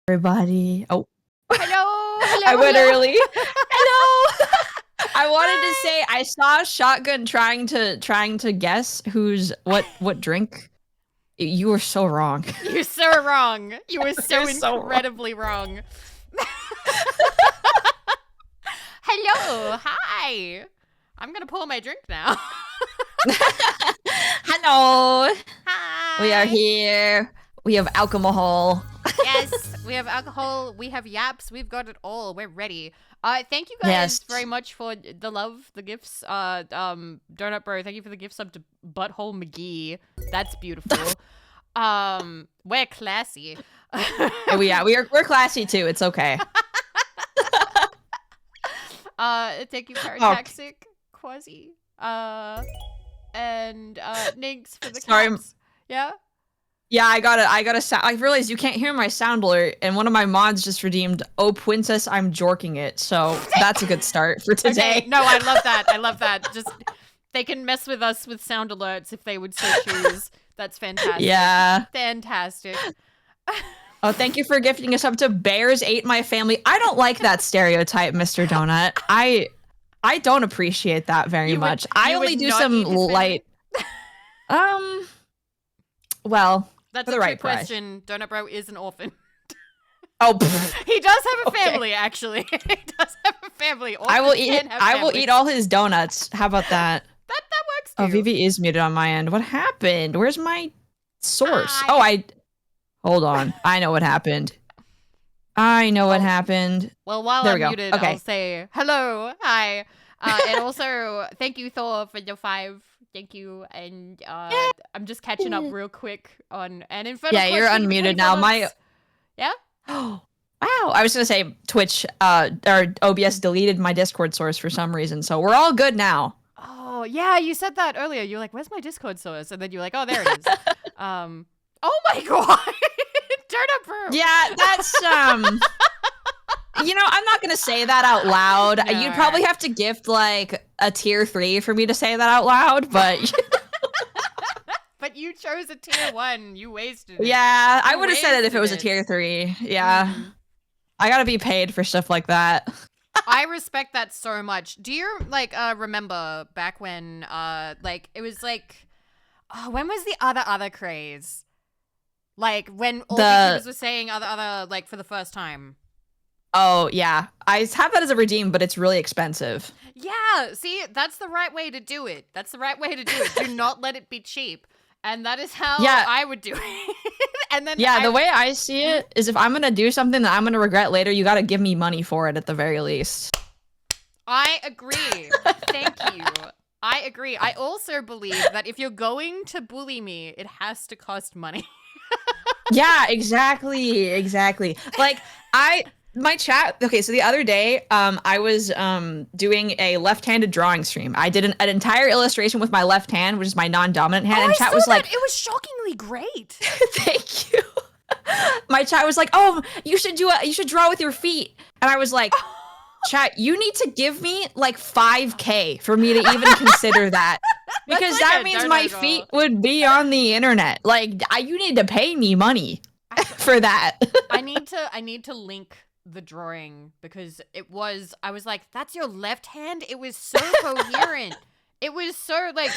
Everybody. Oh, Hello, I went hello. early. Hello. I wanted to say I saw Shotgun trying to guess what drink. You were so wrong. You're so wrong. You were so You're so wrong. incredibly wrong. Hello, hi. I'm gonna pour my drink now. Hello. Hi. We are here. We have alcohol. Yes, we have alcohol. We have yaps. We've got it all. We're ready. Thank you guys Yes. very much for the love, the gifts. Donut Bro, thank you for the gifts up to Butthole McGee. That's beautiful. We're classy. We're classy too. It's okay. Thank you, Parataxic, Quasi, and Ninx for the caps. Yeah? Yeah, I got a sound. I realized you can't hear my sound alert, and one of my mods just redeemed, "Oh, princess, I'm jorking it." So that's a good start for today. Okay. No, I love that. I love that. Just they can mess with us with sound alerts if they would so choose. That's fantastic. Yeah. Fantastic. Oh, thank you for gifting us up to Bears Ate My Family. I don't like that stereotype, Mr. Donut. I don't appreciate that very much. I only do some light. Well, that's for the a right trick question. Donut Bro is an orphan. Oh, he does have a family. Actually, he does have a family. I will eat all his donuts. How about that? That works too. Oh, Vivi is muted on my end. What happened? Where's my source? Oh, hold on. I know what happened. What happened. Well, while I'm muted, okay. I'll say hello, hi, and also thank you, Thor, for your 5. Thank you, and I'm just catching up real quick on an Infernal. Yeah, you're unmuted now. Yeah. Oh, wow. I was gonna say Twitch or OBS deleted my Discord source for some reason, so we're all good now. Oh yeah, you said that earlier. You're like, "Where's my Discord source?" And then you're like, "Oh, there it is." Oh my god, Turnip Brew. Yeah, that's You know, I'm not gonna say that out loud. No, you'd probably have to gift like a tier 3 for me to say that out loud, but but you chose a tier 1. You wasted it. Yeah, I would have said it if it was a tier 3. Yeah. I gotta be paid for stuff like that. I respect that so much. Do you remember back when like it was like when was the other craze? Like when all the YouTubers were saying other like for the first time. Oh, yeah. I have that as a redeem, but it's really expensive. Yeah, see, that's the right way to do it. That's the right way to do it. Do not let it be cheap. And that is how I would do it. And then the way I see it is if I'm going to do something that I'm going to regret later, you got to give me money for it at the very least. I agree. Thank you. I agree. I also believe that if you're going to bully me, it has to cost money. Yeah, exactly. Like, my chat, okay, so the other day, I was doing a left-handed drawing stream. I did an entire illustration with my left hand, which is my non-dominant hand, and chat was like, it was shockingly great. Thank you. My chat was like, "Oh, you should draw with your feet." And I was like, "Chat, you need to give me like 5K for me to even consider that." Because like that means my feet would be on the internet. Like, you need to pay me money for that. I need to link the drawing because I was like, that's your left hand? It was so coherent. It was so like,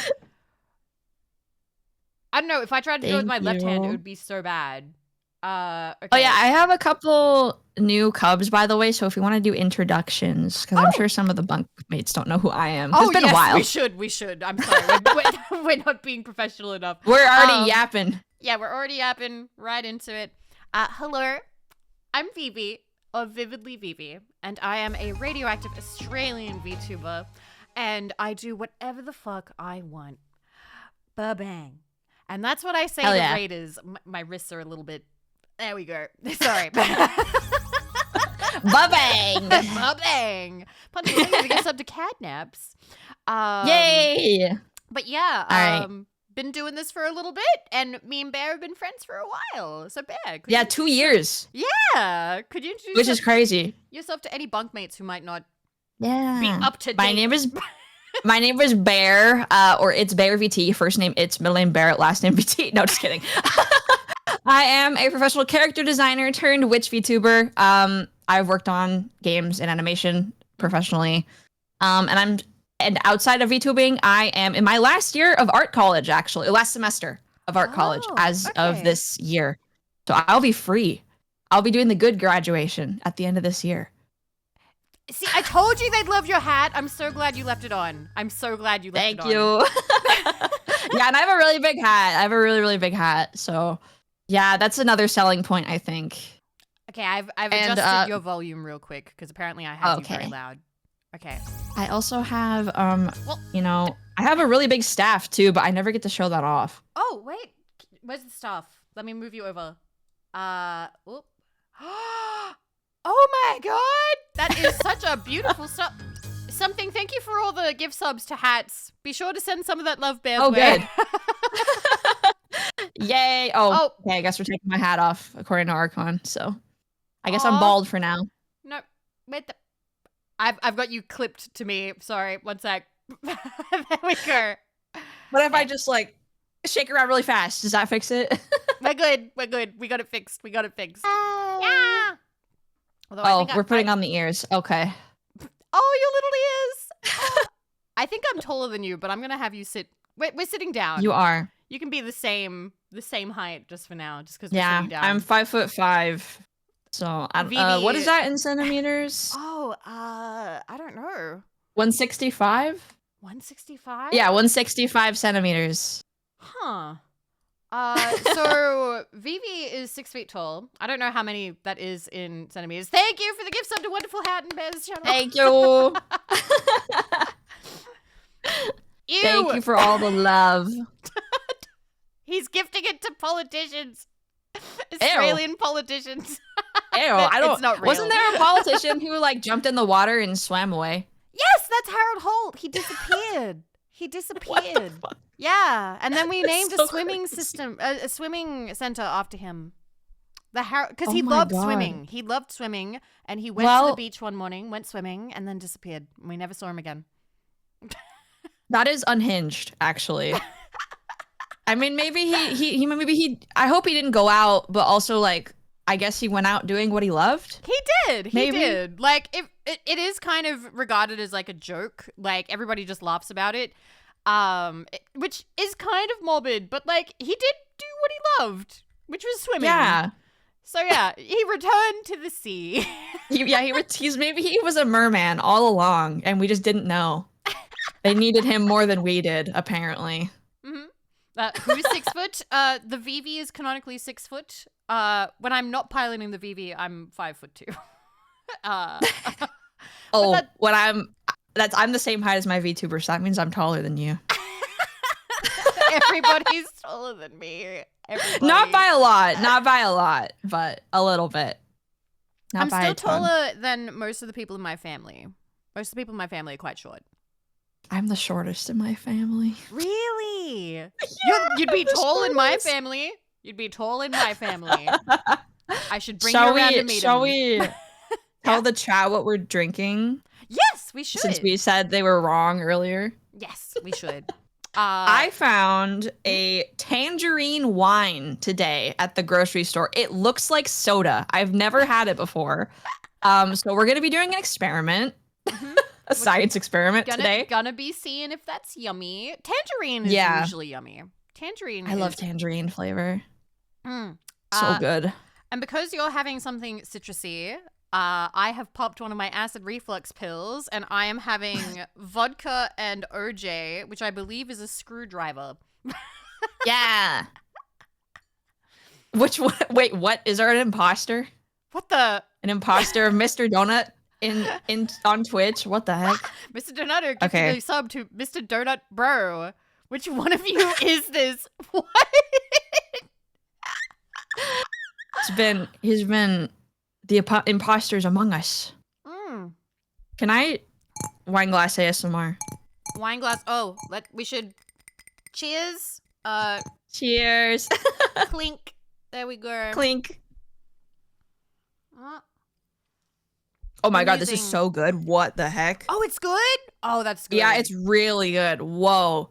I don't know, if I tried to do it with my left hand, it would be so bad. Okay. Oh yeah, I have a couple new cubs, by the way, so if you want to do introductions, because I'm sure some of the bunkmates don't know who I am. It's been a while. We should. I'm sorry. We're not being professional enough. We're already yapping. Yeah, we're already yapping right into it. Hello, I'm Vivi of Vividly Vivi, and I am a radioactive Australian VTuber, and I do whatever the fuck I want. Ba-bang. And that's what I say to raiders. My wrists are a little bit... There we go. Sorry. Ba-bang! Ba-bang! Punching I guess up to catnaps. Yay! But yeah, been doing this for a little bit, and me and Bear have been friends for a while. So Bear, 2 years. Yeah, could you introduce which is crazy yourself to any bunkmates who might not be up to date? My name is Bear, or it's Bear VT. First name It's, middle name Barrett, last name VT. No, just kidding. I am a professional character designer turned witch VTuber. I've worked on games and animation professionally. And outside of VTubing, I am in my last year of art college, actually, last semester of art college as of this year. So I'll be free. I'll be doing the good graduation at the end of this year. See, I told you they'd love your hat. I'm so glad you left it on. I'm so glad you left it on. Thank you. Yeah, and I have a really big hat. I have a really, really big hat. So yeah, that's another selling point, I think. Okay, I've adjusted your volume real quick because apparently I have you very loud. Okay. I also have, you know, I have a really big staff too, but I never get to show that off. Oh, wait. Where's the staff? Let me move you over. Oh my god! That is such a beautiful stuff. Something, thank you for all the gift subs to hats. Be sure to send some of that love Bear's way. Good. Yay. Oh, okay, I guess we're taking my hat off according to Archon, so I guess I'm bald for now. No, wait. I've got you clipped to me. Sorry, one sec. There we go. What if I just like shake around really fast? Does that fix it? We're good. We're good. We got it fixed. We got it fixed. Yeah. Although we're putting on the ears. Okay. Oh, your little ears. I think I'm taller than you, but I'm gonna have you sit. Wait, we're sitting down. You are. You can be the same height just for now, just because we're sitting down. I'm 5'5". So what is that in centimeters? Oh, I don't know. 165? 165? Yeah, 165 centimeters. Huh. So Vivi is 6 feet tall. I don't know how many that is in centimeters. Thank you for the gift sub to Wonderful Hat and Bear's channel. Thank you. Ew. Thank you for all the love. He's gifting it to politicians. Australian politicians. Ew, I don't. It's not real. Wasn't there a politician who like jumped in the water and swam away? Yes, that's Harold Holt. He disappeared. He disappeared. Yeah, and then we named a swimming system, a swimming center after him. Because he loved swimming. He loved swimming, and he went to the beach one morning, went swimming, and then disappeared. We never saw him again. That is unhinged, actually. I mean, maybe he. I hope he didn't go out, but also like, I guess he went out doing what he loved. He did. He did. Like, it is kind of regarded as like a joke. Like everybody just laughs about it, which is kind of morbid. But like, he did do what he loved, which was swimming. Yeah. So yeah, he returned to the sea. Maybe he was a merman all along, and we just didn't know. They needed him more than we did, apparently. Who's 6 foot? The Vivi is canonically 6 foot. When I'm not piloting the Vivi, I'm 5'2". I'm the same height as my VTuber, so that means I'm taller than you. Everybody's taller than me. Everybody. Not by a lot, but a little bit. I'm still taller than most of the people in my family. Most of the people in my family are quite short. I'm the shortest in my family. Really? Yeah, you'd be tall in my family. You'd be tall in my family. I should bring you around to meet him. Shall we tell the chat what we're drinking? Yes, we should. Since we said they were wrong earlier. Yes, we should. I found a tangerine wine today at the grocery store. It looks like soda. I've never had it before. So we're going to be doing an experiment. A science experiment today. Gonna be seeing if that's yummy. Tangerine is usually yummy. I love tangerine flavor. So good. And because you're having something citrusy, I have popped one of my acid reflux pills, and I am having vodka and OJ, which I believe is a screwdriver. Yeah. Which one? Wait, what? Is there an imposter? What the? An imposter of Mr. Donut on Twitch? What the heck? Mr. Donutter gifted a sub to Mr. Donut Bro. Which one of you is this? What? He's been the imposters among us. Can I wine glass ASMR? Wine glass. Oh, we should. Cheers. Cheers. Clink. There we go. Clink. Oh my god, this is so good. What the heck? Oh, it's good? Oh, that's good. Yeah, it's really good. Whoa.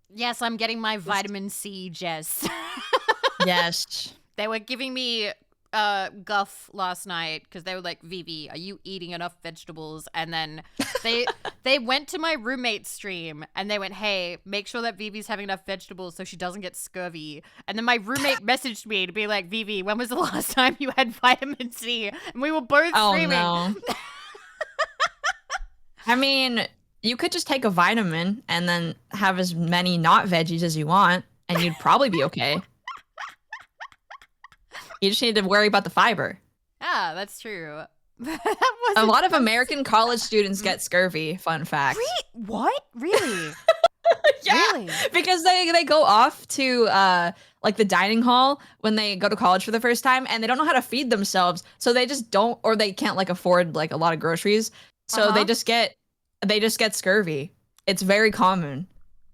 Yes, I'm getting my vitamin C, Jess. Yes. They were giving me guff last night because they were like, Vivi, are you eating enough vegetables? And then they went to my roommate's stream and they went, hey, make sure that Vivi's having enough vegetables so she doesn't get scurvy. And then my roommate messaged me to be like, Vivi, when was the last time you had vitamin C? And we were both screaming. Oh, no. I mean, you could just take a vitamin and then have as many not veggies as you want, and you'd probably be okay. You just need to worry about the fiber. Yeah, that's true. A lot of American college students get scurvy, fun fact. What? Really? Yeah, really? Because they go off to like the dining hall when they go to college for the first time, and they don't know how to feed themselves, so they just don't, or they can't like afford like a lot of groceries, so they just get scurvy. It's very common.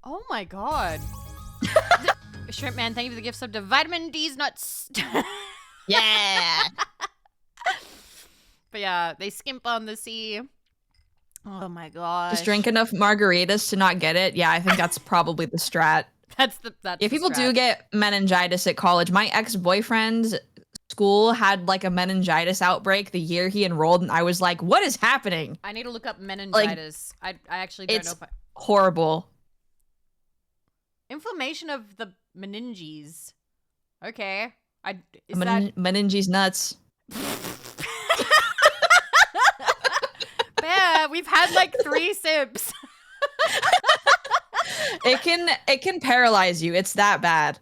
Oh my god. Shrimp Man, thank you for the gift sub to Vitamin D's nuts. Yeah. But yeah, they skimp on the sea. Oh my god. Just drink enough margaritas to not get it. Yeah, I think that's probably the strat. That's if people do get meningitis at college, my ex-boyfriend's school had like a meningitis outbreak the year he enrolled, and I was like, what is happening? I need to look up meningitis. I actually don't know if horrible. Inflammation of the meninges. Okay. Meninges nuts. Yeah, we've had like 3 sips. It can paralyze you. It's that bad.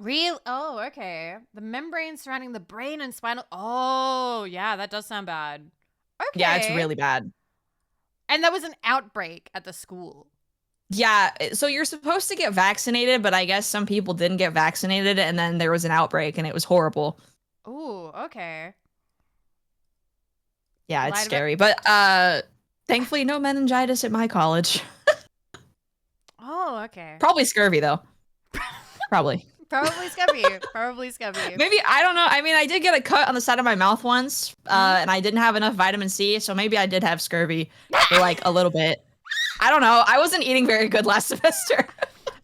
Real? Oh, okay. The membrane surrounding the brain and spinal. Oh, yeah, that does sound bad. Okay. Yeah, it's really bad. And there was an outbreak at the school. Yeah, so you're supposed to get vaccinated, but I guess some people didn't get vaccinated, and then there was an outbreak, and it was horrible. Ooh, okay. Yeah, it's scary. But thankfully, no meningitis at my college. Oh, okay. Probably scurvy, though. Probably. Probably scurvy. Probably scurvy. Maybe, I don't know. I mean, I did get a cut on the side of my mouth once, and I didn't have enough vitamin C, so maybe I did have scurvy for like a little bit. I don't know. I wasn't eating very good last semester.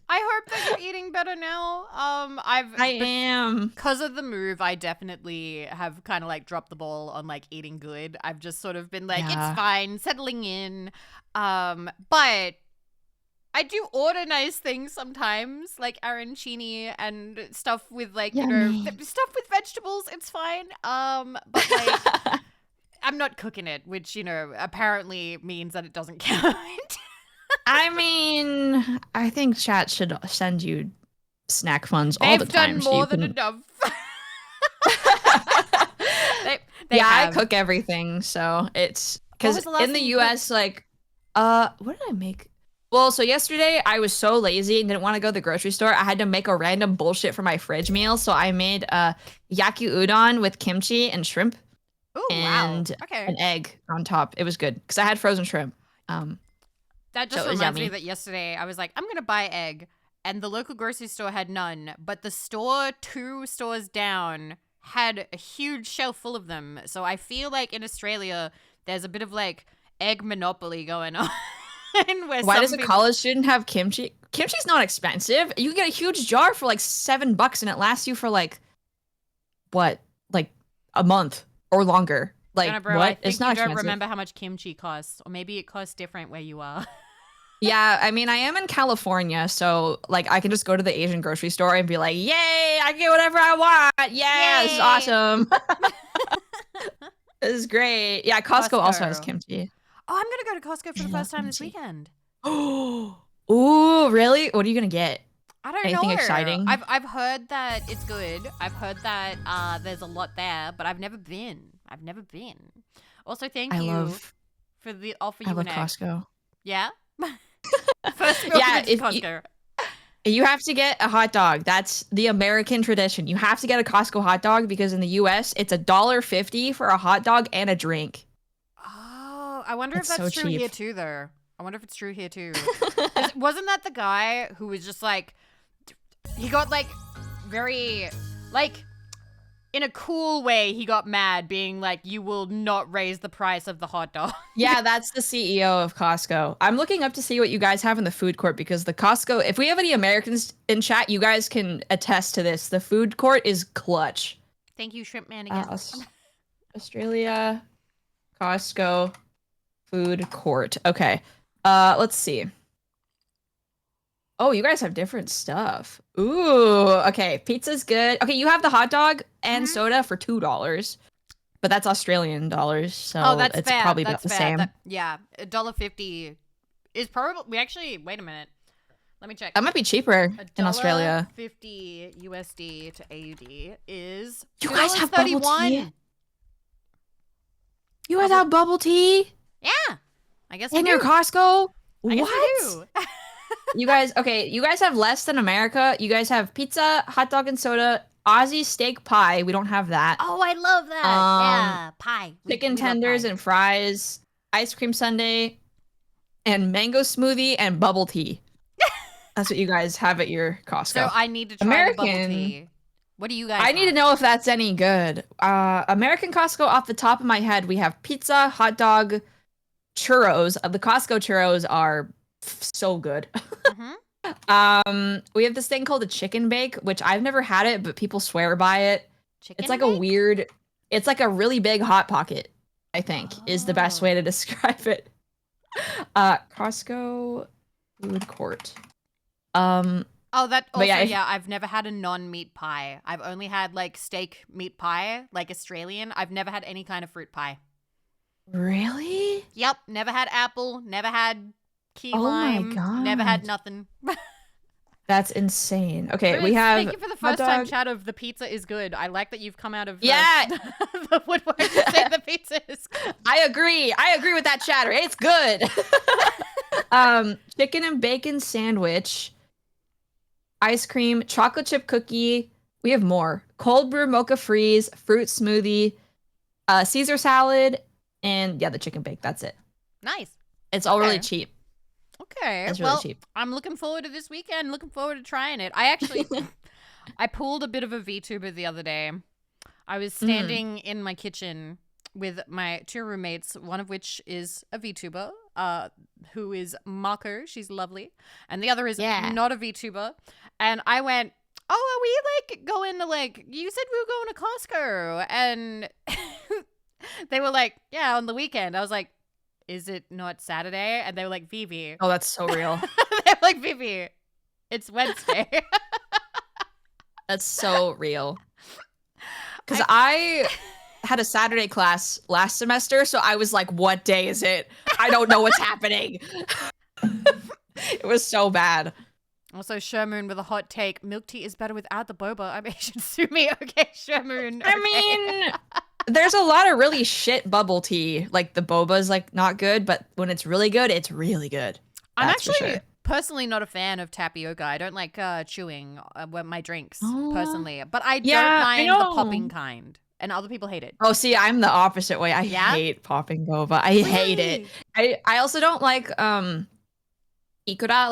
I hope that you're eating better now. I am. Because of the move, I definitely have kind of like dropped the ball on like eating good. I've just sort of been like, it's fine, settling in. But I do order nice things sometimes, like arancini and stuff with like, you know, stuff with vegetables. It's fine. But like, I'm not cooking it, which, you know, apparently means that it doesn't count. I mean, I think chat should send you snack funds all the time. They've done more than enough. they I have. cook everything, so it's because in the US, like, what did I make? Well, so yesterday I was so lazy and didn't want to go to the grocery store. I had to make a random bullshit for my fridge meal, so I made yaki udon with kimchi and shrimp. Ooh, and an egg on top. It was good because I had frozen shrimp. That just reminds me that yesterday I was like, I'm gonna buy egg, and the local grocery store had none, but the store 2 stores down had a huge shelf full of them. So I feel like in Australia there's a bit of like egg monopoly going on. Why does a college student have kimchi? Kimchi's not expensive. You can get a huge jar for like $7 and it lasts you for like what? Like a month or longer. Like, bro, what? I think it's not you don't expensive. remember how much kimchi costs, or maybe it costs different where you are. Yeah, I mean, I am in California, so like I can just go to the Asian grocery store and be like, "Yay! I get whatever I want! Yeah, this is awesome. This is great." Yeah, Costco also has kimchi. Oh, I'm gonna go to Costco for the first time this weekend. Ooh, really? What are you gonna get? I don't know. Anything exciting? I've heard that it's good. I've heard that there's a lot there, but I've never been. Also, thank you for the offer. I love Costco. Yeah. First Costco. You have to get a hot dog. That's the American tradition. You have to get a Costco hot dog because in the US it's $1.50 for a hot dog and a drink. Oh, I wonder if that's true here too, though. I wonder if it's true here too. Wasn't that the guy who was just like, he got like very, like, in a cool way, he got mad, being like, "You will not raise the price of the hot dog." Yeah, that's the CEO of Costco. I'm looking up to see what you guys have in the food court because the Costco, if we have any Americans in chat, you guys can attest to this. The food court is clutch. Thank you, Shrimp Man again. Australia, Costco, food court. Okay. Let's see. Oh, you guys have different stuff. Ooh, okay. Pizza's good. Okay, you have the hot dog and soda for $2, but that's Australian dollars, so that's it's fair. probably That's about the fair. same. Yeah, $1.50 is probably. We actually wait a minute. Let me check. That might be cheaper in Australia. $1.50 USD to AUD is You guys have bubble tea? $2.31. You guys have bubble tea Yeah, I guess in we your do. Costco? I guess What? we do. You guys, okay, you guys have less than America. You guys have pizza, hot dog and soda, Aussie steak pie. We don't have that. Oh, I love that. Yeah, pie. Chicken we love tenders pie. and fries, ice cream sundae, and mango smoothie and bubble tea. That's what you guys have at your Costco. So I need to try the bubble tea. What do you guys I need to know if that's any good. American Costco, off the top of my head, we have pizza, hot dog, churros. The Costco churros are so good. We have this thing called a chicken bake, which I've never had it, but people swear by it. Chicken It's like bake? it's like a really big hot pocket, I think, is the best way to describe it. Costco food court. Oh, that also, yeah, I've never had a non-meat pie. I've only had like steak meat pie, like Australian. I've never had any kind of fruit pie. Really? Yep, never had apple, never had key Oh my lime, never had God. nothing. That's insane. Okay, But we have thank you for the hot first time dog. chat of the pizza is good. I like that you've come out of Yeah. the woodwork to say the pizza is good. I agree with that chatter. It's good. Chicken and bacon sandwich, ice cream, chocolate chip cookie. We have more. Cold brew mocha freeze, fruit smoothie, Caesar salad, and yeah, the chicken bake. That's it. Nice. It's all really Okay. cheap. Okay. It's really well, cheap. I'm looking forward to this weekend. Looking forward to trying it. I actually, I pulled a bit of a VTuber the other day. I was standing in my kitchen with my two roommates, one of which is a VTuber, who is Mako. She's lovely. And the other is not a VTuber. And I went, oh, are we like going to like, you said we were going to Costco. And they were like, yeah, on the weekend. I was like, is it not Saturday? And they were like, Vivi. Oh, that's so real. They're like, Vivi, it's Wednesday. That's so real. Because I had a Saturday class last semester, so I was like, what day is it? I don't know what's happening. It was so bad. Also, Shermoon with a hot take. Milk tea is better without the boba. I mean, you should sue me. Okay, Shermoon. I mean, there's a lot of really shit bubble tea. Like the boba's like not good, but when it's really good, it's really good. I'm That's for actually sure. personally not a fan of tapioca. I don't like chewing my drinks Oh. personally, but I Yeah, don't I mind the know. popping kind, and other people hate it. Oh, see, I'm the opposite way. I Yeah? hate popping boba. I hate it. I also don't like ikura,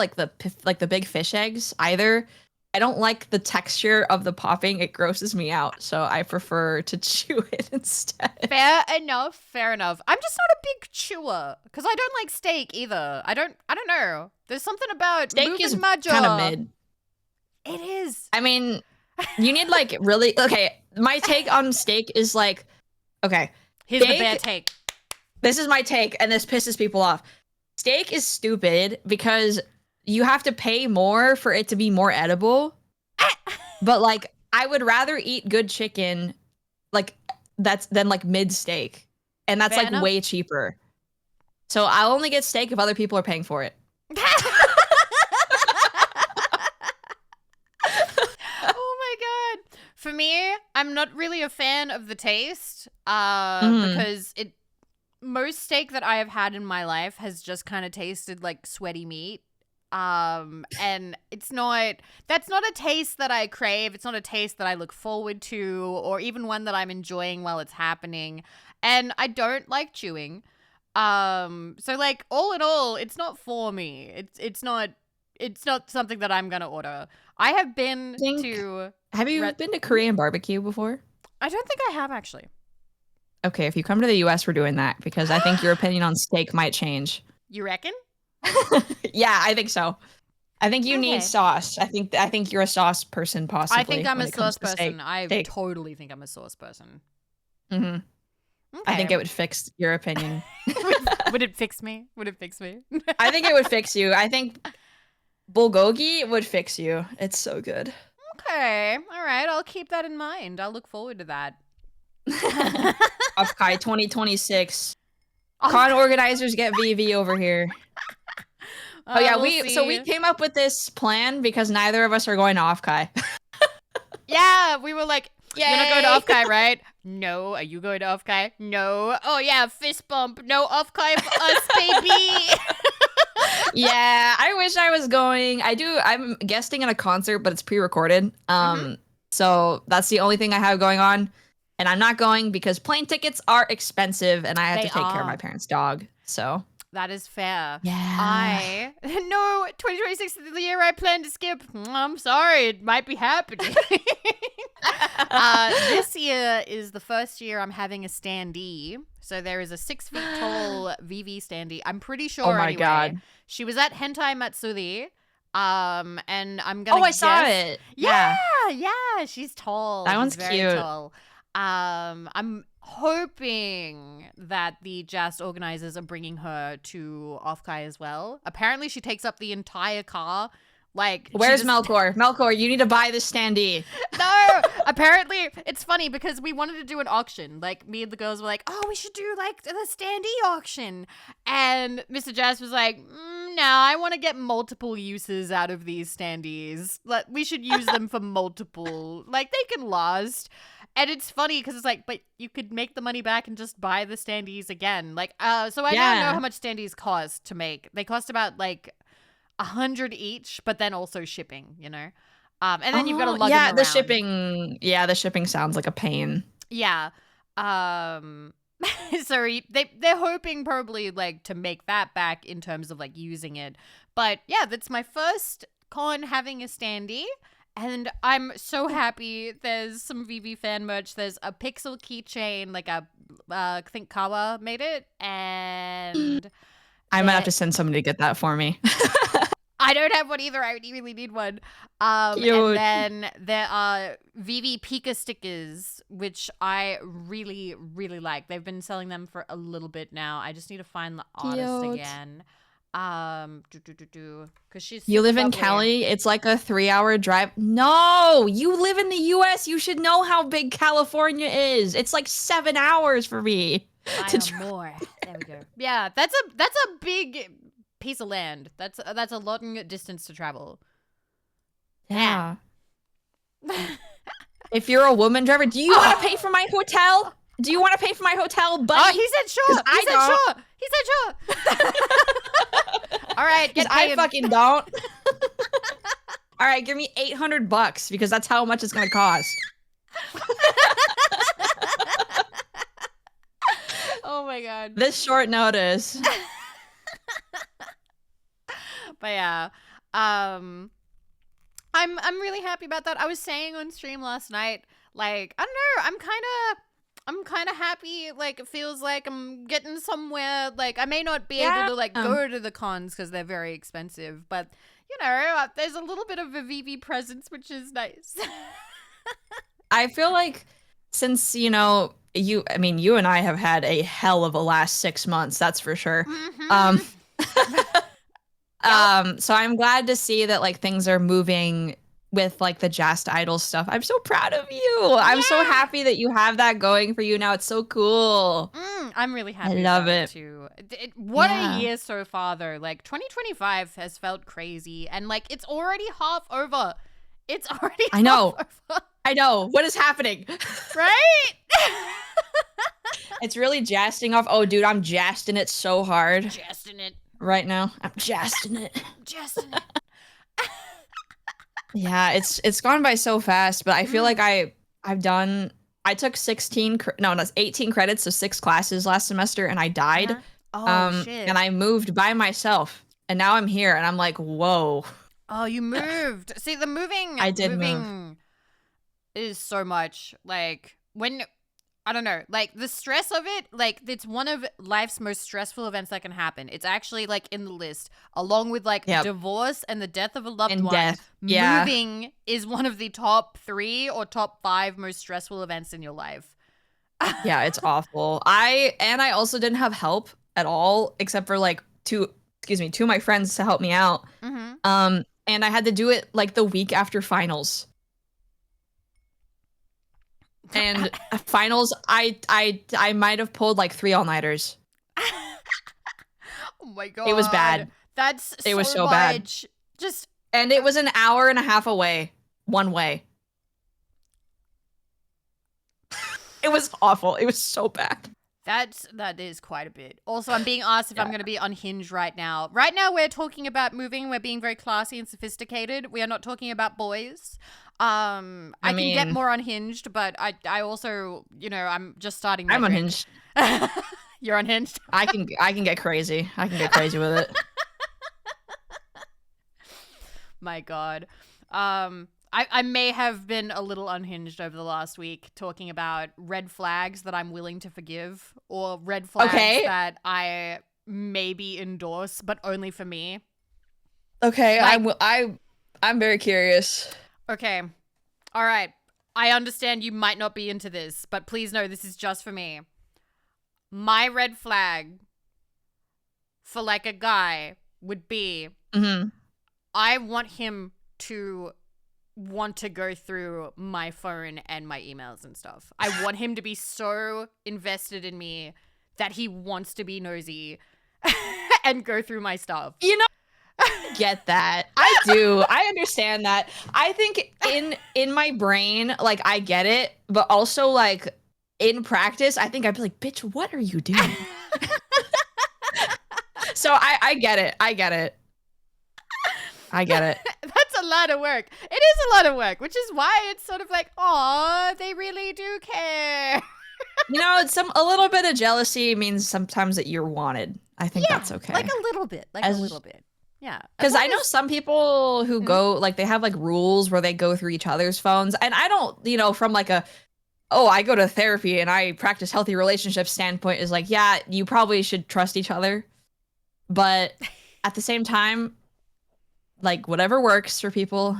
like the big fish eggs either. I don't like the texture of the popping. It grosses me out, so I prefer to chew it instead. Fair enough. Fair enough. I'm just not a big chewer because I don't like steak either. I don't know. There's something about Steak moving is my jaw. kind of mid. It is. I mean, you need like really okay. My take on steak is like, okay, Here's the steak- bear take. this is my take, and this pisses people off. Steak is stupid because you have to pay more for it to be more edible. But like, I would rather eat good chicken, like than like mid steak, and that's Fair like enough. way cheaper. So I'll only get steak if other people are paying for it. Oh my god. For me, I'm not really a fan of the taste because most steak that I have had in my life has just kind of tasted like sweaty meat. And that's not a taste that I crave. It's not a taste that I look forward to or even one that I'm enjoying while it's happening. And I don't like chewing. So like all in all, it's not for me. It's not something that I'm gonna order. I have been to Have you been to Korean barbecue before? I don't think I have actually. Okay, if you come to the US, we're doing that because I think your opinion on steak might change. You reckon? Yeah, I think so. I think you need sauce. I think you're a sauce person possibly. I think I'm when a it comes sauce to person. I steak. totally think I'm a sauce person. Mm-hmm. Okay. I think it would fix your opinion. Would it fix me? Would it fix me? I think it would fix you. I think bulgogi would fix you. It's so good. Okay. All right. I'll keep that in mind. I'll look forward to that. Offkai 2026. Con organizers get Vivi over here. Oh yeah, we came up with this plan because neither of us are going to Offkai. Yeah, we were like, Yay! you're not going to Offkai, right? No. Are you going to Offkai? No. Oh yeah, fist bump. No Offkai for us, baby. Yeah, I wish I was going. I'm guesting at a concert, but it's pre-recorded. So that's the only thing I have going on. And I'm not going because plane tickets are expensive and I have to take care of my parents' dog. So that is fair. Yeah. No, 2026 is the year I plan to skip. I'm sorry, it might be happening. This year is the first year I'm having a standee. So there is a 6 feet tall Vivi standee. I'm pretty sure. Oh my God. She was at Hentai Matsuri. And I'm gonna guess. Saw it. Yeah, she's tall. That one's very cute. Tall. I'm hoping that the Just organizers are bringing her to Offkai as well. Apparently, she takes up the entire car. Like, where's Melkor? Melkor, you need to buy this standee. No, apparently it's funny because we wanted to do an auction. Like, me and the girls were like, "Oh, we should do like the standee auction," and Mr. Jazz was like, "No, I want to get multiple uses out of these standees. Like, we should use them for multiple. Like, they can last." And it's funny because it's like, but you could make the money back and just buy the standees again. Like, so I now know how much standees cost to make. They cost about like 100 each, but then also shipping, you know? And then you've got to lug them around. The shipping sounds like a pain. Yeah. Sorry, they're hoping probably like to make that back in terms of like using it. But yeah, that's my first con having a standee. And I'm so happy. There's some Vivi fan merch. There's a pixel keychain, like I think Kawa made it. And I might have to send somebody to get that for me. I don't have one either. I really need one. And then there are Vivi Pika stickers, which I really, really like. They've been selling them for a little bit now. I just need to find the artist again. Because she's you live in Cali. It's like a 3-hour drive. No, you live in the US. You should know how big California is. It's like 7 hours for me. More. There we go. Yeah, that's a big piece of land. That's a long distance to travel. Yeah. If you're a woman driver, do you want to pay for my hotel? Do you want to pay for my hotel, buddy? Oh, he said sure. He said sure. All right, I fucking don't. All right, give me $800 because that's how much it's gonna cost. Oh my God. This short notice. But yeah, I'm really happy about that. I was saying on stream last night, like, I don't know, I'm kind of happy. Like, it feels like I'm getting somewhere. Like, I may not be able to like go to the cons because they're very expensive, but you know, there's a little bit of a Vivi presence, which is nice. I feel like since, you know, you and I have had a hell of a last 6 months, that's for sure. So I'm glad to see that like things are moving with like the Just Idol stuff. I'm so proud of you. I'm so happy that you have that going for you now. It's so cool. I'm really happy. I love it too. What a year so far though. Like 2025 has felt crazy and like it's already half over. It's already I know. half over. I know. What is happening? Right? It's really jasting off. Oh dude, I'm jasting it so hard. Jasting it. Right now. I'm jasting it. Jasting it. Yeah, it's gone by so fast, but I feel like I took 18 credits, so 6 classes last semester, and I died. Oh shit. And I moved by myself, and now I'm here, and I'm like, whoa. Oh, you moved. See, the moving. I did move. Is so much like when I don't know, like the stress of it, like it's one of life's most stressful events that can happen. It's actually like in the list, along with like divorce and the death of a loved And one. death. Yeah. Moving is one of the top 3 or top 5 most stressful events in your life. Yeah, it's awful. I also didn't have help at all, except for like two of my friends to help me out. Mm-hmm. And I had to do it like the week after finals. And finals, I might have pulled like 3 all-nighters. Oh my god. It was bad. It was so bad. Just and it was an hour and a half away, one way. It was awful. It was so bad. That is quite a bit. Also, I'm being asked if I'm going to be unhinged right now. Right now, we're talking about moving. We're being very classy and sophisticated. We are not talking about boys. I can get more unhinged, but I also, I'm just starting my I'm drink. unhinged. You're unhinged? I can get crazy. I can get crazy with it. My God. I may have been a little unhinged over the last week talking about red flags that I'm willing to forgive or red flags that I maybe endorse, but only for me. Okay, I'm very curious. Okay. All right. I understand you might not be into this, but please know this is just for me. My red flag for like a guy would be I want him to want to go through my phone and my emails and stuff. I want him to be so invested in me that he wants to be nosy and go through my stuff. I get that. I do. I understand that. I think in my brain, like I get it, but also like in practice, I think I'd be like, bitch, what are you doing? So I get it. I get it. That's a lot of work. It is a lot of work, which is why it's sort of like, oh, they really do care. It's a little bit of jealousy means sometimes that you're wanted. I think that's okay. Like a little bit. A little bit. Yeah. Because I know some people who go, like, they have, like, rules where they go through each other's phones. And I don't, from, like, I go to therapy and I practice healthy relationships standpoint is like, yeah, you probably should trust each other. But at the same time, like, whatever works for people,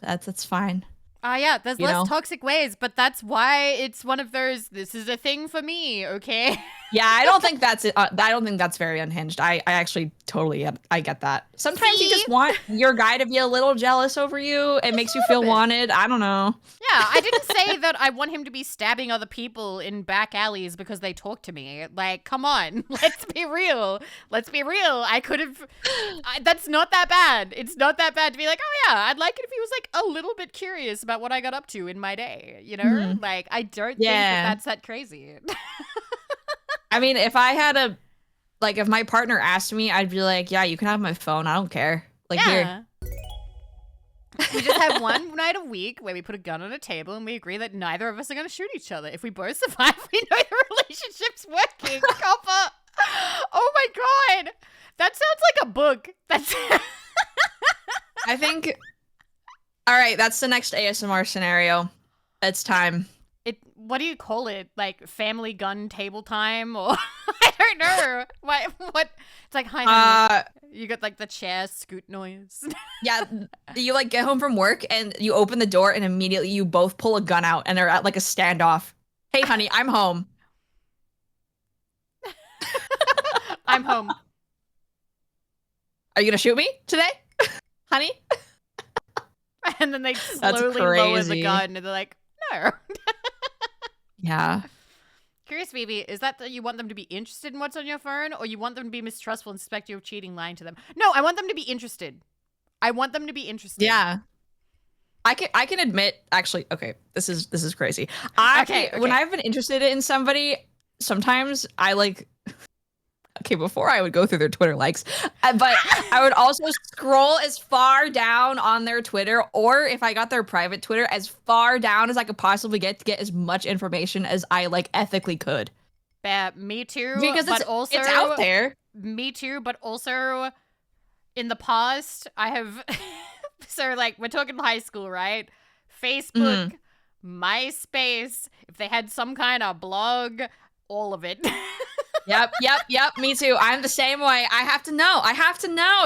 that's fine. Yeah, there's less toxic ways, but that's why it's one of those, this is a thing for me, okay? Yeah, I don't think that's it. I don't think that's very unhinged. I actually totally, I get that. Sometimes you just want your guy to be a little jealous over you. It makes you feel wanted. I don't know. Yeah, I didn't say that I want him to be stabbing other people in back alleys because they talk to me. Like, come on, let's be real. I could have, that's not that bad. It's not that bad to be like, oh yeah, I'd like it if he was like a little bit curious about what I got up to in my day, Like, I don't think that's that crazy. I mean, if I had if my partner asked me, I'd be like, yeah, you can have my phone. I don't care. Like, here. We just have one night a week where we put a gun on a table and we agree that neither of us are going to shoot each other. If we both survive, we know the relationship's working. Copper. Oh my God. That sounds like a book. I think, all right, that's the next ASMR scenario. It's time. What do you call it? Like family gun table time, or I don't know. What? It's like you got like the chair scoot noise. Yeah, you like get home from work and you open the door and immediately you both pull a gun out and they're at like a standoff. Hey, honey, I'm home. I'm home. Are you gonna shoot me today, honey? And then they slowly lower the gun and they're like, no. Yeah. Curious, Vivi, is that you want them to be interested in what's on your phone, or you want them to be mistrustful and suspect you of cheating, lying to them? No, I want them to be interested. Yeah. I can admit, actually, okay, this is crazy. When I've been interested in somebody, sometimes I like, okay, before I would go through their Twitter likes, but I would also scroll as far down on their Twitter, or if I got their private Twitter, as far down as I could possibly get to get as much information as I like ethically could. Me too. Because it's out there. Me too, but also in the past, I have, so like we're talking high school, right? Facebook MySpace, if they had some kind of blog, all of it. Yep. Me too. I'm the same way. I have to know,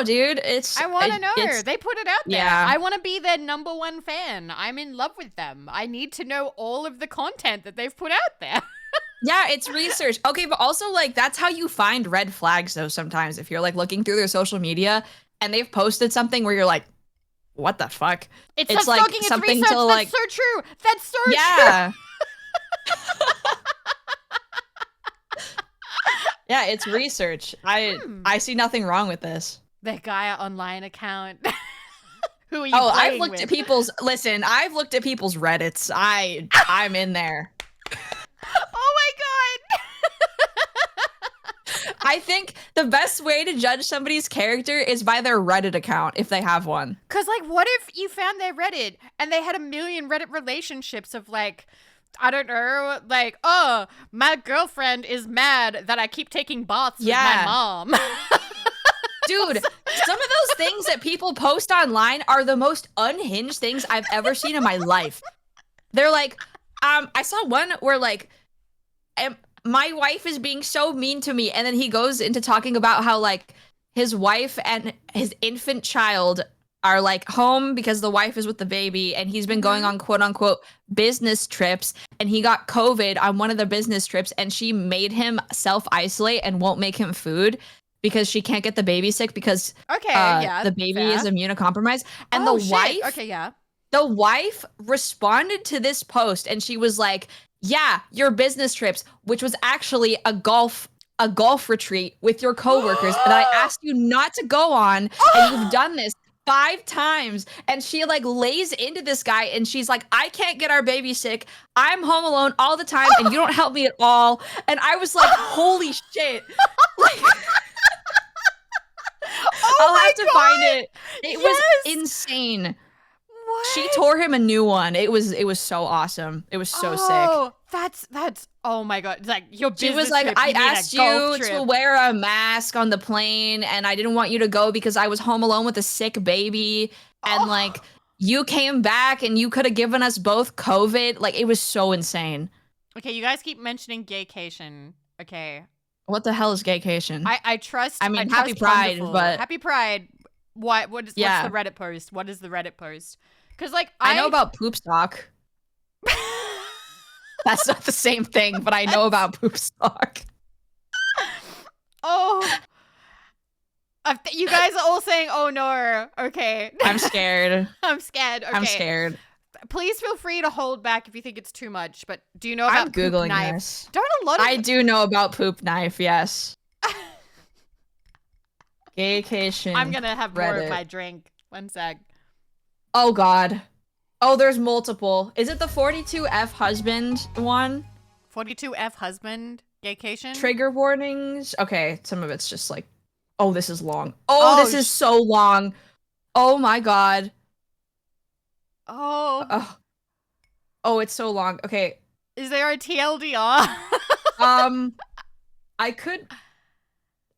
dude. I want to know. They put it out there. Yeah. I want to be their number one fan. I'm in love with them. I need to know all of the content that they've put out there. Yeah, it's research. Okay, but also, like, that's how you find red flags, though, sometimes. If you're, like, looking through their social media and they've posted something where you're like, what the fuck? It's like stalking, something it's research. to, like... That's so true. That's so true. Yeah. Yeah, it's research. I see nothing wrong with this. The Gaia online account. Who are you I've looked with? at people's... Listen, I've looked at people's Reddits. I'm in there. Oh my god! I think the best way to judge somebody's character is by their Reddit account, if they have one. Because, like, what if you found their Reddit and they had a million Reddit relationships of, like, I don't know, like, oh, my girlfriend is mad that I keep taking baths with my mom. Dude, some of those things that people post online are the most unhinged things I've ever seen in my life. They're like, I saw one where, like, my wife is being so mean to me. And then he goes into talking about how, like, his wife and his infant child are, like, home because the wife is with the baby. And he's been going on, quote unquote, business trips. And he got COVID on one of the business trips. And she made him self-isolate and won't make him food because she can't get the baby sick because the baby is immunocompromised. And the wife responded to this post and she was like, yeah, your business trips, which was actually a golf retreat with your coworkers that I asked you not to go on, and you've done this 5 times. And she, like, lays into this guy and she's like, I can't get our baby sick. I'm home alone all the time and you don't help me at all. And I was like, holy shit. Like, I'll have to find it. It was insane. What? She tore him a new one. It was so awesome. It was so sick. That's oh my god. It's like your business She was like, trip, I asked you to wear a mask on the plane and I didn't want you to go because I was home alone with a sick baby. And like you came back and you could have given us both COVID. Like, it was so insane. Okay, you guys keep mentioning gaycation. Okay. What the hell is gaycation? I trust. I mean, Happy Pride, Wonderful. but Happy Pride. What's the Reddit post? What is the Reddit post? Because, like, I know about poop stock. That's not the same thing, but I know about poop stock. Oh. You guys are all saying, oh no. Okay. I'm scared. I'm scared. Okay. I'm scared. Please feel free to hold back if you think it's too much, but do you know about I'm Googling poop knife? this. Don't a lot of... I do know about poop knife, yes. Gaycation. I'm gonna have Reddit. more of my drink. One sec. Oh god. Oh, there's multiple. Is it the 42F husband one? 42F husband? Gaycation? Trigger warnings? Okay, some of it's just like, oh, this is long. Oh, this is so long. Oh my god. Oh. Oh, it's so long. Okay. Is there a TLDR?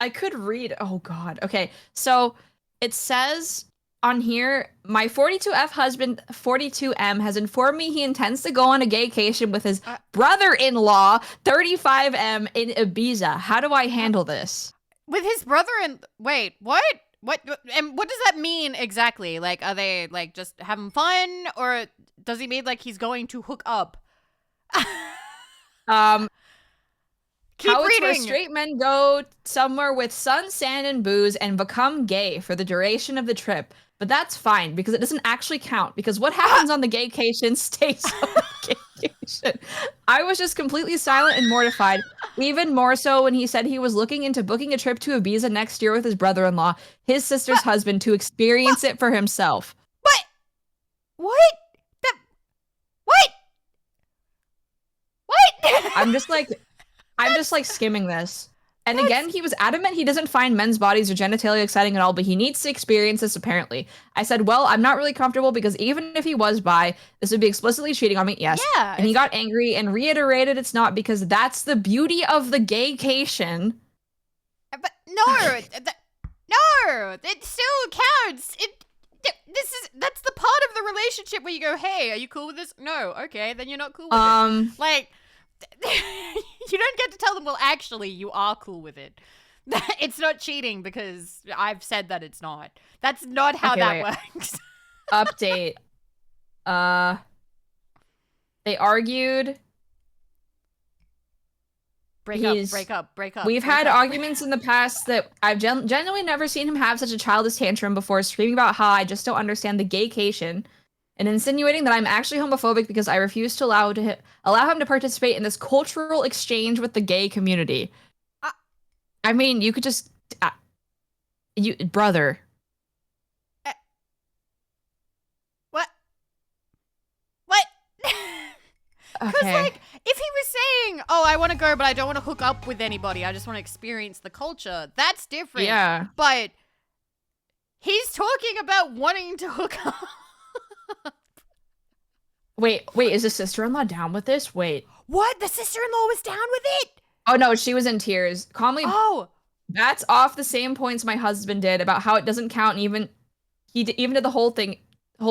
I could read. Oh god. Okay. So it says on here, my 42F husband, 42M, has informed me he intends to go on a gaycation with his brother-in-law, 35M, in Ibiza. How do I handle this? With his brother and wait, what? What and what does that mean exactly? Like, are they like just having fun, or does he mean like he's going to hook up? Keep How reading. It's where straight men go somewhere with sun, sand, and booze and become gay for the duration of the trip. But that's fine because it doesn't actually count, because what happens on the gaycation stays on the gaycation. I was just completely silent and mortified, even more so when he said he was looking into booking a trip to Ibiza next year with his brother-in-law, his sister's husband, to experience it for himself. What? What? I'm just like skimming this. And again, he was adamant he doesn't find men's bodies or genitalia exciting at all, but he needs to experience this apparently. I said, well, I'm not really comfortable because even if he was bi, this would be explicitly cheating on me. Yes. Yeah. And he got angry and reiterated it's not, because that's the beauty of the gaycation. But no, no, it still counts. That's the part of the relationship where you go, hey, are you cool with this? No. Okay, then you're not cool with it. Like, you don't get to tell them, well, actually, you are cool with it. It's not cheating because I've said that it's not. That's not how that works. Update. They argued. Break up. We've had arguments in the past that I've genuinely never seen him have such a childish tantrum before, screaming about how I just don't understand the gaycation and insinuating that I'm actually homophobic because I refuse to allow him to participate in this cultural exchange with the gay community. I mean, you could just... brother. What? Because, Okay. like, if he was saying, oh, I want to go, but I don't want to hook up with anybody, I just want to experience the culture, that's different. Yeah. But he's talking about wanting to hook up. Wait, is the sister-in-law down with this? Wait. What? The sister-in-law was down with it? Oh, no, she was in tears. Calmly. Oh. That's off the same points my husband did about how it doesn't count, and he even did the whole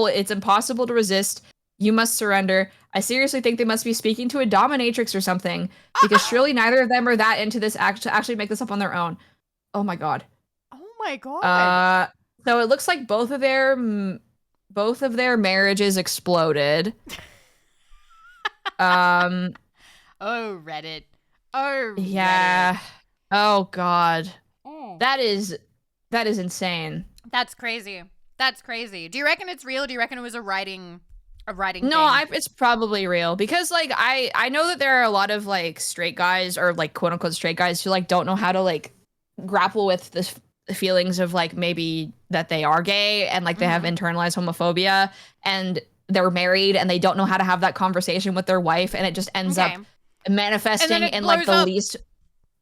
it's impossible to resist. You must surrender. I seriously think they must be speaking to a dominatrix or something, because surely neither of them are that into this to actually make this up on their own. Oh my god. Oh my god. So it looks like both of their marriages exploded. Oh, Reddit. Oh, yeah. Reddit. Oh god. That is insane. That's crazy. Do you reckon it's real? Do you reckon it was a writing No, thing? it's probably real, because like I know that there are a lot of like straight guys, or like quote unquote straight guys, who like don't know how to like grapple with the feelings of like maybe that they are gay, and like they have internalized homophobia, and they're married and they don't know how to have that conversation with their wife, and it just ends up manifesting in like the least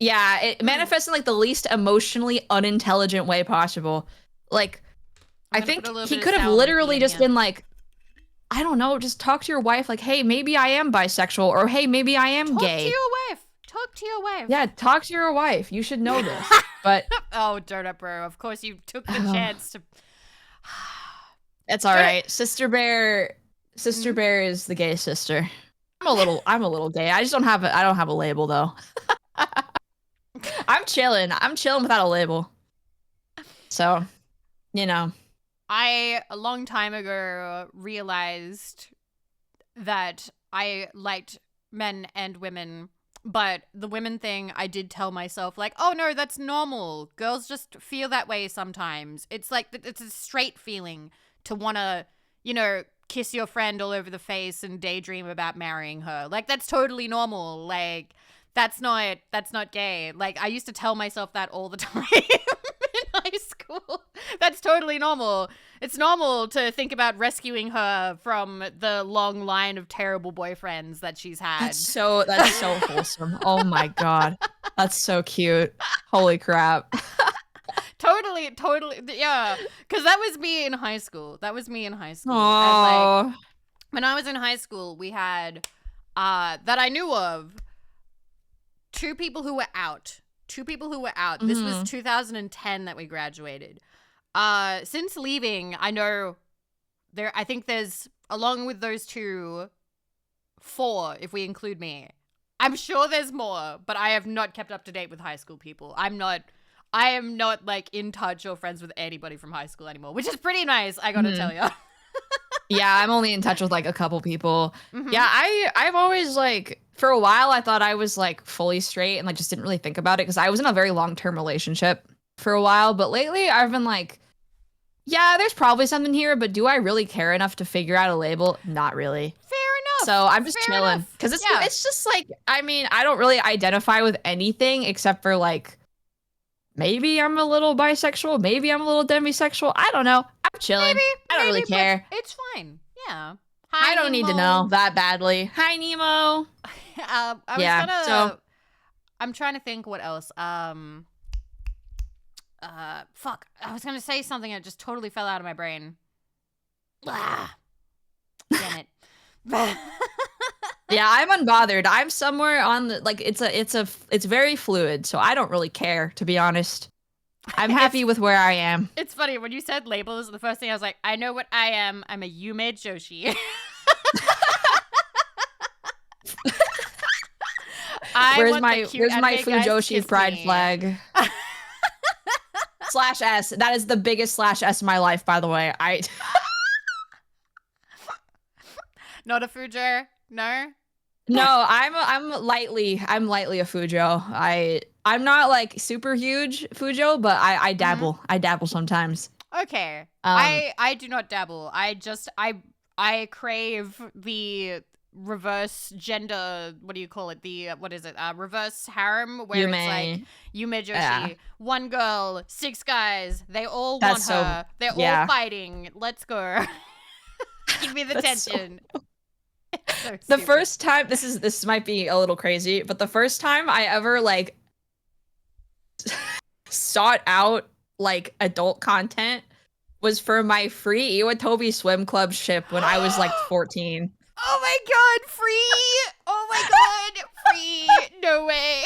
it manifests in like the least emotionally unintelligent way possible. Like I think he could have literally just been like, I don't know, just talk to your wife like, hey, maybe I am bisexual, or hey, maybe I am gay. Talk to your wife. Yeah, talk to your wife. You should know this. But oh, Donut Bro, of course you took the chance to. It's all right. Sister Bear is the gay sister. I'm a little gay. I don't have a label though. I'm chilling without a label. So, you know. I, a long time ago, realized that I liked men and women, but the women thing, I did tell myself, like, oh no, that's normal. Girls just feel that way sometimes. It's like, it's a straight feeling to want to, you know, kiss your friend all over the face and daydream about marrying her. Like, that's totally normal. Like, that's not gay. Like, I used to tell myself that all the time. High school. That's totally normal. It's normal to think about rescuing her from the long line of terrible boyfriends that she's had. That's so wholesome. Oh my god. That's so cute. Holy crap. Totally. Yeah. Because that was me in high school. Oh. Like, when I was in high school, we had, that I knew of, two people who were out. This was 2010 that we graduated. Since leaving, I think there's, along with those two, 4, if we include me. I'm sure there's more, but I have not kept up to date with high school people. I am not like in touch or friends with anybody from high school anymore, which is pretty nice, I gotta tell you. Yeah, I'm only in touch with like a couple people. Yeah, I've always like, for a while I thought I was like fully straight and like just didn't really think about it because I was in a very long-term relationship for a while, but lately I've been like, yeah, there's probably something here, but do I really care enough to figure out a label? Not really. Fair enough. So I'm just chilling because it's just like, I mean, I don't really identify with anything except for like, maybe I'm a little bisexual, maybe I'm a little demisexual. I don't know. I'm chilling. I don't really care. It's fine. Yeah. Hi, I don't need to know that badly. Hi, Nemo. I'm trying to think what else. Fuck. I was gonna say something and it just totally fell out of my brain. Damn it. Yeah, I'm unbothered. I'm somewhere on the, like, it's very fluid, so I don't really care, to be honest. I'm happy with where I am. It's funny when you said labels. The first thing I was like, I know what I am. I'm a Yume Joshi. Where's my Fujoshi pride flag? /S. That is the biggest /S in my life, by the way. Not a Fujo? No? No, I'm lightly a Fujo. I'm not like super huge Fujo, but I dabble. Mm-hmm. I dabble sometimes. Okay. I do not dabble. I crave the reverse gender, what do you call it? The what is it? Reverse harem where Yume. it's like Yume Joshi, Yeah. 1 girl, 6 guys, they all That's want her. They're yeah. all fighting. Let's go. Give me the That's tension. So The stupid. first time, this might be a little crazy, but the first time I ever like sought out like adult content was for my free Iwatobi swim club ship when I was like 14. Oh my god, free! Oh my god, free! No way.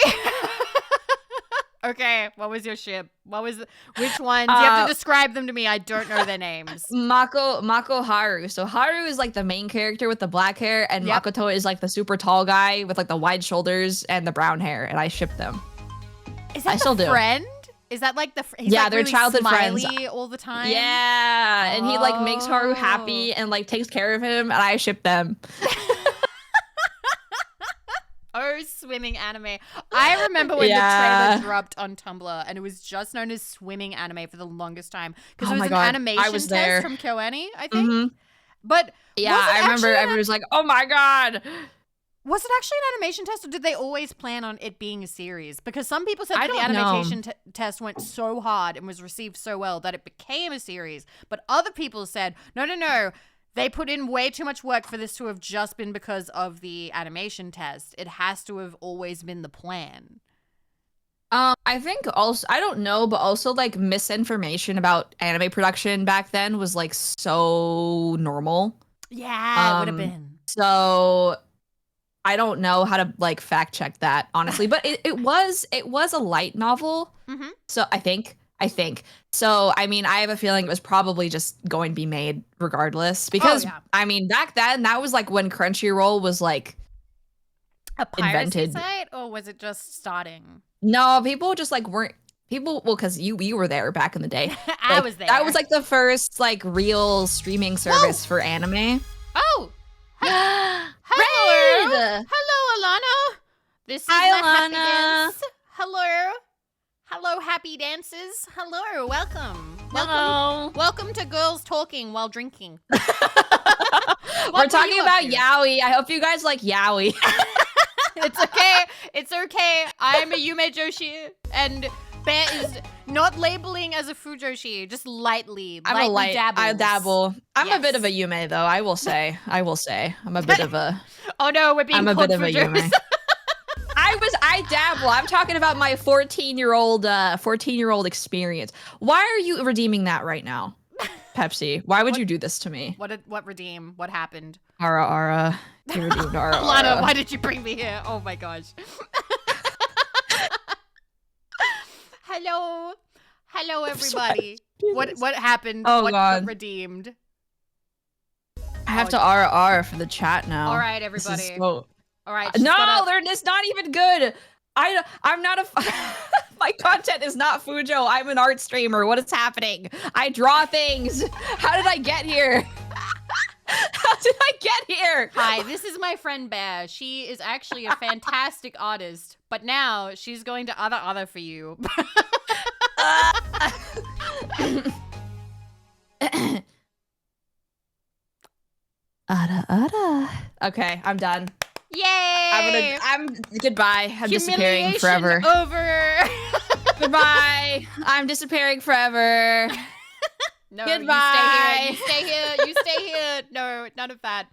Okay, what was your ship? Which ones? You have to describe them to me. I don't know their names. Mako Haru. So Haru is like the main character with the black hair, and Yep. Makoto is like the super tall guy with like the wide shoulders and the brown hair, and I ship them. Is that I still the do. friend? Is that like the he's Yeah, like they're really childhood friends. smiley all the time? Yeah, and he like makes Haru happy and like takes care of him, and I ship them. Oh, swimming anime. I remember when the Yeah. trailer dropped on Tumblr and it was just known as swimming anime for the longest time because Oh it was my an God, animation I was test there. from KyoAni, I think. Mhm. But Yeah, was it I remember actually everyone was like, "Oh my god." was it actually an animation test or did they always plan on it being a series? Because some people said I that the don't know. animation test went so hard and was received so well that it became a series. But other people said, no. They put in way too much work for this to have just been because of the animation test. It has to have always been the plan. I think also I don't know, but also like misinformation about anime production back then was like so normal. Yeah, it would have been. So I don't know how to like fact check that honestly, but it was a light novel. Mm-hmm. So I think. So I mean, I have a feeling it was probably just going to be made regardless because yeah. I mean, back then that was like when Crunchyroll was like A piracy invented. site, or was it just starting? No, people just like weren't people. Well, because you were there back in the day. I Like, was there. That was like the first like real streaming service for anime. Oh, hello, Raid! hello, Alana. This is Hi, my happy Alana. dance. Hello, happy dances. Hello, welcome. Hello. Welcome to Girls Talking While Drinking. We're were talking you up about to? yaoi. I hope you guys like yaoi. It's okay. It's okay. I'm a Yume Joshi, and Bear is not labeling as a Fujoshi, just lightly. I'm a light. Dabbles. I dabble. I'm a bit Yes. of a yume though. I will say. I'm a bit of a. Oh no, we're being I'm a called bit of a Fujos. yume. I dabble. I'm talking about my 14-year-old experience. Why are you redeeming that right now, Pepsi? Why would you do this to me? What redeem? What happened? Ara. You redeemed Ara. Alana, why did you bring me here? Oh my gosh. Hello everybody. What happened? Oh, what God. redeemed? I have to R for the chat now. All right, This is everybody. so- All right. she's No, gotta- it's not even good. I'm not a. My content is not Fujo. I'm an art streamer. What is happening? I draw things. How did I get here? How did I get here? Hi, this is my friend Bear. She is actually a fantastic artist, but now she's going to other for you. Okay, I'm done. Yay! I'm goodbye. I'm disappearing Humiliation forever. Over. Goodbye. I'm disappearing forever. No, Goodbye. You stay here. You stay here. No, none of that.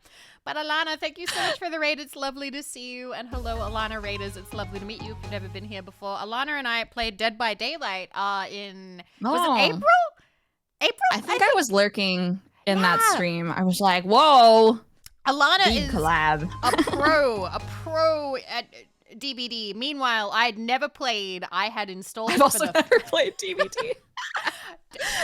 But Alana, thank you so much for the raid. It's lovely to see you. And hello, Alana Raiders. It's lovely to meet you if you've never been here before. Alana and I played Dead by Daylight was it April? I think I was lurking in that stream. I was like, whoa. Alana Big is collab. a pro at DBD. Meanwhile, I'd never played. I had installed I've also never played DBD.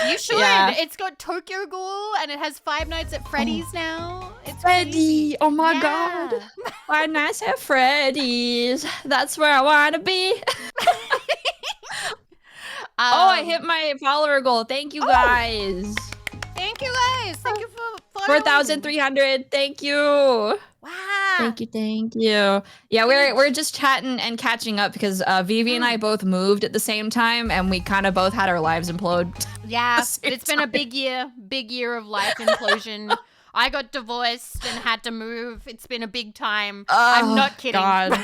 You should. Yeah. It's got Tokyo Ghoul and it has Five Nights at Freddy's now. It's Freddy. crazy. Oh my god. Five Nights at Freddy's. That's where I want to be. I hit my follower goal. Thank you guys. Thank you guys. Thank you for following. 4,300. Thank you. Wow. Thank you. Yeah, we're just chatting and catching up because Vivi and I both moved at the same time, and we kind of both had our lives implode. Yeah, it's been a big year of life implosion. I got divorced and had to move. It's been a big time. I'm not kidding. God.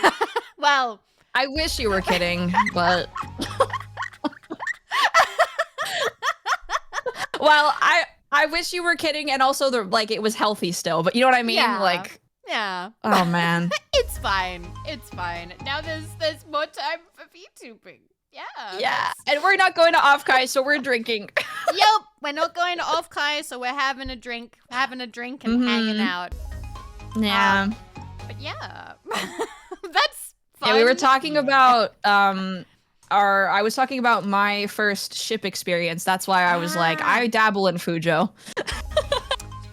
Well, I wish you were kidding, but well, I wish you were kidding, and also it was healthy still. But you know what I mean? Yeah. Yeah. Oh man. It's fine. It's fine. Now there's more time for VTubing. Yeah. Yeah. And we're not going to Off-Kai, so we're drinking. Yep. We're not going to Off-Kai, so we're having a drink and hanging out. Yeah. But yeah. That's fun. Yeah, we were talking about I was talking about my first ship experience. That's why I was like, I dabble in Fujo.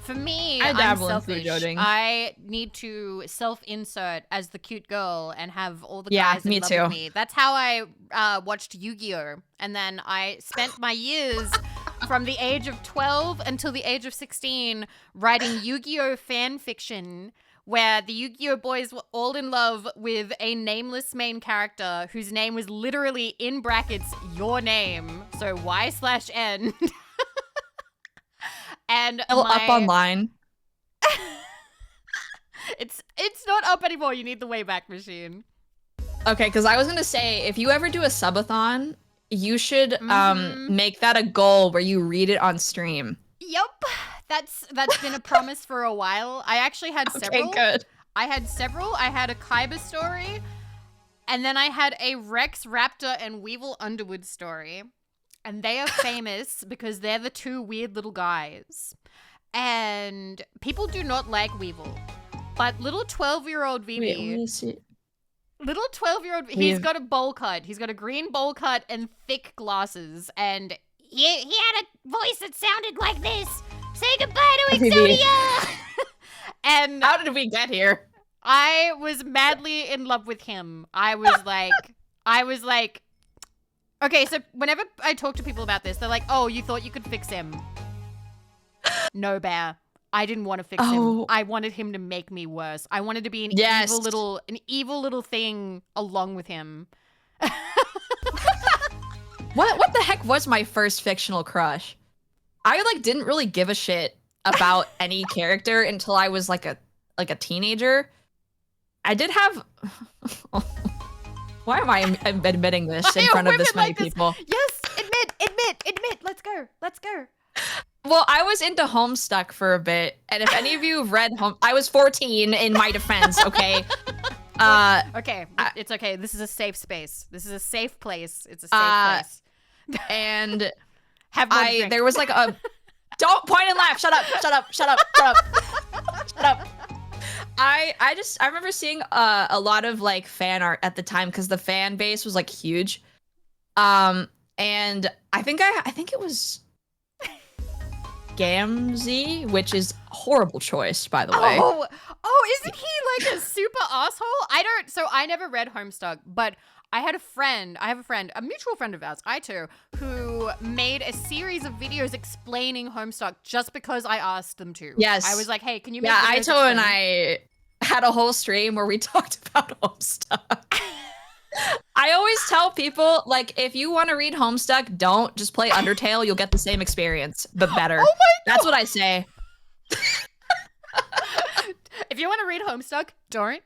For me, I I'm dabble in selfish. Fujoing. I need to self-insert as the cute girl and have all the guys in love with me. That's how I watched Yu-Gi-Oh! And then I spent my years from the age of 12 until the age of 16 writing Yu-Gi-Oh! Fan fiction where the Yu-Gi-Oh! Boys were all in love with a nameless main character whose name was literally in brackets your name. So Y/N. And up online. It's not up anymore. You need the Wayback Machine. Okay, because I was gonna say if you ever do a subathon, you should make that a goal where you read it on stream. Yep, that's been a promise for a while. I actually had several. Okay, good. I had several. I had a Kaiba story, and then I had a Rex Raptor and Weevil Underwood story. And they are famous because they're the two weird little guys. And people do not like Weevil. But little 12-year-old Vivi... Little 12-year-old... He's got a bowl cut. He's got a green bowl cut and thick glasses. And he had a voice that sounded like this. Say goodbye to Exodia! And how did we get here? I was madly in love with him. I was like... Okay, so whenever I talk to people about this, they're like, oh, you thought you could fix him. No, Bear. I didn't want to fix him. I wanted him to make me worse. I wanted to be an evil little thing along with him. What the heck was my first fictional crush? I didn't really give a shit about any character until I was like a teenager. I did have Why am I admitting this in front of this many people? Yes, admit. Let's go. Well, I was into Homestuck for a bit, and if any of you have read I was 14 in my defense, okay? Okay, it's okay. This is a safe space. This is a safe place. It's a safe place. And there was like a... Don't point and laugh. Shut up. I remember seeing a lot of fan art at the time because the fan base was huge. And I think it was Gamzee, which is a horrible choice, by the way. Oh, isn't he a super asshole? So I never read Homestuck, but I have a friend, a mutual friend of ours, Aito, who made a series of videos explaining Homestuck just because I asked them to. Yes. I was like, hey, can you make videos Aito explaining? And I had a whole stream where we talked about Homestuck. I always tell people, if you want to read Homestuck, don't just play Undertale. You'll get the same experience, but better. Oh my God. That's what I say. If you want to read Homestuck, don't.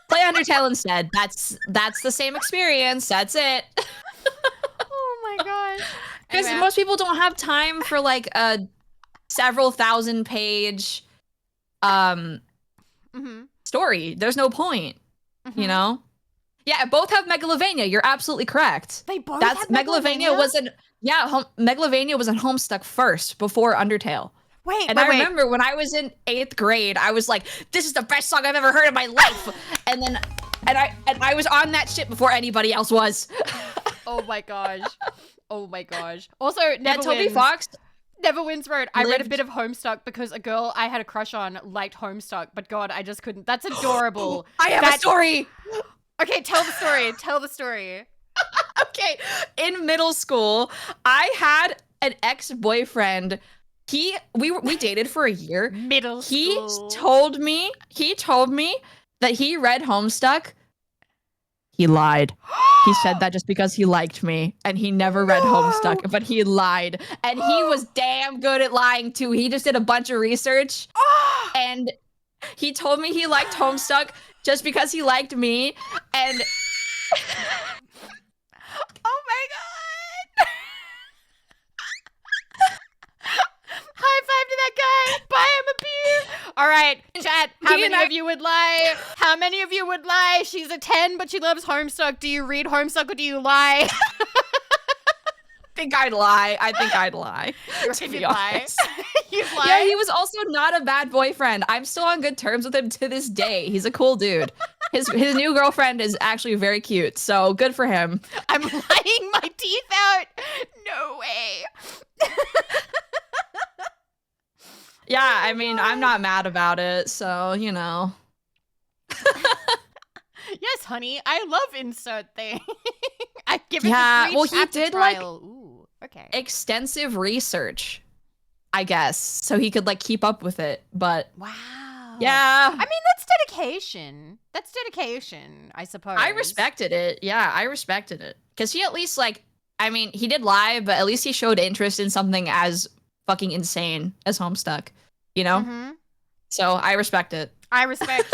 Play Undertale instead. That's the same experience. That's it. Oh my gosh. Because most people don't have time for a several thousand page story. There's no point. You know? Yeah, both have Megalovania. You're absolutely correct. They both have Megalovania? Megalovania was in Homestuck first before Undertale. Wait, I remember when I was in 8th grade, I was like, this is the best song I've ever heard in my life. And then And I was on that shit before anybody else was. Oh my gosh. Oh my gosh. Also, never Toby wins. Fox Never wins wrote, I read a lived- bit of Homestuck because a girl I had a crush on liked Homestuck, but God, I just couldn't. That's adorable. I have a story. Okay, tell the story. Tell the story. Okay, in middle school, I had an ex-boyfriend. We dated for a year. Middle school. He told me that he read Homestuck. He lied. He said that just because he liked me, and he never read Homestuck, but he lied. And he was damn good at lying too. He just did a bunch of research, and he told me he liked Homestuck just because he liked me, and oh my God. High five to that guy. Buy him a beer. All right, chat. How many of you would lie? How many of you would lie? She's a 10, but she loves Homestuck. Do you read Homestuck or do you lie? I think I'd lie. To be honest. You'd lie? Yeah, he was also not a bad boyfriend. I'm still on good terms with him to this day. He's a cool dude. His new girlfriend is actually very cute, so good for him. I'm lying my teeth out. No way. Yeah, I mean, I'm not mad about it, so, you know. Yes, honey, I love insert thing. I give it Yeah, the well, free he chapter did, trial. Ooh, okay. Extensive research, I guess, so he could, keep up with it, but... Wow. Yeah. I mean, that's dedication. That's dedication, I suppose. I respected it. Yeah, I respected it. Because he at least, I mean, he did lie, but at least he showed interest in something as fucking insane as Homestuck, you know? Mm-hmm. So I respect it. I respect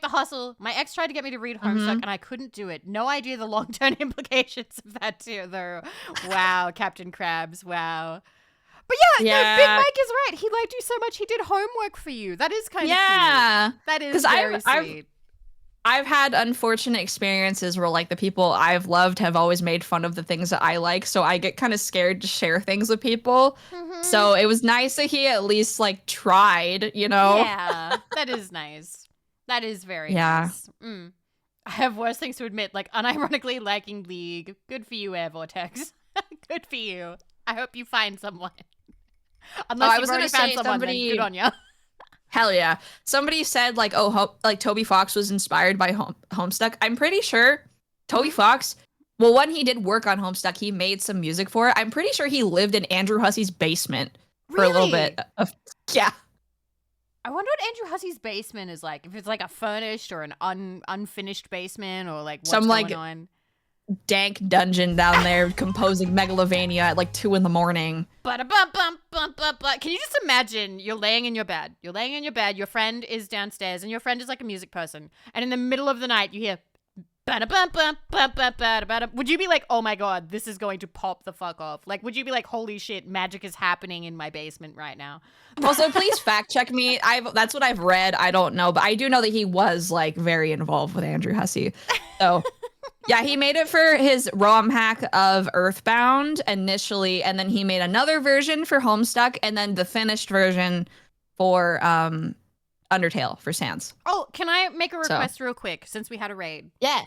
the hustle. My ex tried to get me to read Homestuck, and I couldn't do it. No idea the long-term implications of that, too, though. Wow, Captain Krabs, wow. But yeah, no, Big Mike is right. He liked you so much, he did homework for you. That is kind of cute. That is very sweet. I've had unfortunate experiences where the people I've loved have always made fun of the things that I like, so I get kind of scared to share things with people. Mm-hmm. So it was nice that he at least tried, you know? Yeah, that is nice. That is very nice. I have worse things to admit, unironically liking League. Good for you, Air Vortex. Good for you. I hope you find someone. Unless you've already found someone, then good on you. Hell yeah. Somebody said Toby Fox was inspired by Homestuck. I'm pretty sure Toby Fox, well, when he did work on Homestuck, he made some music for it. I'm pretty sure he lived in Andrew Hussey's basement for a little bit. Yeah. I wonder what Andrew Hussey's basement is like. If it's a furnished or an unfinished basement or what's going on. Dank dungeon down there composing Megalovania at 2 a.m. Can you just imagine you're laying in your bed, your friend is downstairs, and your friend is a music person, and in the middle of the night you hear would you be oh my God, this is going to pop the fuck off? Would you be holy shit, magic is happening in my basement right now? Also, please fact check me. That's what I've read. I don't know, but I do know that he was very involved with Andrew Hussey. So yeah, he made it for his ROM hack of Earthbound initially, and then he made another version for Homestuck, and then the finished version for Undertale for Sans. Oh, can I make a request real quick since we had a raid? Yeah.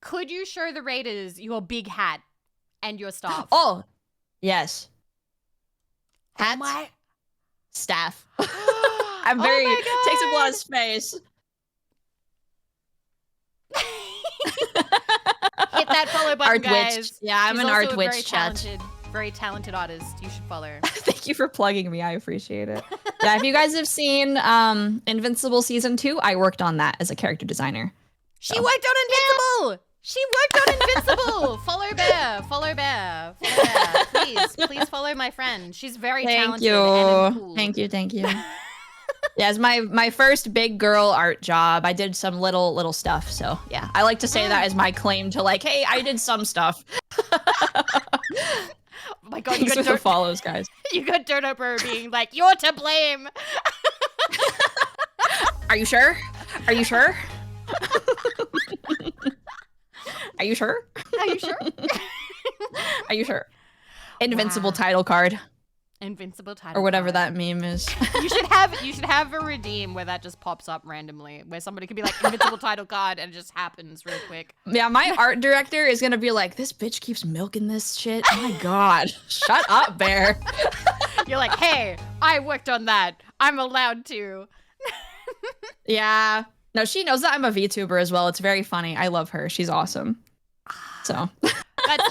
Could you show the raiders your big hat and your staff? Oh, yes. Hat, staff. I'm very, takes up a lot of space. Hit that follow button, guys. Witch. Yeah, I'm an art witch chat. Very talented artist. You should follow her. Thank you for plugging me. I appreciate it. Yeah, if you guys have seen Invincible Season 2, I worked on that as a character designer. She worked on Invincible! She worked on Invincible! Follow Bear. Follow Bear. Please follow my friend. She's very talented and cool. Thank you. Yeah, it's my first big girl art job. I did some little stuff, so yeah. I like to say that as my claim to hey, I did some stuff. Oh my God, Thanks for the follows, guys. You got Dirt Oprah being you're to blame. Are you sure? Are you sure? Are you sure? Are you sure? Are you sure? Invincible title card. Invincible title or whatever card. that meme is. You should have a redeem where that just pops up randomly, where somebody could be like invincible title card and it just happens real quick. Yeah, my art director is gonna be like, this bitch keeps milking this shit. Oh my god, shut up, Bear. You're like, hey, I worked on that. I'm allowed to. Yeah. No, she knows that I'm a VTuber as well. It's very funny. I love her. She's awesome. So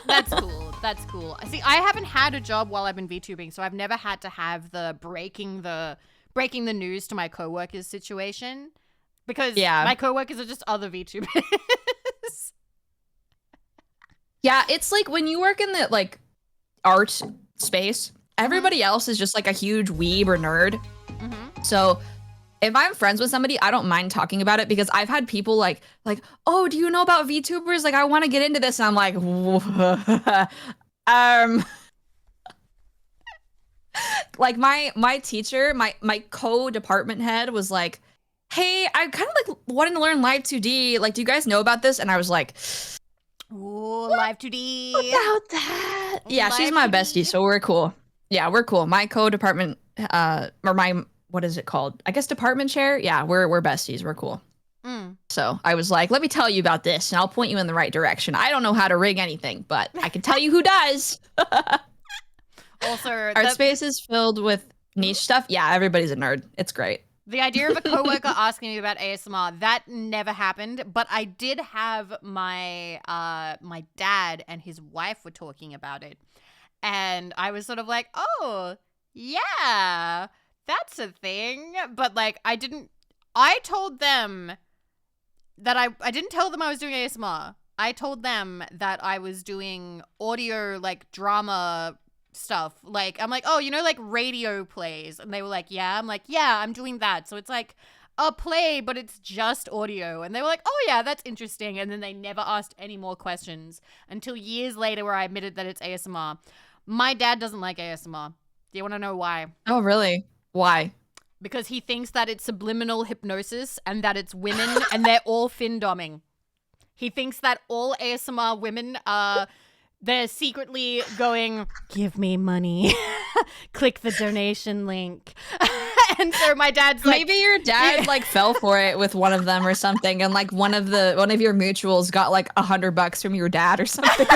That's cool. That's cool. See, I haven't had a job while I've been VTubing, so I've never had to have the breaking the news to my coworkers situation, because my coworkers are just other VTubers. yeah, it's like when you work in the like art space, everybody else is just like a huge weeb or nerd. So if I'm friends with somebody, I don't mind talking about it, because I've had people like, oh, do you know about VTubers? Like, I want to get into this. And I'm like, like my teacher, my co-department head was like, hey, I kind of like wanting to learn Live 2D. Like, do you guys know about this? And I was like, ooh, Live 2D. About that? Yeah, Live she's my 2D. bestie, so we're cool. Yeah, we're cool. My co-department, or my, what is it called? I guess department chair. Yeah, we're besties. We're cool. So I was like, let me tell you about this, and I'll point you in the right direction. I don't know how to rig anything, but I can tell you who does. Also, our space is filled with niche stuff. Yeah, everybody's a nerd. It's great. The idea of a coworker asking me about ASMR, that never happened. But I did have my my dad and his wife were talking about it, and I was sort of like, oh yeah, that's a thing. But like, I told them that I didn't tell them I was doing ASMR. I told them that I was doing audio, like drama stuff. Like, I'm like, oh, you know, like radio plays. And they were like, yeah. I'm like, yeah, I'm doing that. So it's like a play, but it's just audio. And they were like, oh yeah, that's interesting. And then they never asked any more questions until years later, where I admitted that it's ASMR. My dad doesn't like ASMR. Do you want to know why? Oh, really? Why? Because he thinks that it's subliminal hypnosis and that it's women and they're all fin-doming. He thinks that all ASMR women they're secretly going, give me money. Click the donation link. And so my dad's like, maybe your dad like fell for it with one of them or something, and like one of your mutuals got like $100 from your dad or something.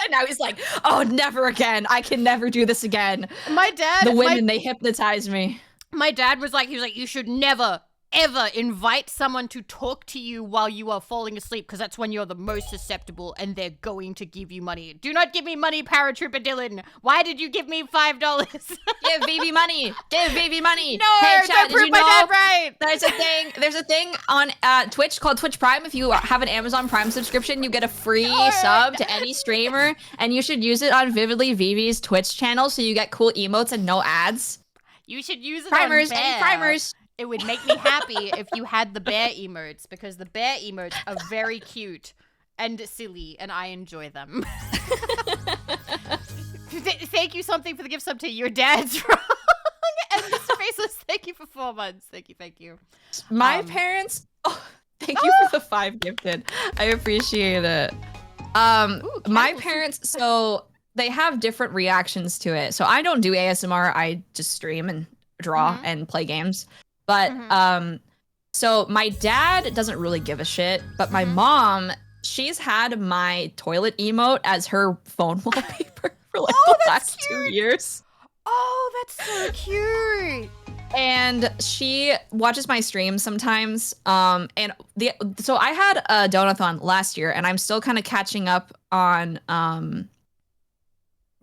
And now he's like, oh, never again. I can never do this again. The women, they hypnotize me. My dad was like, you should never, ever invite someone to talk to you while you are falling asleep, because that's when you're the most susceptible and they're going to give you money. Do not give me money, Paratrooper Dylan. Why did you give me $5? Give Vivi money. Give Vivi money. No, hey, chat, don't prove my dad right. There's a thing on Twitch called Twitch Prime. If you have an Amazon Prime subscription, you get a free sub to any streamer, and you should use it on Vividly Vivi's Twitch channel so you get cool emotes and no ads. You should use it primers, on Bear. any primers. It would make me happy if you had the bear emotes, because the bear emotes are very cute and silly, and I enjoy them. Thank you, something, for the gift sub to your dad's wrong. And Mr. Faceless, thank you for 4 months. Thank you. My parents, thank you for the 5 gifted. I appreciate it. My parents, so they have different reactions to it. So I don't do ASMR. I just stream and draw and play games. But so my dad doesn't really give a shit, but my mom, she's had my toilet emote as her phone wallpaper for like the last 2 years. Oh, that's so cute. And she watches my streams sometimes. So I had a donathon last year, and I'm still kind of catching up on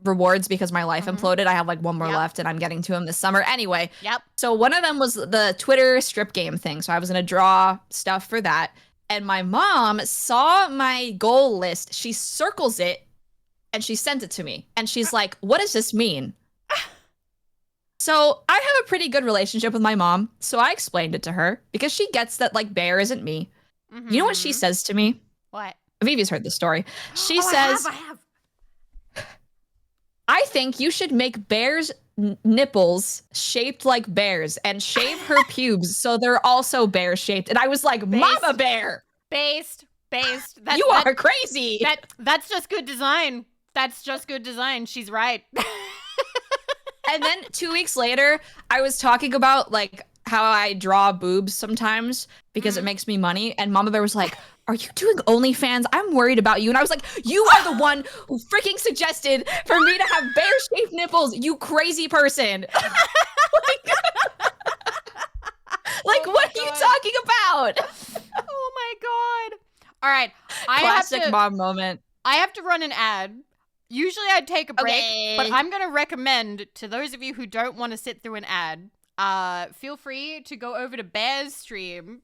rewards because my life imploded. I have like 1 more left, and I'm getting to them this summer anyway. So one of them was the Twitter strip game thing. So I was gonna draw stuff for that, and my mom saw my goal list. She circles it and she sent it to me, and she's like, what does this mean? So I have a pretty good relationship with my mom, so I explained it to her because she gets that like Bear isn't me. You know what she says to me? What? Vivi's heard this story. She says, I have. I think you should make Bear's nipples shaped like bears and shave her pubes so they're also bear shaped. And I was like, Mama Bear. Based. You are crazy. That's just good design. That's just good design. She's right. And then 2 weeks later, I was talking about like how I draw boobs sometimes because it makes me money. And Mama Bear was like, "Are you doing OnlyFans? I'm worried about you." And I was like, "You are the one who freaking suggested for me to have bear-shaped nipples, you crazy person." Like, Oh what my are you God. talking about? Oh my God. All right. Classic mom moment. I have to run an ad. Usually I'd take a break, but Okay. I'm going to recommend to those of you who don't want to sit through an ad, feel free to go over to Bear's stream.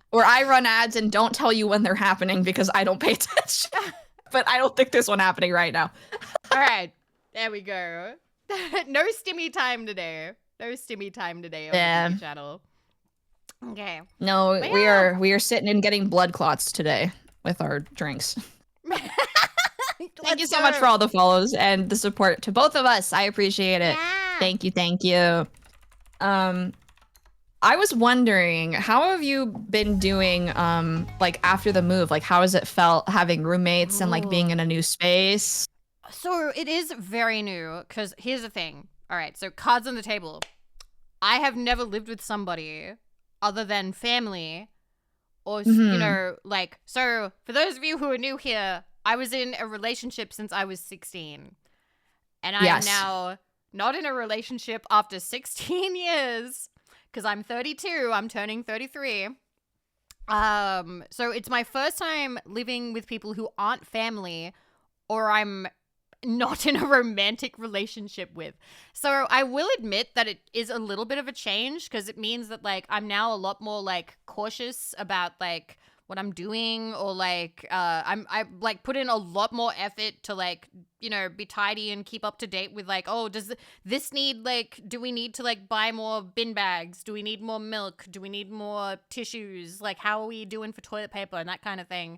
Where I run ads and don't tell you when they're happening because I don't pay attention. But I don't think there's one happening right now. All right. There we go. No stimmy time today. No stimmy time today on the TV channel. Okay. No, But we are sitting and getting blood clots today with our drinks. Thank you so much for all the follows and the support to both of us. I appreciate it. Yeah. Thank you, thank you. I was wondering, how have you been doing like after the move? Like how has it felt having roommates and like being in a new space? So it is very new because here's the thing. All right, so cards on the table. I have never lived with somebody other than family or, you know, like, so for those of you who are new here, I was in a relationship since I was 16. And I am now not in a relationship after 16 years because I'm 32. I'm turning 33. So it's my first time living with people who aren't family or I'm not in a romantic relationship with. So I will admit that it is a little bit of a change because it means that like I'm now a lot more like cautious about like what I'm doing or like I like put in a lot more effort to like, you know, be tidy and keep up to date with like, oh, does this need like, do we need to like buy more bin bags? Do we need more milk? Do we need more tissues? Like how are we doing for toilet paper and that kind of thing?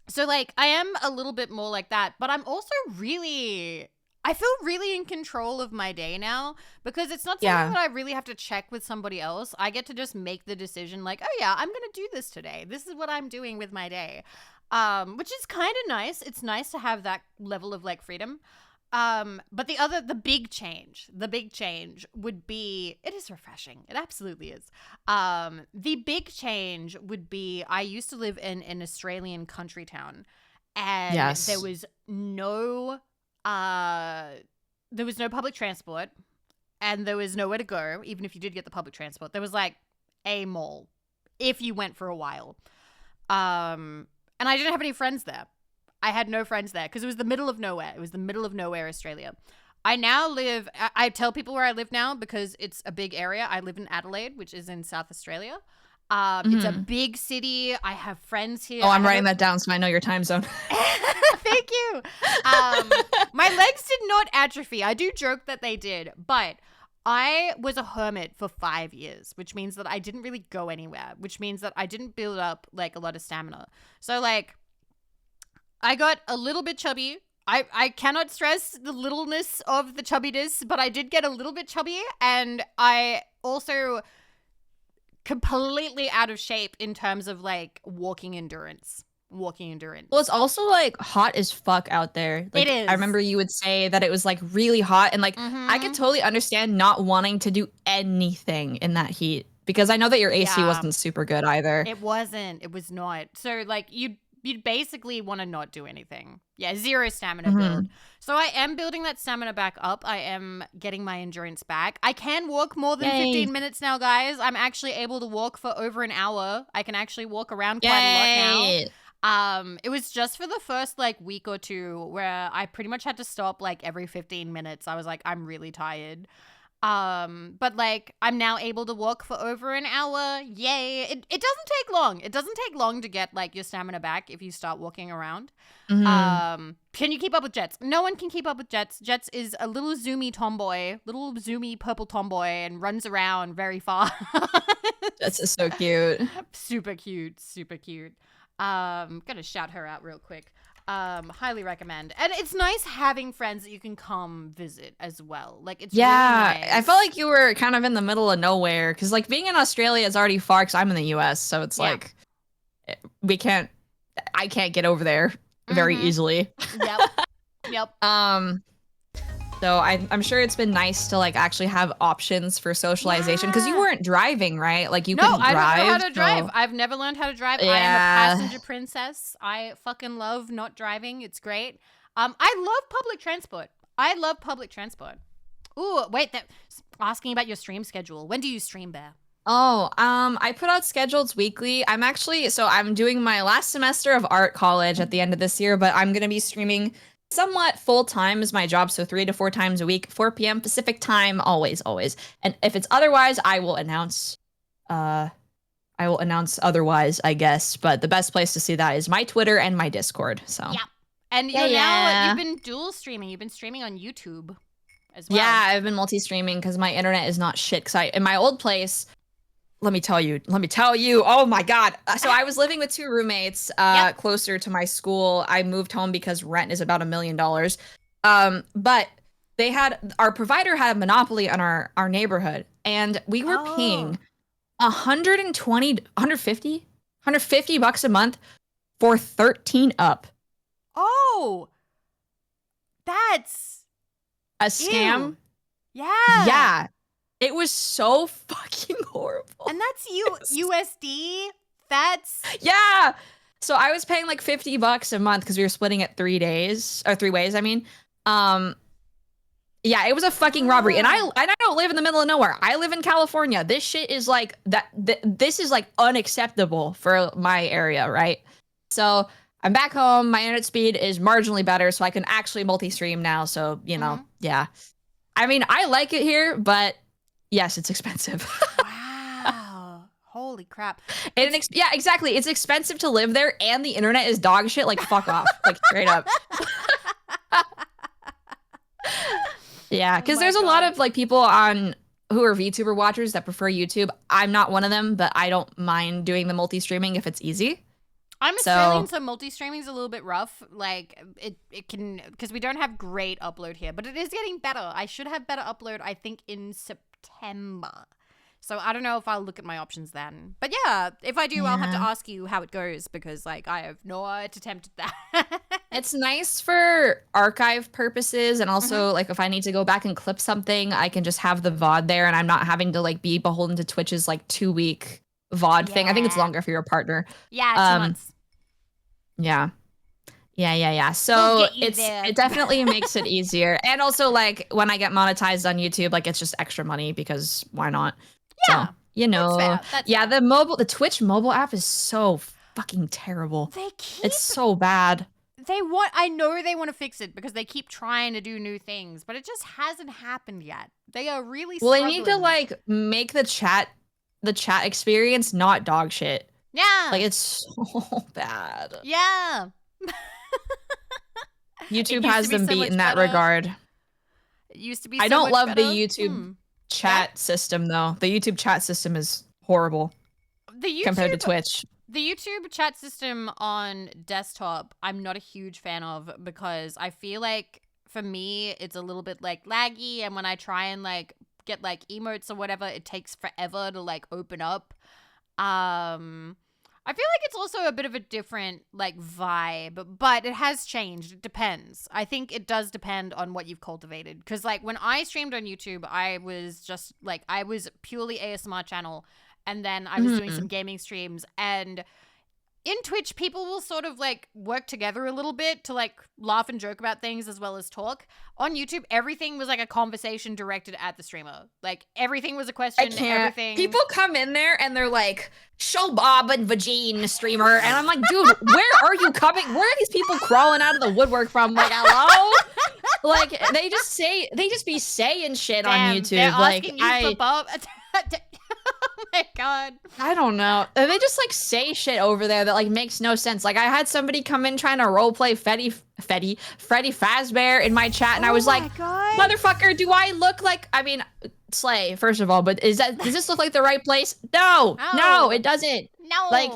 So, like, I am a little bit more like that, but I'm also I feel really in control of my day now because it's not something that I really have to check with somebody else. I get to just make the decision like, oh yeah, I'm going to do this today. This is what I'm doing with my day, which is kind of nice. It's nice to have that level of, like, freedom. But the big change would be, it is refreshing. It absolutely is. The big change would be, I used to live in an Australian country town and there was no public transport and there was nowhere to go. Even if you did get the public transport, there was like a mall if you went for a while. And I didn't have any friends there. I had no friends there because it was the middle of nowhere. It was the middle of nowhere, Australia. I now live, I tell people where I live now because it's a big area. I live in Adelaide, which is in South Australia. It's a big city. I have friends here. Oh, I'm writing that down so I know your time zone. Thank you. My legs did not atrophy. I do joke that they did, but I was a hermit for 5 years, which means that I didn't really go anywhere, which means that I didn't build up like a lot of stamina. So like, I got a little bit chubby. I cannot stress the littleness of the chubbiness, but I did get a little bit chubby, and I also completely out of shape in terms of like walking endurance. Well, it's also like hot as fuck out there. Like, it is. I remember you would say that it was like really hot, and like I could totally understand not wanting to do anything in that heat because I know that your AC wasn't super good either. It wasn't. It was not. So like you'd basically want to not do anything. Yeah, zero stamina build. So I am building that stamina back up. I am getting my endurance back. I can walk more than 15 minutes now, guys. I'm actually able to walk for over an hour. I can actually walk around quite a lot now. It was just for the first like week or two where I pretty much had to stop like every 15 minutes. I was like, I'm really tired. But like I'm now able to walk for over an hour. Yay. It doesn't take long. It doesn't take long to get like your stamina back if you start walking around. Can you keep up with Jets? No one can keep up with Jets. Jets is a little zoomy tomboy, little zoomy purple tomboy and runs around very fast. That's so cute. Super cute. Gonna shout her out real quick. Highly recommend. And it's nice having friends that you can come visit as well. Like it's really nice. I felt like you were kind of in the middle of nowhere because like being in Australia is already far because I'm in the US, so it's like I can't get over there very easily. Yep. So I'm sure it's been nice to like actually have options for socialization because you Yeah. weren't driving, right? Like you No, couldn't I drive. don't know how to drive. So I've never learned how to drive. I am a yeah. passenger princess. I fucking love not driving. It's great. I love public transport. I love public transport. Ooh, wait, asking about your stream schedule. When do you stream, Bear? Oh, I put out schedules weekly. I'm doing my last semester of art college at the end of this year, but I'm gonna be streaming somewhat full time as my job, so 3 to 4 times a week, 4 p.m. Pacific time, always, always. And if it's otherwise, uh I will announce otherwise, I guess. But the best place to see that is my Twitter and my Discord. So Yep. And you've been dual streaming. You've been streaming on YouTube as well. Yeah, I've been multi-streaming because my internet is not shit. Because in my old place, let me tell you. Oh my God. So I was living with 2 roommates closer to my school. I moved home because rent is about $1 million. But our provider had a monopoly on our neighborhood, and we were paying 150 bucks a month for 13 up. Oh, that's a scam. Ew. Yeah. Yeah. It was so fucking horrible. And that's USD. That's yeah. So I was paying like 50 bucks a month because we were splitting it 3 ways. I mean, yeah, it was a fucking robbery. And I don't live in the middle of nowhere. I live in California. This shit is like this is like unacceptable for my area, right? So I'm back home. My internet speed is marginally better, so I can actually multi-stream now. So, yeah. I mean, I like it here, but yes, it's expensive. Wow. Holy crap. Yeah, exactly. It's expensive to live there, and the internet is dog shit. Like, fuck off. Like, straight up. Yeah, because there's a lot of like people who are VTuber watchers that prefer YouTube. I'm not one of them, but I don't mind doing the multi-streaming if it's easy. I'm Australian, so multi-streaming is a little bit rough. Like, it can, because we don't have great upload here, but it is getting better. I should have better upload, I think, in September. So I don't know if I'll look at my options then. But yeah, if I do, I'll have to ask you how it goes, because like I have not attempted that. It's nice for archive purposes, and also like if I need to go back and clip something, I can just have the VOD there, and I'm not having to like be beholden to Twitch's like 2-week VOD thing. I think it's longer for your partner. Yeah, 2 months. Yeah. So it definitely makes it easier. And also like when I get monetized on YouTube, like it's just extra money because why not? Yeah. So, you know. That's fair. The Twitch mobile app is so fucking terrible. It's so bad. I know they want to fix it because they keep trying to do new things, but it just hasn't happened yet. They are really struggling. Well, they need to like make the chat experience not dog shit. Yeah. Like it's so bad. Yeah. YouTube has them beat in that regard. It used to be I so don't much love better. the YouTube chat system though. The YouTube chat system is horrible compared to Twitch. The YouTube chat system on desktop, I'm not a huge fan of because I feel like for me it's a little bit like laggy, and when I try and like get like emotes or whatever, it takes forever to like open up. I feel like it's also a bit of a different like vibe, but it has changed. It depends. I think it does depend on what you've cultivated. Because like when I streamed on YouTube, I was purely ASMR channel, and then I was doing some gaming streams, and in Twitch, people will sort of like work together a little bit to like laugh and joke about things as well as talk. On YouTube, everything was like a conversation directed at the streamer. Like everything was a question. Everything. People come in there and they're like, "Show Bob and Vagine streamer," and I'm like, "Dude, where are you coming? Where are these people crawling out of the woodwork from?" Like, hello. Like they just be saying shit on YouTube. They're like asking you for Bob. Oh my God. I don't know. They just like say shit over there that like makes no sense. Like I had somebody come in trying to roleplay Freddy Fazbear in my chat, and I was like, God. "Motherfucker, do I look like?" I mean, Slay, first of all, but does this look like the right place? No, it doesn't. No. Like,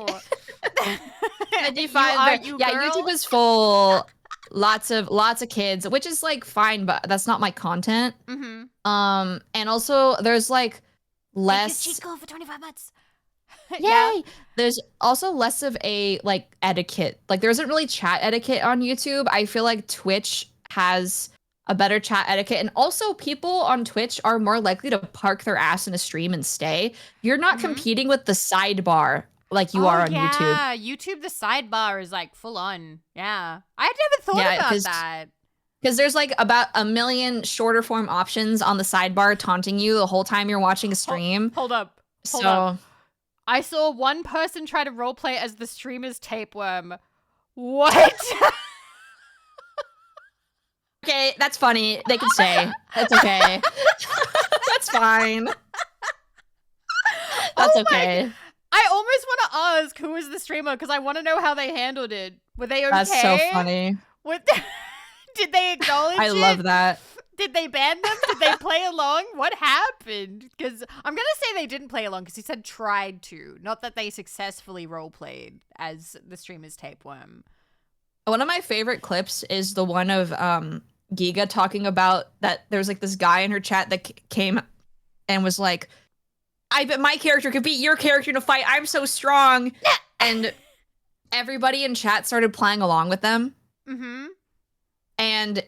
YouTube is full. Lots of kids, which is like fine, but that's not my content. And also there's like less cheat code for 25 months. Yay! There's also less of a like etiquette. Like there isn't really chat etiquette on YouTube. I feel like Twitch has a better chat etiquette. And also people on Twitch are more likely to park their ass in a stream and stay. You're not competing with the sidebar like you are on YouTube. Yeah, YouTube, the sidebar is like full on. Yeah. I never thought about that. Because there's like about a million shorter form options on the sidebar taunting you the whole time you're watching a stream. Hold up. Hold up. I saw one person try to roleplay as the streamer's tapeworm. What? Okay, that's funny. They can say. That's okay. That's fine. That's okay. I almost want to ask who was the streamer because I want to know how they handled it. Were they okay? That's so funny. Did they acknowledge it? I love that. Did they ban them? Did they play along? What happened? Because I'm going to say they didn't play along because he said tried to. Not that they successfully roleplayed as the streamer's tapeworm. One of my favorite clips is the one of Giga talking about that there's like this guy in her chat that came and was like, I bet my character could beat your character in a fight. I'm so strong. And everybody in chat started playing along with them. Mm-hmm. And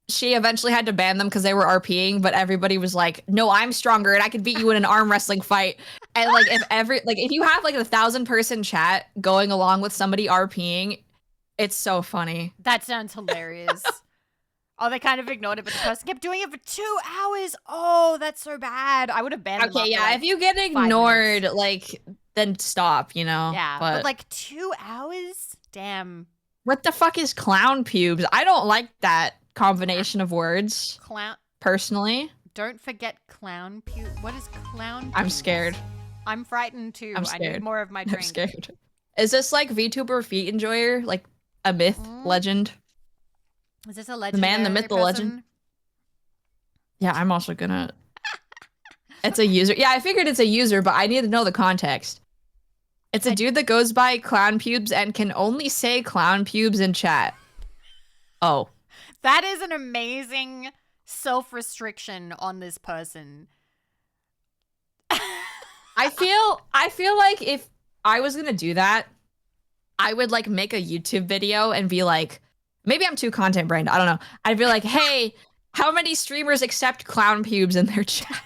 she eventually had to ban them because they were RPing, but everybody was like, no, I'm stronger and I could beat you in an arm wrestling fight. And like if you have like a 1,000-person chat going along with somebody RPing, it's so funny. That sounds hilarious. Oh, they kind of ignored it, but the person kept doing it for 2 hours. Oh, that's so bad. I would have banned them. Okay, yeah, if you get ignored, like, then stop, you know? Yeah, but like 2 hours? Damn. What the fuck is clown pubes? I don't like that combination of words. Clown. Personally. Don't forget clown pube. What is clown pubes? I'm scared. I'm frightened too. I'm scared. I need more of my drink. I'm scared. Is this like VTuber feet enjoyer? Like a myth, legend? Is this a legend? The man, the myth, the legend? Yeah, I'm also gonna... It's a user. Yeah, I figured it's a user, but I need to know the context. It's a dude that goes by clown pubes and can only say clown pubes in chat. Oh. That is an amazing self-restriction on this person. I feel like if I was gonna do that, I would like make a YouTube video and be like, maybe I'm too content brained. I don't know. I'd be like, hey, how many streamers accept clown pubes in their chat?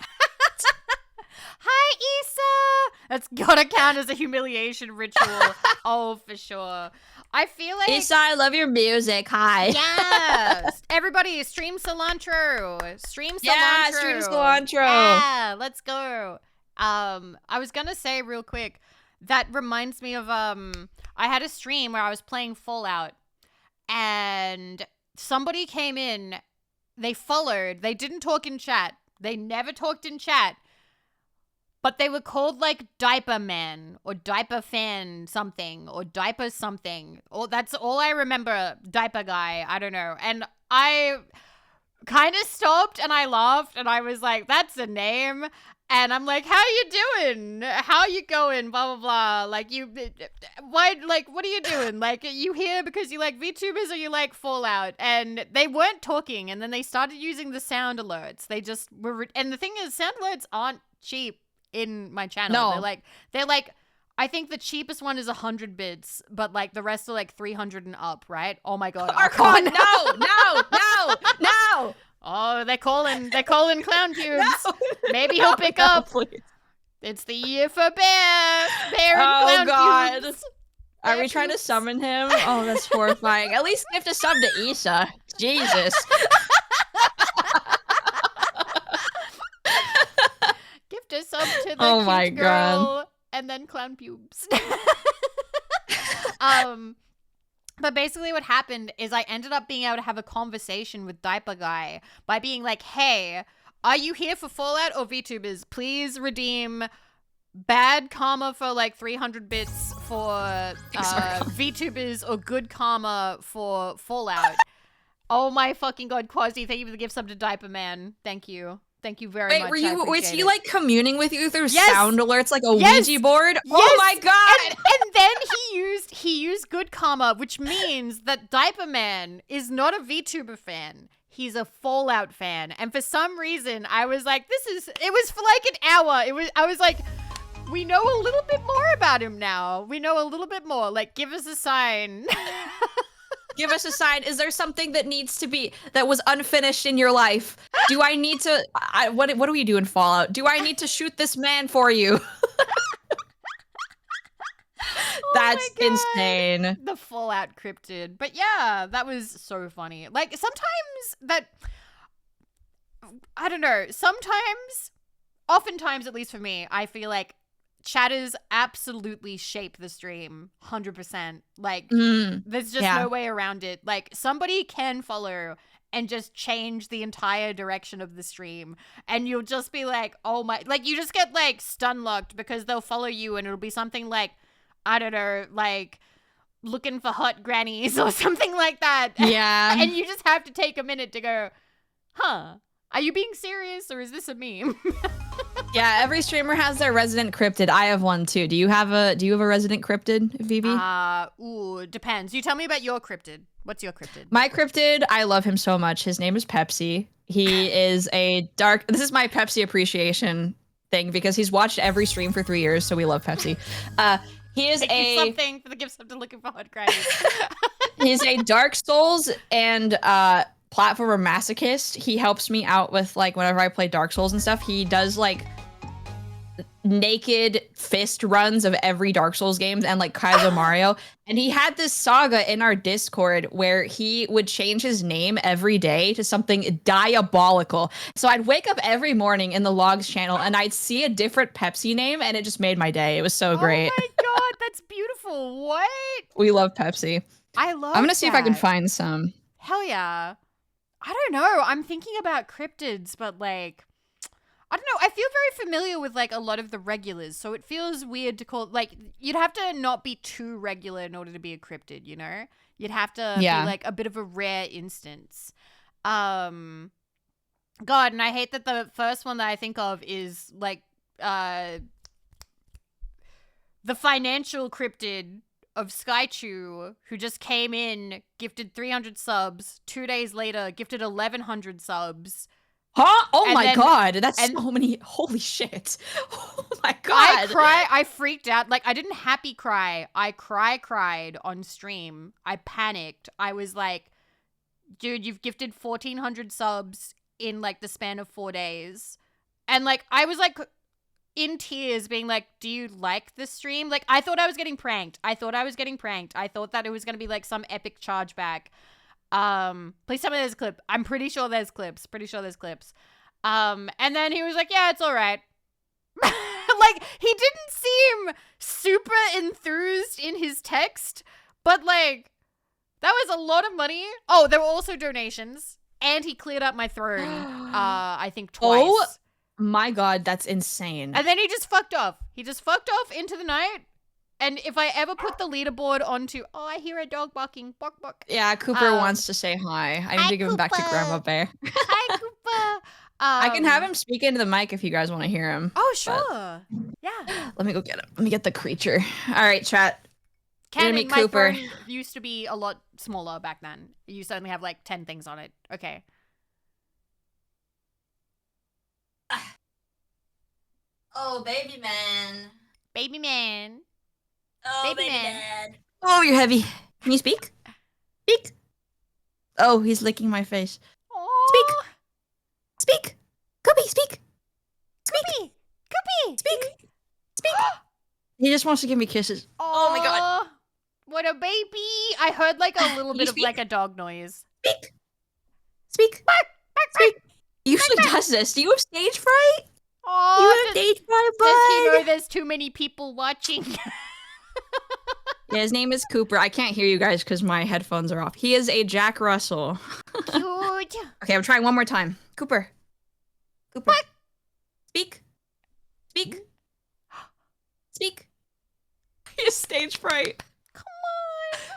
Hi, Issa! That's gotta count as a humiliation ritual. Oh, for sure. I feel like... Issa, I love your music. Hi. Yes! Everybody, stream cilantro. Stream cilantro. Yeah, stream cilantro. Yeah, let's go. I was gonna say real quick, that reminds me of, I had a stream where I was playing Fallout, and somebody came in, they followed, they didn't talk in chat. They never talked in chat. But they were called like Diaper Man or Diaper Fan something or Diaper something. Or that's all I remember. Diaper Guy. I don't know. And I kind of stopped and I laughed and I was like, that's a name. And I'm like, how you doing? How you going? Blah, blah, blah. Like, why, like, what are you doing? Like, are you here because you like VTubers or you like Fallout? And they weren't talking. And then they started using the sound alerts. They just were, and the thing is, sound alerts aren't cheap in my channel. No. They're like, I think the cheapest one is 100 bits, but like the rest are like 300 and up, right? Oh my God. Archon, no. Oh, they're calling clown pubes. No. Maybe he'll pick up. Please. It's the year for bear and clown God. pubes. Are we trying to summon him? Oh, that's horrifying. At least give a sub to Issa. Jesus. Gift a sub to the my cute God. girl and then clown pubes. But basically what happened is I ended up being able to have a conversation with Diaper Guy by being like, hey, are you here for Fallout or VTubers? Please redeem bad karma for like 300 bits for VTubers or good karma for Fallout. Oh my fucking God, Quasi, thank you for the gift sub to Diaper Man. Thank you. Thank you very much. Was he like communing with you through sound alerts like a Ouija board? Yes. Oh my God. And then he used good karma, which means that Diaper Man is not a VTuber fan. He's a Fallout fan. And for some reason, I was like, it was for like an hour. I was like, we know a little bit more about him now. We know a little bit more. Like, give us a sign. Give us a sign. Is there something that needs to be that was unfinished in your life? Do I need to? What do we do in Fallout? Do I need to shoot this man for you? Oh That's my God. insane. The Fallout cryptid. But yeah, that was so funny. Like sometimes that I don't know. Oftentimes, at least for me, I feel like chatters absolutely shape the stream 100%. Like there's just no way around it. Like somebody can follow and just change the entire direction of the stream, and you'll just be like, oh my, like you just get like stun locked because they'll follow you and it'll be something like, I don't know, like looking for hot grannies or something like that. Yeah. And you just have to take a minute to go, huh, are you being serious or is this a meme? Yeah, every streamer has their resident cryptid. I have one too. Do you have a resident cryptid, Vivi? Depends. You tell me about your cryptid. What's your cryptid? My cryptid, I love him so much. His name is Pepsi. He is a dark. This is my Pepsi appreciation thing because he's watched every stream for 3 years, so we love Pepsi. He is something for the gift of looking for hot grannies. He's a Dark Souls and platformer masochist. He helps me out with like whenever I play Dark Souls and stuff. He does like naked fist runs of every Dark Souls games and like Kaizo Mario. And he had this saga in our Discord where he would change his name every day to something diabolical. So I'd wake up every morning in the logs channel and I'd see a different Pepsi name and it just made my day. It was so great. Oh my God, that's beautiful. What? We love Pepsi. I'm gonna see if I can find some. Hell yeah. I don't know. I'm thinking about cryptids, but like, I don't know. I feel very familiar with like a lot of the regulars, so it feels weird to call, like, you'd have to not be too regular in order to be a cryptid, you know? You'd have to be like a bit of a rare instance. God, and I hate that the first one that I think of is like the financial cryptid of Skychew, who just came in, gifted 300 subs, 2 days later gifted 1,100 subs. Huh? Oh my God. That's so many. Holy shit. Oh my God. I freaked out. Like, I didn't happy cry. I cried on stream. I panicked. I was like, dude, you've gifted 1,400 subs in like the span of 4 days. And like, I was like in tears being like, do you like the stream? Like, I thought I was getting pranked. I thought that it was going to be like some epic chargeback. Please tell me there's a clip. I'm pretty sure there's clips. And then he was like, yeah, it's all right. Like, he didn't seem super enthused in his text, but like, that was a lot of money. Oh, there were also donations, and he cleared up my throne, I think twice. Oh my God, that's insane. And then he just fucked off. Into the night. And if I ever put the leaderboard onto, oh, I hear a dog barking, bark, bark. Yeah, Cooper wants to say hi. I need to give him back to Grandma Bear. Hi, Cooper. I can have him speak into the mic if you guys want to hear him. Oh, sure. Yeah. Let me go get him. Let me get the creature. All right, chat. Cannon, my Cooper. phone used to be a lot smaller back then. You used to only have like 10 things on it. Okay. Oh, baby man. Baby man. Oh, baby man. Oh, you're heavy. Can you speak? Speak. Oh, he's licking my face. Aww. Speak. Cookie, speak. Cookie. Speak. Speak. He just wants to give me kisses. Oh my God. What a baby. I heard like a little bit of like a dog noise. Speak. Speak. He usually does this. Do you have stage fright? Oh, you have stage fright, bud? Does he know there's too many people watching? Yeah, his name is Cooper. I can't hear you guys because my headphones are off. He is a Jack Russell. Cute. Okay, I'm trying one more time. Cooper. What? Speak. He has stage fright. Come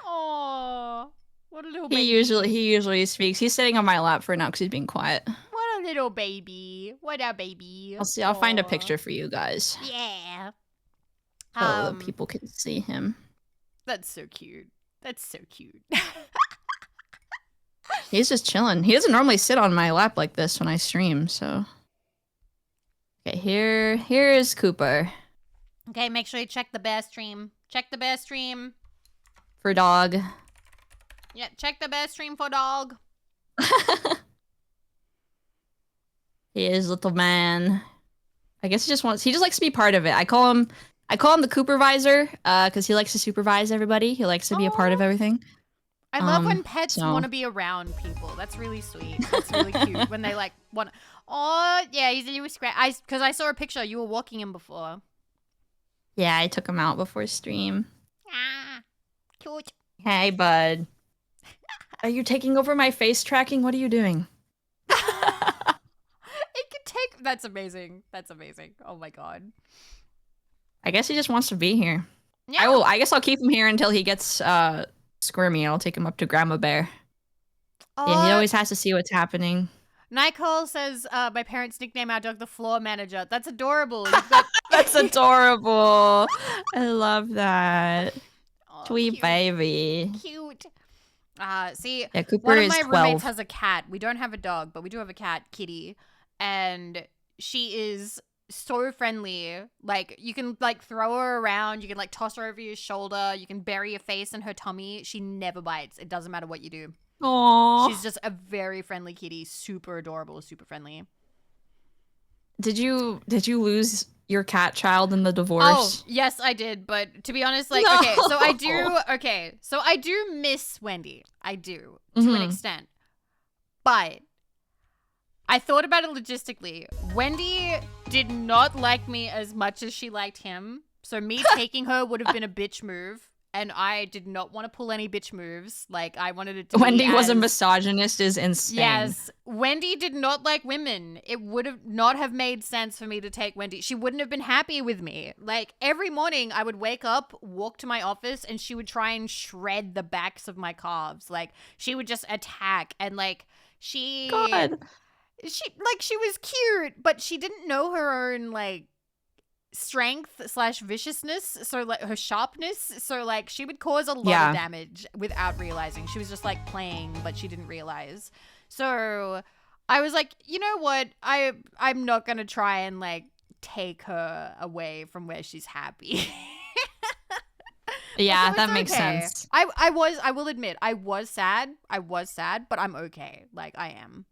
on. Aww. What a little baby. He usually speaks. He's sitting on my lap for now because he's being quiet. What a little baby. What a baby. I'll find a picture for you guys. Yeah. So that people can see him. That's so cute. He's just chilling. He doesn't normally sit on my lap like this when I stream, so. Okay, here is Cooper. Okay, make sure you check the bear stream. For dog. Yeah, check the best stream for dog. He is little man. I guess he just likes to be part of it. I call him the Coopervisor, because he likes to supervise everybody. He likes to be a part of everything. I love when pets so- want to be around people. That's really sweet. That's really cute. When they like want. Oh yeah, he's a little scratch. Because I saw a picture. You were walking him before. Yeah, I took him out before stream. Ah, cute. Hey, bud. Are you taking over my face tracking? What are you doing? It could take. That's amazing. That's amazing. Oh my god. I guess he just wants to be here. Yeah. I guess I'll keep him here until he gets squirmy. I'll take him up to Grandma Bear. Yeah, he always has to see what's happening. Nicole says, my parents nickname our dog the floor manager. That's adorable. That's adorable. I love that. Oh, Sweet cute. baby. Cute. See, Yeah, Cooper one of is my 12. roommates has a cat. We don't have a dog, but we do have a cat, Kitty. And she is so friendly. Like, you can, like, throw her around. You can, like, toss her over your shoulder. You can bury your face in her tummy. She never bites. It doesn't matter what you do. Aww. She's just a very friendly kitty. Super adorable. Super friendly. Did you lose your cat child in the divorce? Oh, yes, I did. But to be honest, like, No. so I do miss Wendy. I do, to an extent. But I thought about it logistically. Wendy did not like me as much as she liked him. So me taking her would have been a bitch move. And I did not want to pull any bitch moves. Like, I wanted it to Wendy be was a as- misogynist is insane. Yes. Wendy did not like women. It would have not have made sense for me to take Wendy. She wouldn't have been happy with me. Like, every morning I would wake up, walk to my office, and she would try and shred the backs of my calves. Like, she would just attack. And, like, God. she was cute, but she didn't know her own, like, strength / viciousness, so like her sharpness, so like she would cause a lot of damage without realizing. She was just like playing, but she didn't realize. So I was like, you know what, I'm not gonna try and like take her away from where she's happy. Yeah, So that it's makes okay. sense. I will admit I was sad, but I'm okay. Like, I am.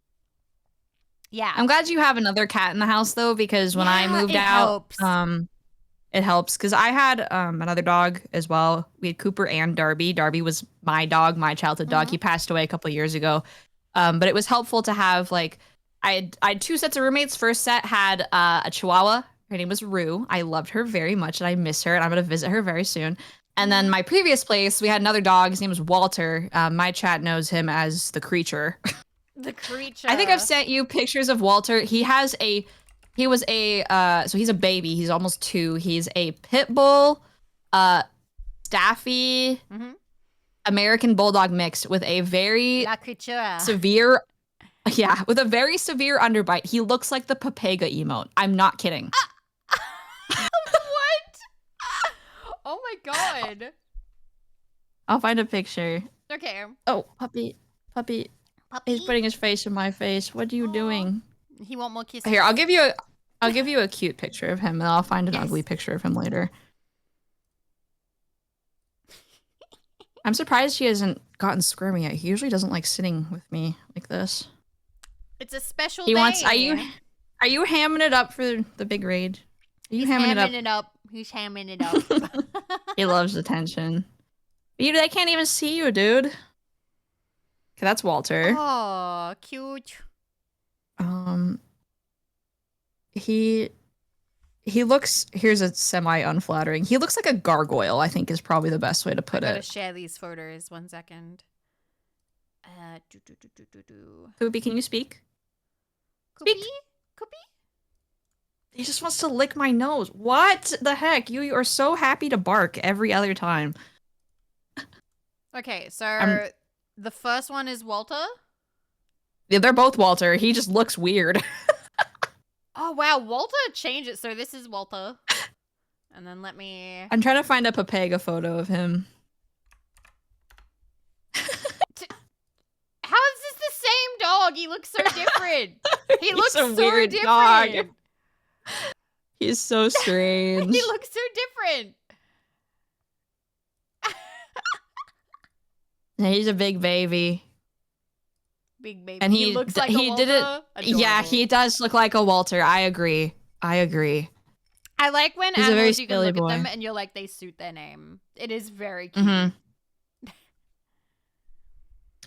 Yeah. I'm glad you have another cat in the house though, because when I moved it out, helps. it helps because I had another dog as well. We had Cooper and Darby. Darby was my dog, my childhood dog. He passed away a couple of years ago. But it was helpful to have like I had two sets of roommates. First set had a Chihuahua. Her name was Rue. I loved her very much and I miss her and I'm gonna visit her very soon. And then my previous place, we had another dog. His name was Walter. My chat knows him as the Creature. The Creature. I think I've sent you pictures of Walter. He was a so he's a baby. He's almost 2. He's a pit bull, staffy, American bulldog mixed with a very La Creature. severe, with a very severe underbite. He looks like the Papega emote. I'm not kidding. What? Oh my god. I'll find a picture. Okay. Oh, puppy. He's putting his face in my face. What are you doing? He want more kisses. Here, I'll give you a cute picture of him, and I'll find an ugly picture of him later. I'm surprised he hasn't gotten squirmy yet. He usually doesn't like sitting with me like this. It's a special He day. wants. Are you hamming it up for the big raid? Are you hamming it up? He's hamming it up. He loves attention. They can't even see you, dude. Okay, that's Walter. Oh, cute. He looks. Here's a semi-unflattering. He looks like a gargoyle. I think is probably the best way to put I gotta it. share these photos. 1 second. Koopy, can you speak? Koopy? He just wants to lick my nose. What the heck? You are so happy to bark every other time. Okay, so the first one is Walter. Yeah, they're both Walter. He just looks weird. Oh wow, Walter changed it. So this is Walter. And then let me. I'm trying to find a Papega photo of him. How is this the same dog? He looks so different. He looks a so weird different. dog. He's so strange. He looks so different. He's a big baby. Big baby. And He looks like a Walter. did it. Yeah, Adorable. he does look like a Walter. I agree. I like when He's a very animals you can silly look boy. at them and you're like, they suit their name. It is very cute.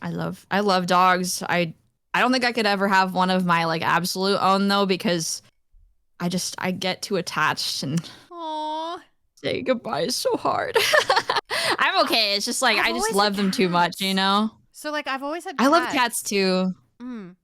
I love dogs. I don't think I could ever have one of my like absolute own though, because I get too attached and Aww. saying goodbye is so hard. I'm okay. It's just like I've I just always love had them too much, you cats. know? So like I've always had I love cats too. Mm.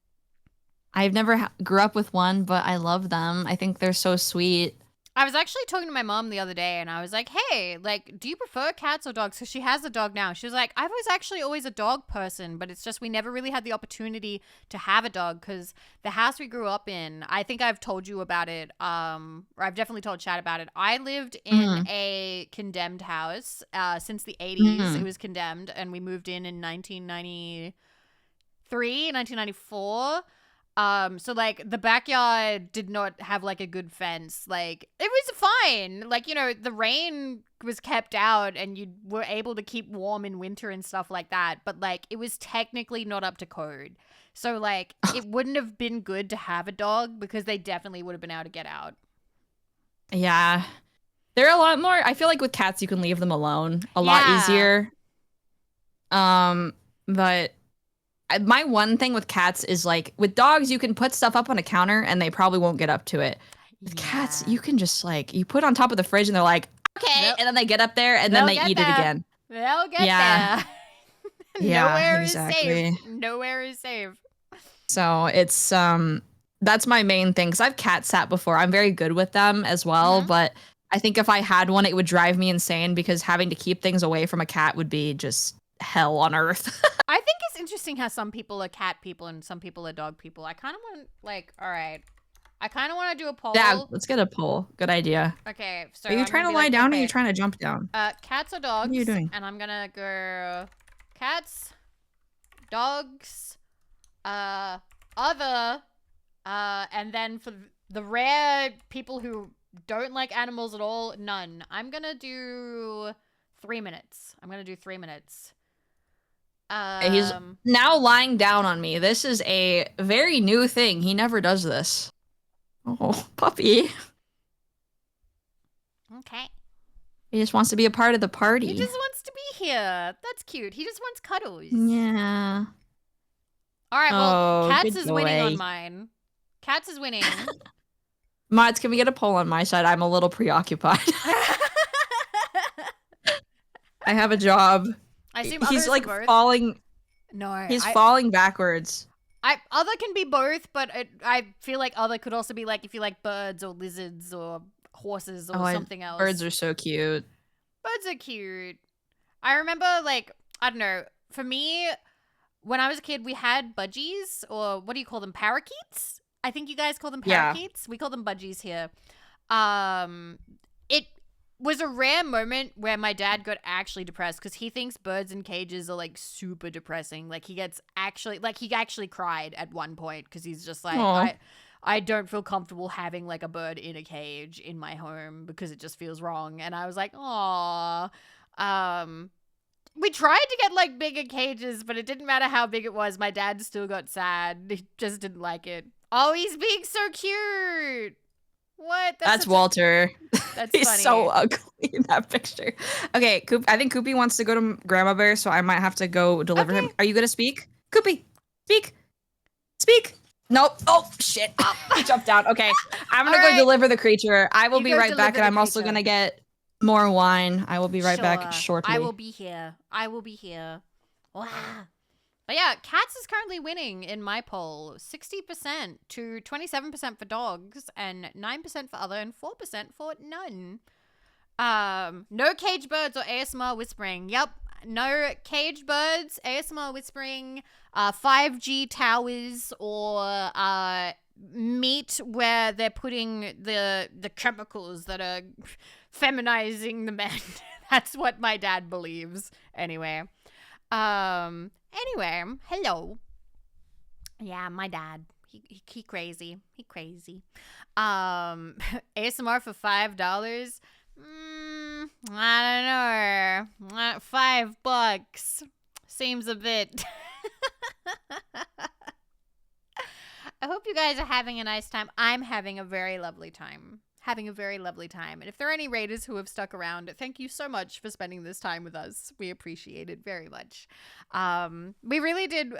I've never grew up with one, but I love them. I think they're so sweet. I was actually talking to my mom the other day and I was like, hey, like, do you prefer cats or dogs? Because she has a dog now. She was like, I was actually always a dog person, but it's just we never really had the opportunity to have a dog because the house we grew up in, I think I've told you about it, or I've definitely told Chad about it. I lived in a condemned house since the 80s. It was condemned and we moved in 1994. So like the backyard did not have like a good fence. Like it was fine. Like, you know, the rain was kept out and you were able to keep warm in winter and stuff like that. But like it was technically not up to code. So like it wouldn't have been good to have a dog because they definitely would have been able to get out. Yeah. They're a lot more, I feel like with cats you can leave them alone a lot easier. But my one thing with cats is like with dogs you can put stuff up on a counter and they probably won't get up to it. With cats you can just like you put on top of the fridge and they're like okay, and then they get up there and then they eat it again. They'll get there. Nowhere is safe. Nowhere is safe. So it's that's my main thing because I've cat sat before. I'm very good with them as well, but I think if I had one it would drive me insane because having to keep things away from a cat would be just hell on earth. I think it's interesting how some people are cat people and some people are dog people. I kind of want like, all right, I kind of want to do a poll. Yeah, let's get a poll. Good idea. Okay, so are you trying to lie down or are you trying to jump down? Cats or dogs? What are you doing? And I'm gonna go cats, dogs, other, and then for the rare people who don't like animals at all, none. I'm gonna do 3 minutes. He's now lying down on me. This is a very new thing. He never does this. Oh, puppy. Okay. He just wants to be a part of the party. He just wants to be here. That's cute. He just wants cuddles. Yeah. All right, well, Cats is winning on mine. Cats is winning. Mods, can we get a poll on my side? I'm a little preoccupied. I have a job. I assume he's like both. falling. No, he's falling backwards. Other can be both, but I feel like other could also be like if you like birds or lizards or horses or something else. Birds are so cute. Birds are cute. I remember like I don't know. For me, when I was a kid, we had budgies or what do you call them? Parakeets. I think you guys call them parakeets. Yeah. We call them budgies here. It was a rare moment where my dad got actually depressed because he thinks birds in cages are like super depressing. Like he actually cried at one point because he's just like, I don't feel comfortable having like a bird in a cage in my home because it just feels wrong. And I was like, aw. We tried to get like bigger cages, but it didn't matter how big it was. My dad still got sad. He just didn't like it. Oh, he's being so cute. What? That's Walter. That's he's funny. So ugly in that picture. Okay, I think Koopy wants to go to Grandma Bear, so I might have to go deliver him. Are you gonna speak? Koopy, speak. Speak. Nope. Oh, shit. He jumped down. Okay, I'm gonna go deliver the creature. I will be right back, and I'm also gonna get more wine. I will be right back shortly. I will be here. Wow. But yeah, Cats is currently winning in my poll. 60% to 27% for dogs and 9% for other and 4% for none. No caged birds or ASMR whispering. Yep. No caged birds, ASMR whispering, 5G towers, or meat where they're putting the chemicals that are feminizing the men. That's what my dad believes. Anyway, hello. Yeah, my dad. He crazy. He crazy. ASMR for $5. I don't know. $5. seems a bit... I hope you guys are having a nice time. I'm having a very lovely time. And if there are any raiders who have stuck around, thank you so much for spending this time with us. We appreciate it very much. We really did.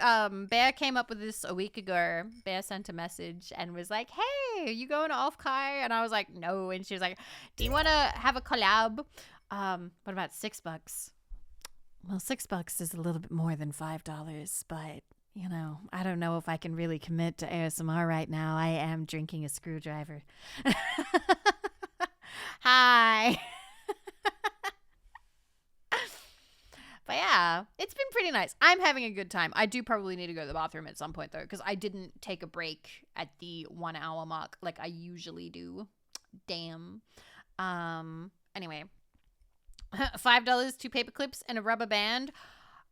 Bear came up with this a week ago. Bear sent a message and was like, hey, are you going to Off-Kai? And I was like, no. And she was like, do you want to have a collab? What about $6? Well, $6 is a little bit more than $5, but... You know, I don't know if I can really commit to ASMR right now. I am drinking a screwdriver. Hi. But yeah, it's been pretty nice. I'm having a good time. I do probably need to go to the bathroom at some point, though, because I didn't take a break at the 1 hour mark like I usually do. Damn. Anyway. $5, 2 paper clips, and a rubber band.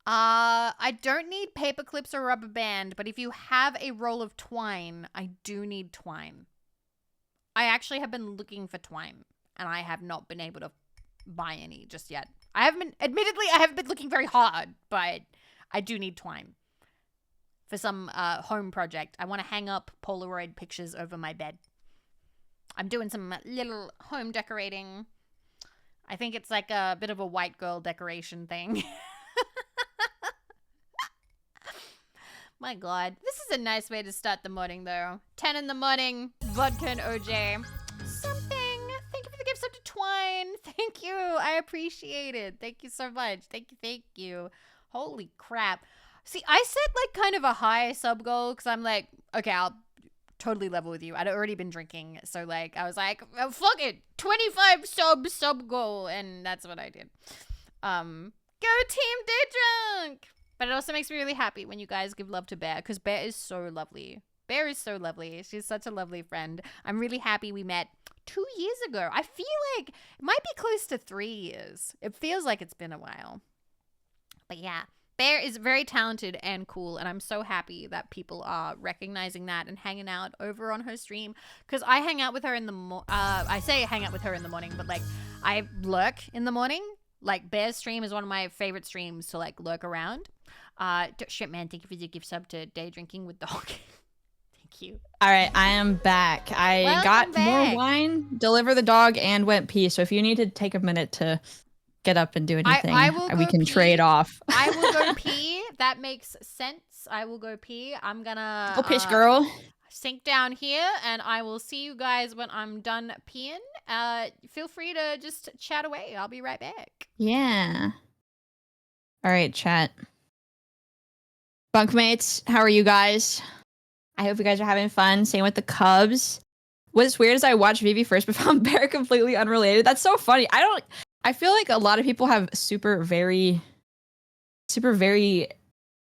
I don't need paper clips or rubber band, but if you have a roll of twine, I do need twine. I actually have been looking for twine, and I have not been able to buy any just yet. Admittedly, I haven't been looking very hard, but I do need twine for some home project. I want to hang up Polaroid pictures over my bed. I'm doing some little home decorating. I think it's like a bit of a white girl decoration thing. My God. This is a nice way to start the morning, though. 10 in the morning, vodka and OJ. Something. Thank you for the gift sub to Twine. Thank you. I appreciate it. Thank you so much. Thank you. Holy crap. See, I set like kind of a high sub goal because I'm like, okay, I'll totally level with you. I'd already been drinking. So like, I was like, oh, fuck it. 25 sub goal. And that's what I did. Go Team Day Drunk. But it also makes me really happy when you guys give love to Bear, because Bear is so lovely. Bear is so lovely. She's such a lovely friend. I'm really happy we met 2 years ago. I feel like it might be close to 3 years. It feels like it's been a while. But yeah, Bear is very talented and cool, and I'm so happy that people are recognizing that and hanging out over on her stream, because I hang out with her in the I say hang out with her in the morning, but like I lurk in the morning. Like, Bear's stream is one of my favorite streams to, like, lurk around. Shit, man, thank you for your gift sub to Day Drinking with Dog. Thank you. All right, I am back. I got more wine, deliver the dog, and went pee. So if you need to take a minute to get up and do anything, we can trade off. I will go pee. That makes sense. I will go pee. I'm gonna... Go piss, girl. Sink down here, and I will see you guys when I'm done peeing. Feel free to just chat away. I'll be right back. Yeah. All right, chat. Bunkmates, how are you guys? I hope you guys are having fun. Same with the Cubs. What's weird is I watched Vivi first, but found Bear completely unrelated. That's so funny. I feel like a lot of people have very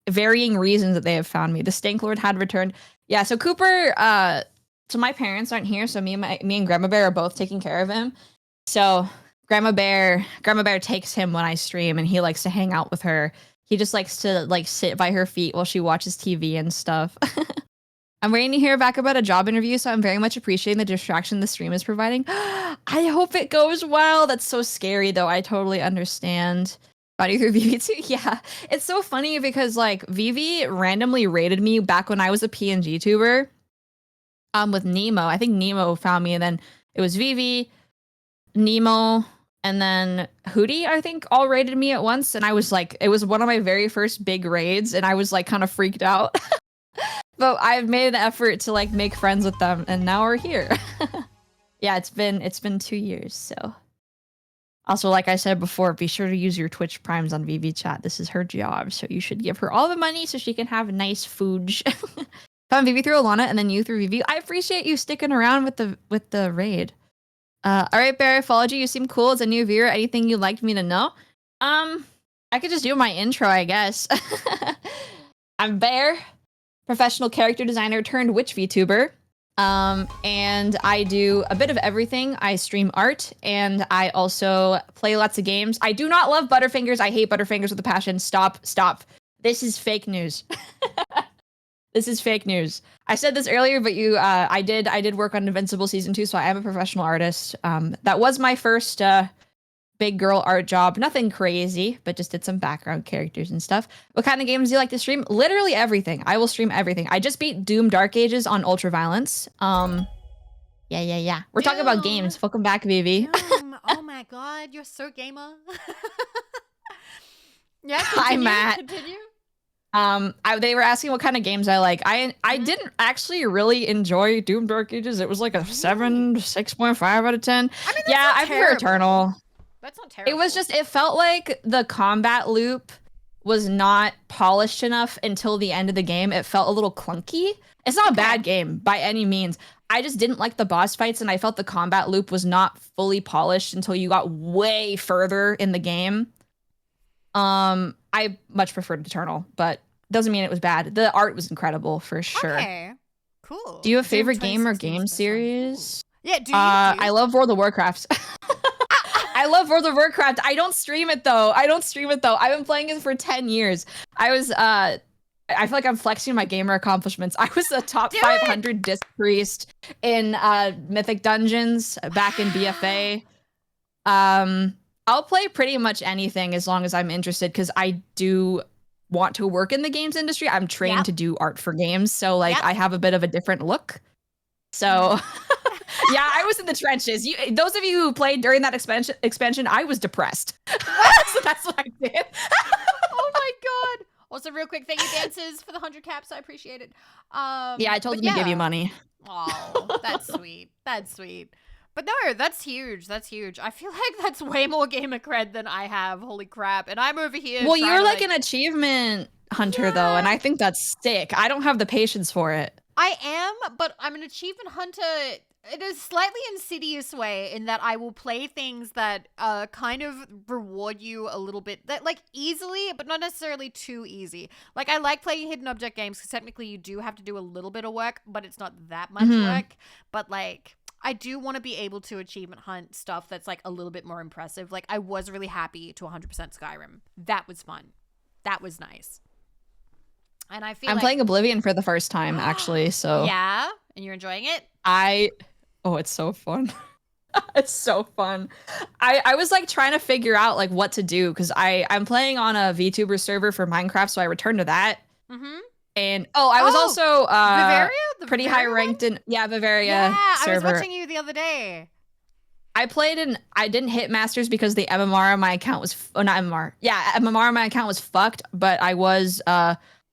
varying reasons that they have found me. The Stank Lord had returned. Yeah, so Cooper, so my parents aren't here, so me and Grandma Bear are both taking care of him. So Grandma Bear takes him when I stream, and he likes to hang out with her. He just likes to like sit by her feet while she watches TV and stuff. I'm waiting to hear back about a job interview, so I'm very much appreciating the distraction the stream is providing. I hope it goes well. That's so scary, though. I totally understand. Body through Vivi too. Yeah, it's so funny because like Vivi randomly raided me back when I was a PNG tuber. With Nemo. I think Nemo found me, and then it was Vivi, Nemo, and then Hootie, I think, all raided me at once. And I was like, it was one of my very first big raids, and I was like kind of freaked out. But I've made an effort to like make friends with them, and now we're here. Yeah, it's been 2 years, so. Also, like I said before, be sure to use your Twitch Primes on Vivi chat. This is her job, so you should give her all the money so she can have nice food. Found Vivi through Alana, and then you through Vivi. I appreciate you sticking around with the raid. All right, Bear, I followed you. You seem cool as a new viewer. Anything you'd like me to know? I could just do my intro, I guess. I'm Bear, professional character designer turned witch VTuber. And I do a bit of everything. I stream art, and I also play lots of games. I do not love Butterfingers. I hate Butterfingers with a passion. Stop. This is fake news. This is fake news. I said this earlier, but I did work on Invincible Season 2, so I am a professional artist. That was my first big girl art job. Nothing crazy, but just did some background characters and stuff. What kind of games do you like to stream? Literally everything. I will stream everything. I just beat Doom Dark Ages on Ultraviolence. Yeah. We're talking about Doom. games. Welcome back, Vivi. Doom. Oh my god, you're so gamer. Yeah, Hi, Matt. Continue. They were asking what kind of games I like. I didn't actually really enjoy Doom Dark Ages. It was like a 6.5 out of 10. I mean, Yeah, I prefer Eternal. That's not terrible. It was just, it felt like the combat loop was not polished enough until the end of the game. It felt a little clunky. It's not a bad game by any means. I just didn't like the boss fights, and I felt the combat loop was not fully polished until you got way further in the game. I much preferred Eternal, but doesn't mean it was bad. The art was incredible for sure. Okay, cool. Do you have a favorite game or game series? Yeah, do you? I love World of Warcraft. I love World of Warcraft. I don't stream it though. I've been playing it for 10 years. I feel like I'm flexing my gamer accomplishments. I was a top 500 disc priest in Mythic Dungeons back in BFA. I'll play pretty much anything as long as I'm interested, because I do want to work in the games industry. I'm trained to do art for games, so like I have a bit of a different look. So yeah, I was in the trenches. Those of you who played during that expansion, I was depressed. So that's what I did. Oh my god. Also, real quick, thank you, dancers, for the 100 caps. I appreciate it. Yeah, I told them to give you money. Oh, that's sweet. That's sweet. But no, that's huge. That's huge. I feel like that's way more gamer cred than I have. Holy crap. And I'm over here. Well, you're like an achievement hunter, though, and I think that's sick. I don't have the patience for it. I am, but I'm an achievement hunter in a slightly insidious way, in that I will play things that kind of reward you a little bit, that like easily, but not necessarily too easy. Like, I like playing hidden object games because technically you do have to do a little bit of work, but it's not that much work. But like, I do want to be able to achievement hunt stuff that's like a little bit more impressive. Like, I was really happy to 100% Skyrim. That was fun. That was nice. And I feel I'm playing Oblivion for the first time, actually. So yeah, and you're enjoying it? Oh, it's so fun. It's so fun. I was like trying to figure out like what to do, because I'm playing on a VTuber server for Minecraft, so I returned to that. And I was also Bavaria? pretty high ranked in Bavaria server. I was watching you the other day. I played in, I didn't hit Masters because the MMR on my account was not MMR. Yeah, MMR on my account was fucked, but I was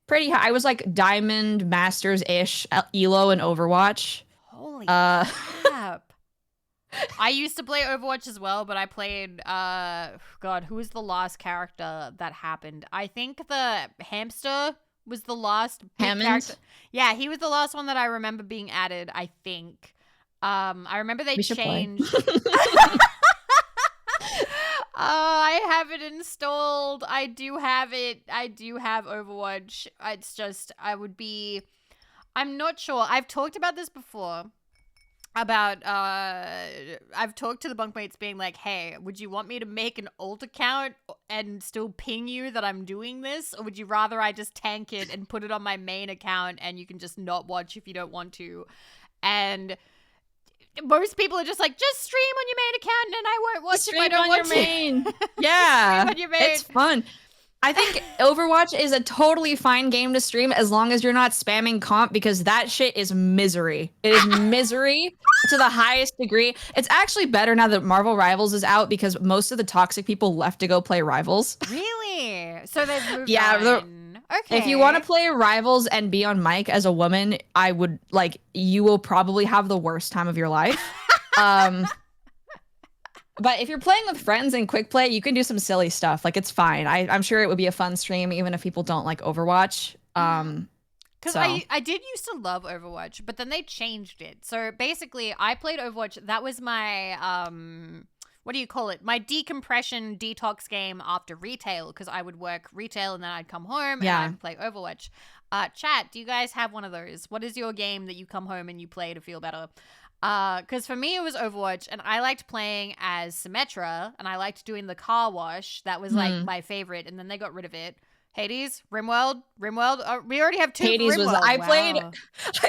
pretty high. I was like Diamond Masters-ish Elo in Overwatch. Holy crap. I used to play Overwatch as well, but I played God, who was the last character that happened? I think the hamster was the last character. Yeah, he was the last one that I remember being added, I think. I remember they changed. I have it installed. I do have it. I do have Overwatch. It's just, I'm not sure. I've talked about this before. I've talked to the bunkmates being like, hey, would you want me to make an alt account and still ping you that I'm doing this? Or would you rather I just tank it and put it on my main account and you can just not watch if you don't want to? And most people are just like, just stream on your main account and I won't watch if I don't want to. Main. Yeah, on your main. It's fun. I think Overwatch is a totally fine game to stream as long as you're not spamming comp, because that shit is misery. It is misery to the highest degree. It's actually better now that Marvel Rivals is out, because most of the toxic people left to go play Rivals. Really? So they've moved on. Okay. If you want to play Rivals and be on mic as a woman, I would you will probably have the worst time of your life. But if you're playing with friends in quick play, you can do some silly stuff. Like, it's fine. I'm sure it would be a fun stream, even if people don't like Overwatch. Because I did used to love Overwatch, but then they changed it. So basically, I played Overwatch. That was my what do you call it? My decompression detox game after retail, because I would work retail and then I'd come home and I'd play Overwatch. Chat, do you guys have one of those? What is your game that you come home and you play to feel better? Because for me, it was Overwatch, and I liked playing as Symmetra, and I liked doing the car wash. That was like my favorite, and then they got rid of it. Hades, Rimworld. We already have two. Hades was. I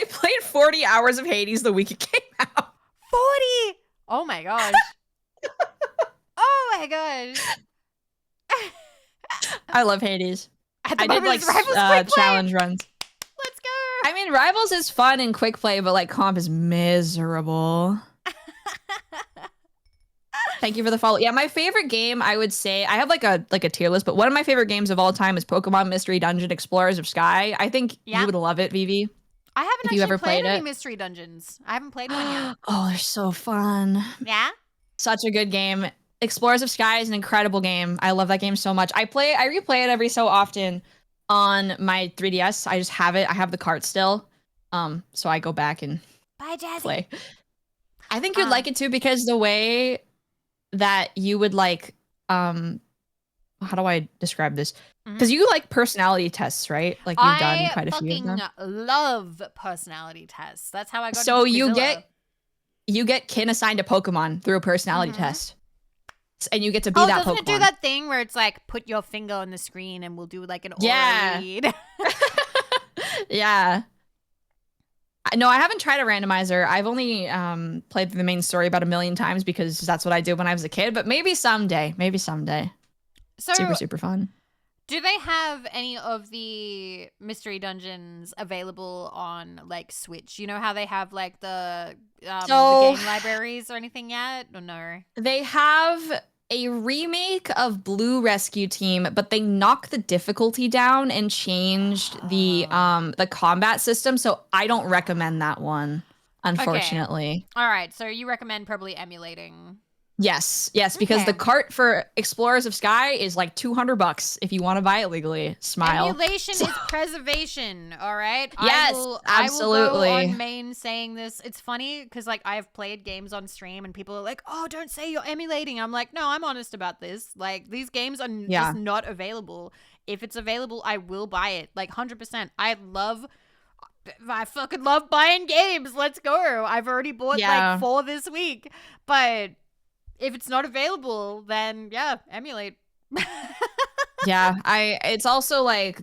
played 40 hours of Hades the week it came out. 40. Oh my gosh. Oh my gosh. I love Hades. At the I did moment, like it's Rivals quick play. challenge runs. Let's go. I mean, Rivals is fun and quick play, but like comp is miserable. Thank you for the follow. Yeah, my favorite game, I would say, I have like a tier list, but one of my favorite games of all time is Pokemon Mystery Dungeon Explorers of Sky. I think you would love it, Vivi. I haven't if you actually ever played any it. Mystery Dungeons. I haven't played one yet. Oh, they're so fun. Yeah? Such a good game. Explorers of Sky is an incredible game. I love that game so much. I replay it every so often on my 3DS. I just have it. I have the cart still. So I go back and play. I think you'd like it too because the way that you would like how do I describe this? Because you like personality tests, right? Like you've done quite a few of them. I fucking love personality tests. That's how I got So into you get kin assigned a Pokemon through a personality test. And you get to be that Pokemon. Doesn't it do that thing where it's like, put your finger on the screen and we'll do like an aura read? Yeah. No, I haven't tried a randomizer. I've only played through the main story about 1 million times because that's what I did when I was a kid. But maybe someday. Maybe someday. So, super, super fun. Do they have any of the mystery dungeons available on like Switch? You know how they have like the game libraries or anything yet? Or no? They have a remake of Blue Rescue Team, but they knocked the difficulty down and changed the combat system. So I don't recommend that one, unfortunately. Okay. All right. So you recommend probably emulating. Yes, because the cart for Explorers of Sky is like $200 if you want to buy it legally. Smile. Emulation is preservation, all right? Yes, absolutely. I will go on main saying this. It's funny because like I've played games on stream and people are like, "Oh, don't say you're emulating." I'm like, "No, I'm honest about this. Like these games are just not available. If it's available, I will buy it. Like 100%. I fucking love buying games. Let's go. I've already bought like 4 this week, but if it's not available, then emulate. It's also like,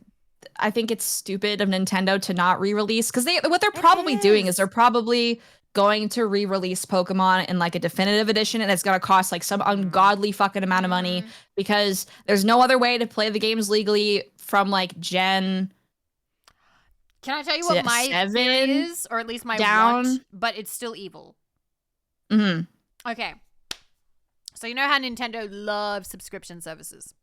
I think it's stupid of Nintendo to not re-release because what they're probably doing is they're probably going to re-release Pokemon in like a definitive edition, and it's gonna cost like some ungodly fucking amount of money because there's no other way to play the games legally from like Gen. Can I tell you what my 7 theory is, or at least my down? want, but it's still evil. Okay. So you know how Nintendo loves subscription services?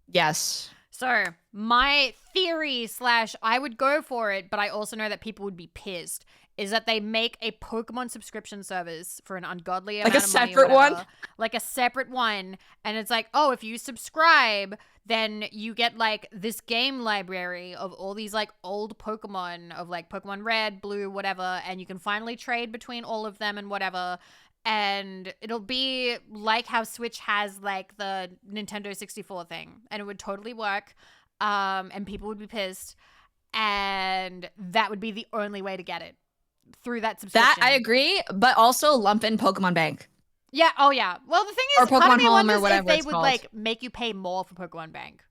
Yes. So my theory / I would go for it, but I also know that people would be pissed, is that they make a Pokemon subscription service for an ungodly amount of money. Like a separate one? Like a separate one. And it's like, oh, if you subscribe, then you get like this game library of all these like old Pokemon of like Pokemon Red, Blue, whatever. And you can finally trade between all of them and whatever. And it'll be like how Switch has like the Nintendo 64 thing, and it would totally work, and people would be pissed, and that would be the only way to get it, through that subscription. That I agree, but also lump in Pokemon Bank. Yeah. Oh yeah. Well, the thing is, or Pokemon Home or whatever if they would like make you pay more for Pokemon Bank.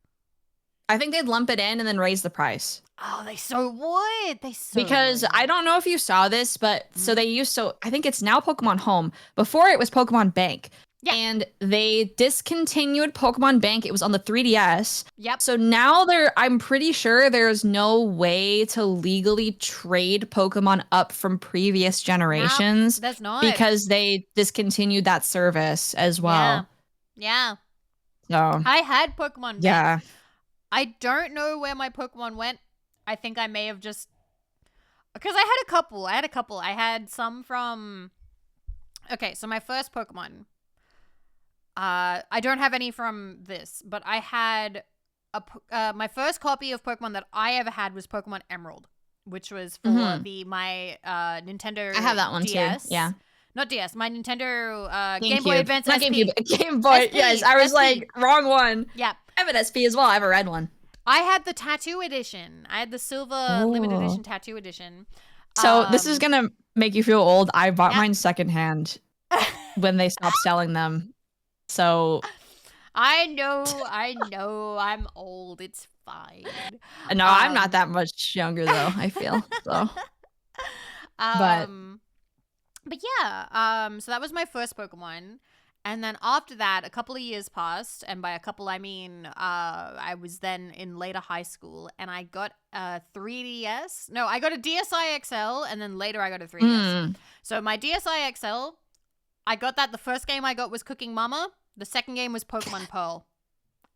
I think they'd lump it in and then raise the price. Oh, they so would. Because I don't know if you saw this, but I think it's now Pokemon Home. Before it was Pokemon Bank. Yeah. And they discontinued Pokemon Bank. It was on the 3DS. Yep. So now I'm pretty sure there's no way to legally trade Pokemon up from previous generations. No, that's not. Because they discontinued that service as well. Yeah. So I had Pokemon Bank. Yeah. I don't know where my Pokemon went. I think I may have just... Because I had a couple. I had some from... Okay, so my first Pokemon. I don't have any from this, but I had... my first copy of Pokemon that I ever had was Pokemon Emerald, which was for my Nintendo I have that one DS. too, yeah. Not DS, my Nintendo Game Boy Advance Not SP. Game Boy, SP, yes. I was SP. Like, wrong one. Yeah. I have an SP as well. I have a red one. I had the tattoo edition. I had the silver limited edition tattoo edition. So this is going to make you feel old. I bought mine secondhand when they stopped selling them. So I know. I'm old. It's fine. No, I'm not that much younger though, I feel. So. But yeah, so that was my first Pokemon. And then after that, a couple of years passed, and by a couple I mean I was then in later high school, and I got a 3DS. No, I got a DSi XL, and then later I got a 3DS. So my DSi XL, I got that. The first game I got was Cooking Mama. The second game was Pokemon Pearl.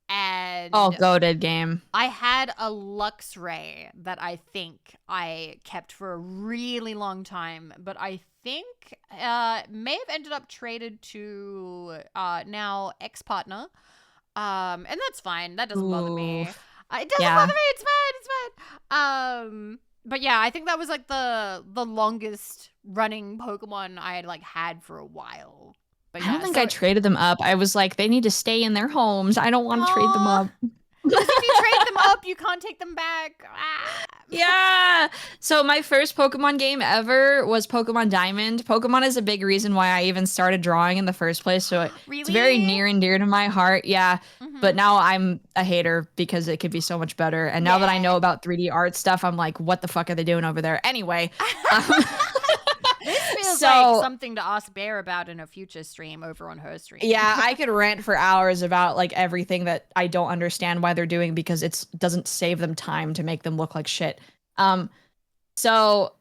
And goated game. I had a Luxray that I think I kept for a really long time, but I think may have ended up traded to now ex-partner. And that's fine. That doesn't bother me. It doesn't bother me. It's fine. But yeah, I think that was like the longest running Pokemon I had had for a while. But yeah, I don't think I traded them up. I was like, they need to stay in their homes. I don't want to trade them up. Because if you trade them up, you can't take them back. Yeah. So my first Pokemon game ever was Pokemon Diamond. Pokemon is a big reason why I even started drawing in the first place. So it's very near and dear to my heart. Yeah. But now I'm a hater because it could be so much better. And now that I know about 3D art stuff, I'm like, what the fuck are they doing over there? Anyway. This feels like something to ask Bear about in a future stream over on her stream. Yeah, I could rant for hours about everything that I don't understand why they're doing because it doesn't save them time to make them look like shit. So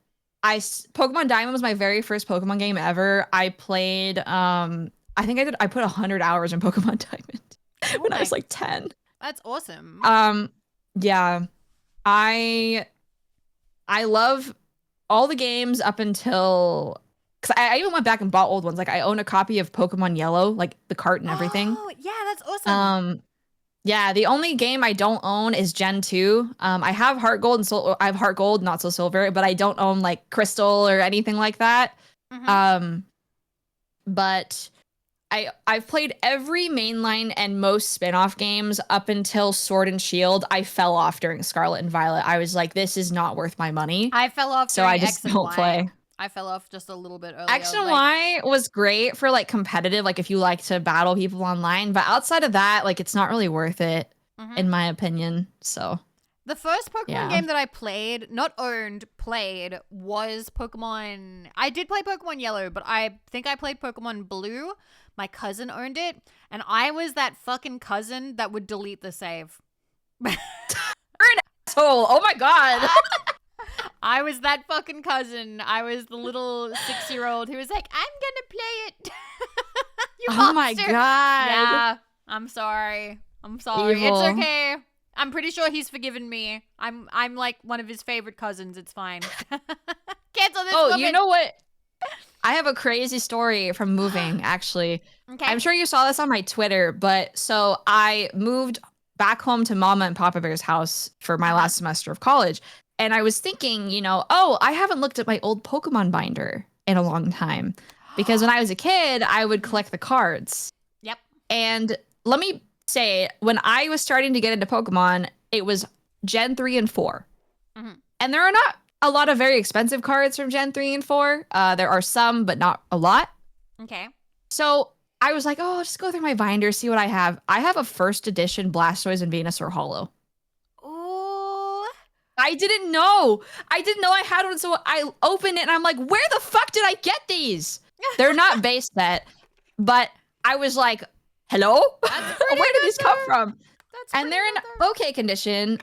Pokemon Diamond was my very first Pokemon game ever. I played I think I put 100 hours in Pokemon Diamond when I was 10. That's awesome. Yeah. I love all the games up until, because I even went back and bought old ones. I own a copy of Pokemon Yellow, the cart and everything. Oh, yeah, that's awesome. Yeah, the only game I don't own is Gen 2. I have Heart Gold and Soul. I have Heart Gold, not so Silver, but I don't own Crystal or anything like that. But I've played every mainline and most spin-off games up until Sword and Shield. I fell off during Scarlet and Violet. I was like, this is not worth my money. I fell off so I just don't play. I fell off just a little bit earlier. X and Y was great for competitive, if you like to battle people online. But outside of that, it's not really worth it, in my opinion. So the first Pokemon game that I played, not owned, played, was Pokemon. I did play Pokemon Yellow, but I think I played Pokemon Blue. My cousin owned it, and I was that fucking cousin that would delete the save. You're an asshole. Oh my god. I was that fucking cousin. I was the little 6-year-old who was like, I'm gonna play it. You monster. My god. Yeah, I'm sorry. Evil. It's okay. I'm pretty sure he's forgiven me. I'm one of his favorite cousins. It's fine. Cancel this. Oh, you know what? I have a crazy story from moving, actually. Okay. I'm sure you saw this on my Twitter, but so I moved back home to Mama and Papa Bear's house for my last semester of college. And I was thinking, I haven't looked at my old Pokemon binder in a long time. Because when I was a kid, I would collect the cards. Yep. And let me say, when I was starting to get into Pokemon, it was Gen 3 and 4. And there are not a lot of very expensive cards from Gen 3 and 4. There are some, but not a lot. Okay. So I was like, oh, I'll just go through my binder, see what I have. I have a first edition Blastoise and Venusaur Holo. Oh. I didn't know. I had one, so I opened it and I'm like, where the fuck did I get these? They're not base set, but I was like, hello? Where did these come from? And they're in okay condition.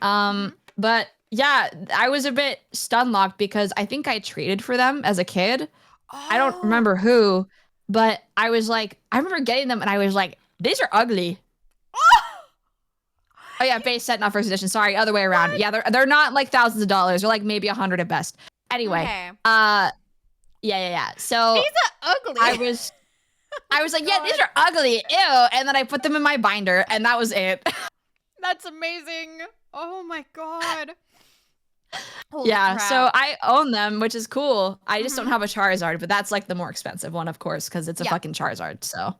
But yeah, I was a bit stun-locked because I think I traded for them as a kid. I don't remember who, but I remember getting them and I was like, these are ugly. Oh yeah, base set, not first edition. Sorry, other way around. What? Yeah, they're not thousands of dollars. They're maybe 100 at best. Anyway, okay. Yeah. So these are ugly. I was like, yeah, these are ugly. Ew. And then I put them in my binder and that was it. That's amazing. Oh my god. Holy yeah, crap. so I own them, which is cool. I just don't have a Charizard, but that's the more expensive one, of course, because it's a fucking Charizard, so.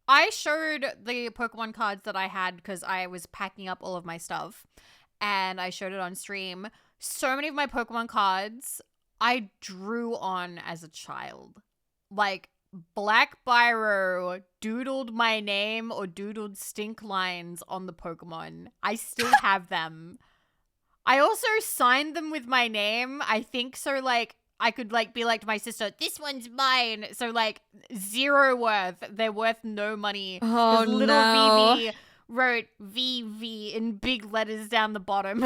I showed the Pokemon cards that I had because I was packing up all of my stuff, and I showed it on stream. So many of my Pokemon cards I drew on as a child. Black Biro doodled my name or doodled stink lines on the Pokemon. I still have them. I also signed them with my name. I think so, I could like be like to my sister, this one's mine. So like 0 worth. They're worth no money. Oh Little no. Vivi wrote VV in big letters down the bottom.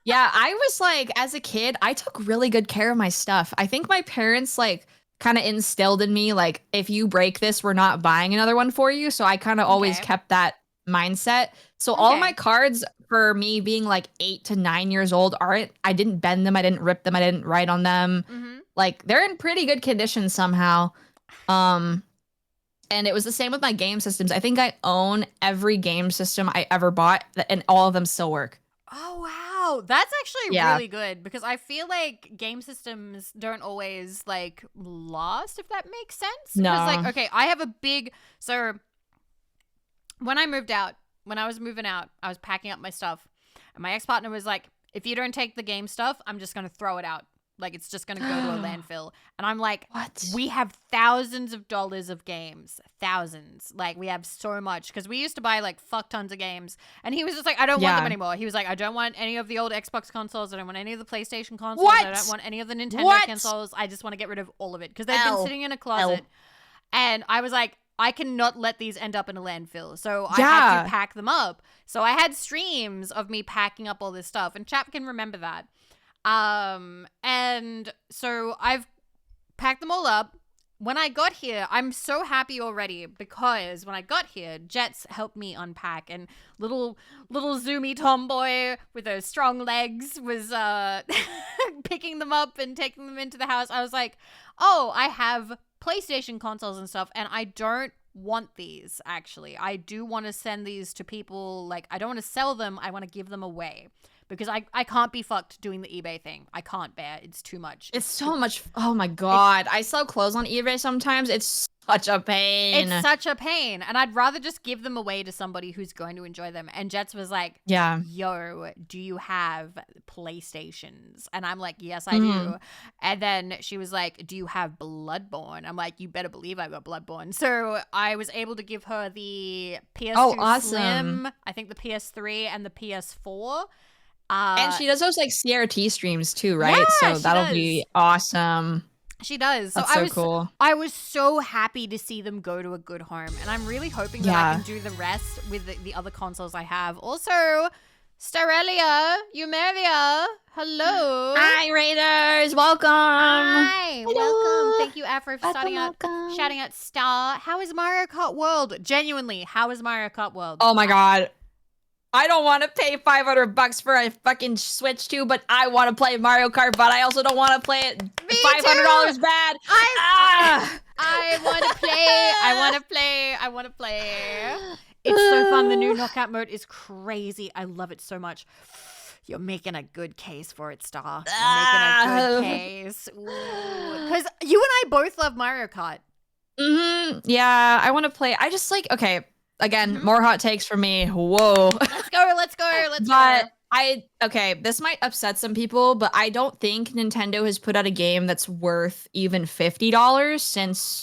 Yeah, I was like, as a kid, I took really good care of my stuff. I think my parents like kind of instilled in me, like, if you break this, we're not buying another one for you. So I kind of always Okay. kept that mindset. So all Okay. my cards for me being like 8 to 9 years old aren't, I didn't bend them, I didn't rip them, I didn't write on them. Mm-hmm. Like they're in pretty good condition somehow. Um, and it was the same with my game systems. I think I own every game system I ever bought, and all of them still work. Oh, wow. That's actually Yeah. really good because I feel like game systems don't always like last, if that makes sense. Because, like, No. okay, I have a big. So, when I moved out, when I was moving out, I was packing up my stuff. And my ex partner was like, if you don't take the game stuff, I'm just going to throw it out. Like, it's just going to go to a landfill. And I'm like, What? we have thousands of dollars of games. Thousands. Like, we have so much. Because we used to buy, like, fuck tons of games. And he was just like, I don't want them Yeah. anymore. He was like, I don't want any of the old Xbox consoles. I don't want any of the PlayStation consoles. What? I don't want any of the Nintendo What? consoles. I just want to get rid of all of it. Because they've been L. sitting in a closet. L. And I was like, I cannot let these end up in a landfill. So I had Yeah. to pack them up. So I had streams of me packing up all this stuff. And Chap can remember that. And so I've packed them all up. When I got here, I'm so happy already because when I got here, Jets helped me unpack, and little zoomy tomboy with those strong legs was picking them up and taking them into the house. I was like, oh, I have PlayStation consoles and stuff, and I don't want these, actually. I do want to send these to people. Like, I don't want to sell them. I want to give them away. Because I can't be fucked doing the eBay thing. I can't bear. It's too much. It's so much. Oh my God. I sell clothes on eBay sometimes. It's such a pain. It's such a pain. And I'd rather just give them away to somebody who's going to enjoy them. And Jets was like, Yeah. yo, do you have PlayStations? And I'm like, yes, I do. And then she was like, do you have Bloodborne? I'm like, you better believe I got Bloodborne. So I was able to give her the PS2 awesome. Slim, I think the PS3 and the PS4. And she does those like CRT streams too, right? Yeah, so she that'll does. be awesome. She does. So That's so cool. I was so happy to see them go to a good home. And I'm really hoping that I can do the rest with the other consoles I have. Also, Starelia, Eumavia, hello. Hi, Raiders. Welcome. Hi. Hello. Welcome. Thank you, Afro, for Welcome. shouting out Star. How is Mario Kart World? Genuinely, how is Mario Kart World? Oh my God. I don't want to pay $500 for a fucking Switch 2, but I want to play Mario Kart, but I also don't want to play it $500 bad. I want to play. I want to play. It's so fun. The new knockout mode is crazy. I love it so much. You're making a good case for it, Star. You're making a good case. Because you and I both love Mario Kart. Yeah, I want to play. I just like, okay, again, more hot takes from me. Whoa. Let's go. But okay, this might upset some people, but I don't think Nintendo has put out a game that's worth even $50 since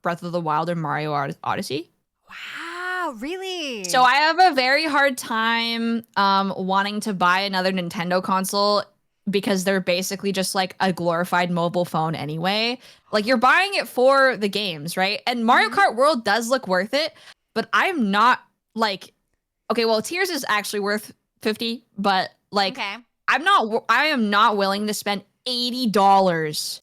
Breath of the Wild or Mario Odyssey. Wow, really? So I have a very hard time wanting to buy another Nintendo console because they're basically just like a glorified mobile phone anyway. Like, you're buying it for the games, right? And Mario Kart World does look worth it, but I'm not like, okay, well, Tears is actually worth 50, but like, okay. I am not willing to spend $80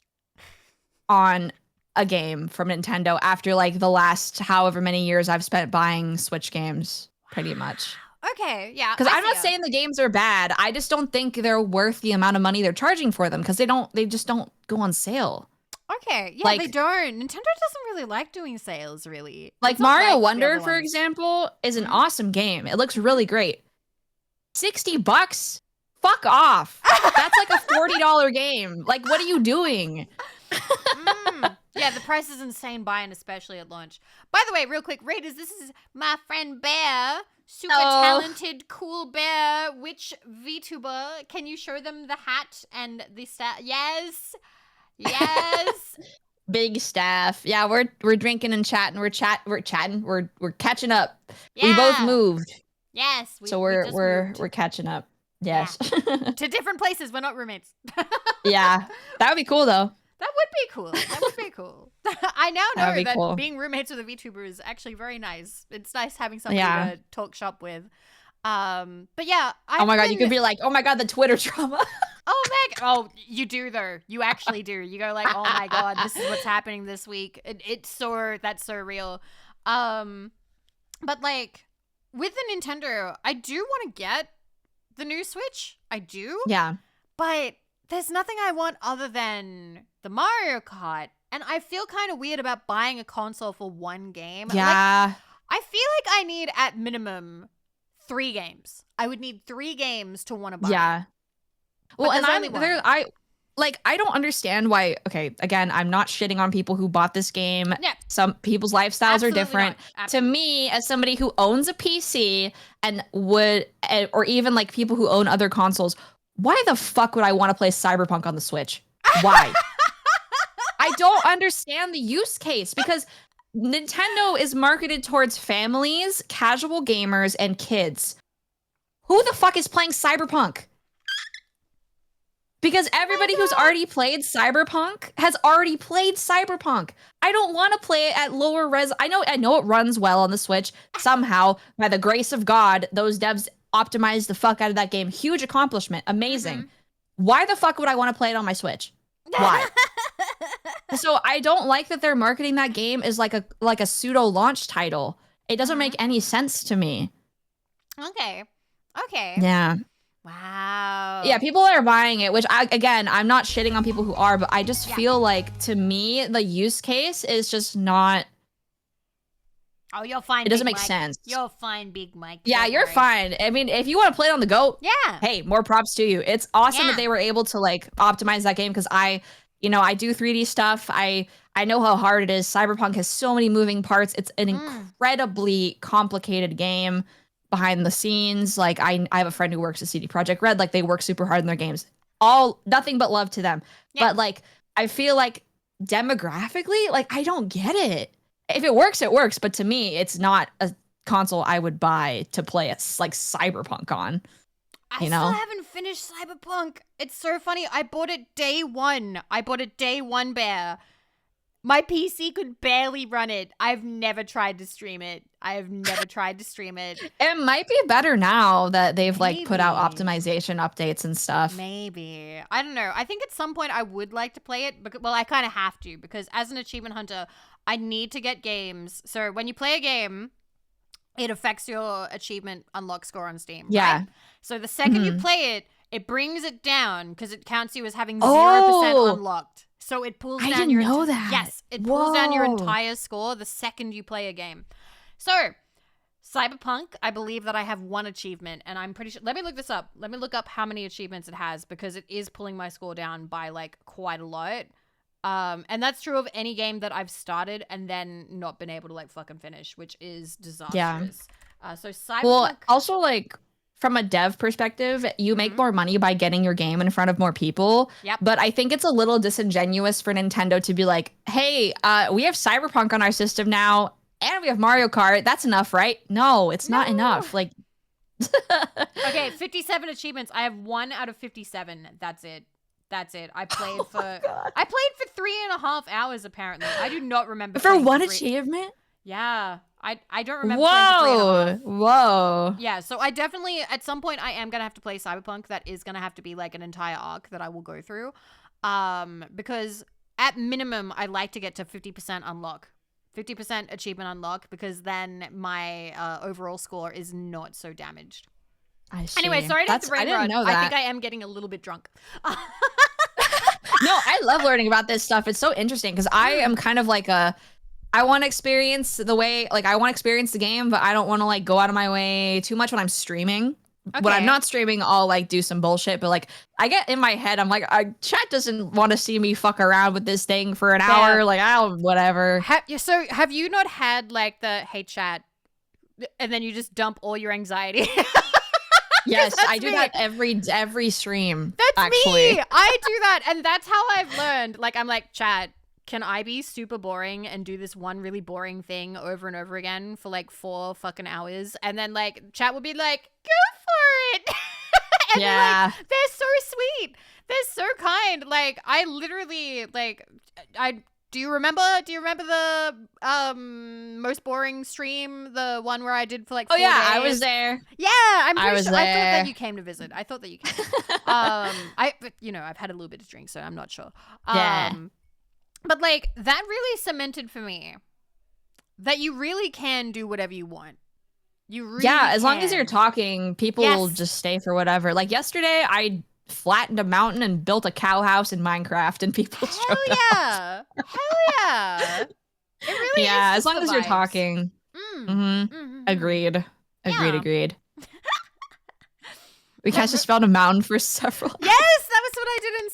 on a game from Nintendo after like the last however many years I've spent buying Switch games, pretty much. Okay, yeah. Because I'm not see saying the games are bad. I just don't think they're worth the amount of money they're charging for them because they just don't go on sale. Okay, yeah, like- they don't. Nintendo doesn't really like doing sales, really. Like It's not Mario the Wonder, other for ones. example, is an awesome game. It looks really great. $60? Fuck off. That's like a $40 game. Like, what are you doing? Yeah, the price is insane buying, especially at launch. By the way, real quick, Raiders, this is my friend Bear. Super talented, cool Bear. Which VTuber? Can you show them the hat and the stat? Yes. Yes. Big staff. Yeah, we're drinking and chatting. We're chatting. We're catching up. We both Yeah. moved. Yes. So we just moved. we're catching up. Yes. To different places. We're not roommates. Yeah. That would be cool though. That would be cool. That would be cool. I now That would know be that cool. being roommates with a VTuber is actually very nice. It's nice having somebody Yeah. to talk shop with. But yeah, Oh my god, you could be like, oh my god, the Twitter drama. Oh Meg, oh you do though. You actually do. You go like, oh my god, this is what's happening this week. That's so real. But like with the Nintendo, I do want to get the new Switch. I do. Yeah. But there's nothing I want other than the Mario Kart. And I feel kind of weird about buying a console for one game. Yeah. Like, I feel like I need at minimum 3 games. I would need 3 games to want to buy. Yeah. Well, But and there's only one. I don't understand why. Okay, again, I'm not shitting on people who bought this game. Yeah. Some people's lifestyles are Absolutely different. not. To Absolutely. me, as somebody who owns a PC and or even like people who own other consoles, why the fuck would I want to play Cyberpunk on the Switch? Why? I don't understand the use case because Nintendo is marketed towards families, casual gamers, and kids. Who the fuck is playing Cyberpunk? Because everybody who's already played Cyberpunk has already played Cyberpunk. I don't want to play it at lower res. I know it runs well on the Switch. Somehow, by the grace of God, those devs optimized the fuck out of that game. Huge accomplishment. Amazing. Mm-hmm. Why the fuck would I want to play it on my Switch? Why? So I don't like that they're marketing that game as like a pseudo launch title. It doesn't make any sense to me. Okay. Yeah. Wow. Yeah, people are buying it, which I'm not shitting on people who are, but I just feel like to me the use case is just not. Oh, you'll find. It doesn't Big make Mike. sense. You'll find Big Mike. Yeah, Don't you're worry. fine. I mean, if you want to play it on the go, Yeah. hey, more props to you. It's awesome Yeah. that they were able to like optimize that game because I do 3D stuff. I know how hard it is. Cyberpunk has so many moving parts. It's an incredibly complicated game behind the scenes. Like I have a friend who works at CD Projekt Red. Like they work super hard in their games. Nothing but love to them. Yeah. But like I feel like demographically, like I don't get it. If it works, it works. But to me, it's not a console I would buy to play like Cyberpunk on. I still haven't finished Cyberpunk. It's so funny. I bought it day one. Bear. My PC could barely run it. I've never tried to stream it. It might be better now that they've like put out optimization updates and stuff. Maybe. I don't know. I think at some point I would like to play it. Well, I kind of have to because as an achievement hunter, I need to get games. So when you play a game, it affects your achievement unlock score on Steam. Yeah. Right? So the second you play it, it brings it down because it counts you as having 0% unlocked. So it pulls down your Yes, it pulls down your entire score the second you play a game. So Cyberpunk, I believe that I have 1 achievement, and I'm pretty sure. Let me look this up. Let me look up how many achievements it has because it is pulling my score down by like quite a lot. And that's true of any game that I've started and then not been able to like fucking finish, which is disastrous. Yeah. So Cyberpunk. Well, also like from a dev perspective, you make more money by getting your game in front of more people. Yep. But I think it's a little disingenuous for Nintendo to be like, hey, we have Cyberpunk on our system now and we have Mario Kart. That's enough, right? No, it's not enough. Like, okay, 57 achievements. I have 1 out of 57. That's it. I played for 3.5 hours apparently. I do not remember for 1 achievement. Yeah, I don't remember. Playing for 3.5. Whoa. Yeah, so I definitely at some point I am gonna have to play Cyberpunk. That is gonna have to be like an entire arc that I will go through, because at minimum I like to get to 50% unlock. 50% achievement unlock because then my overall score is not so damaged. I see. Anyway, sorry to hit the brain I didn't rot. know that. I think I am getting a little bit drunk. No, I love learning about this stuff. It's so interesting because I am kind of like I want to experience the game, but I don't want to like go out of my way too much when I'm streaming. Okay. When I'm not streaming, I'll like do some bullshit, but like I get in my head, I'm like, chat doesn't want to see me fuck around with this thing for an hour. Like, whatever. So have you not had like the hey chat and then you just dump all your anxiety? Yes, I do that every stream. That's actually. me. I do that, and that's how I've learned. Like, I'm like, chat, can I be super boring and do this one really boring thing over and over again for like 4 fucking hours? And then like chat would be like, go for it. And Yeah. they're so sweet. They're so kind. Like, I literally, like, do you remember the most boring stream, the one where I did for like 4 days? I was there. Yeah, I'm pretty sure. I thought that there. you came to visit. I've had a little bit of drink, so I'm not sure. Yeah. But like that really cemented for me that you really can do whatever you want. You really as long as can. you're talking, people will just stay for whatever. Like yesterday, I flattened a mountain and built a cow house in Minecraft, and people showed up. Hell yeah. It really is. Yeah, as just long the as you're vibes. talking. Agreed. We can't just spelled a mountain for several. Yes, that was what I did in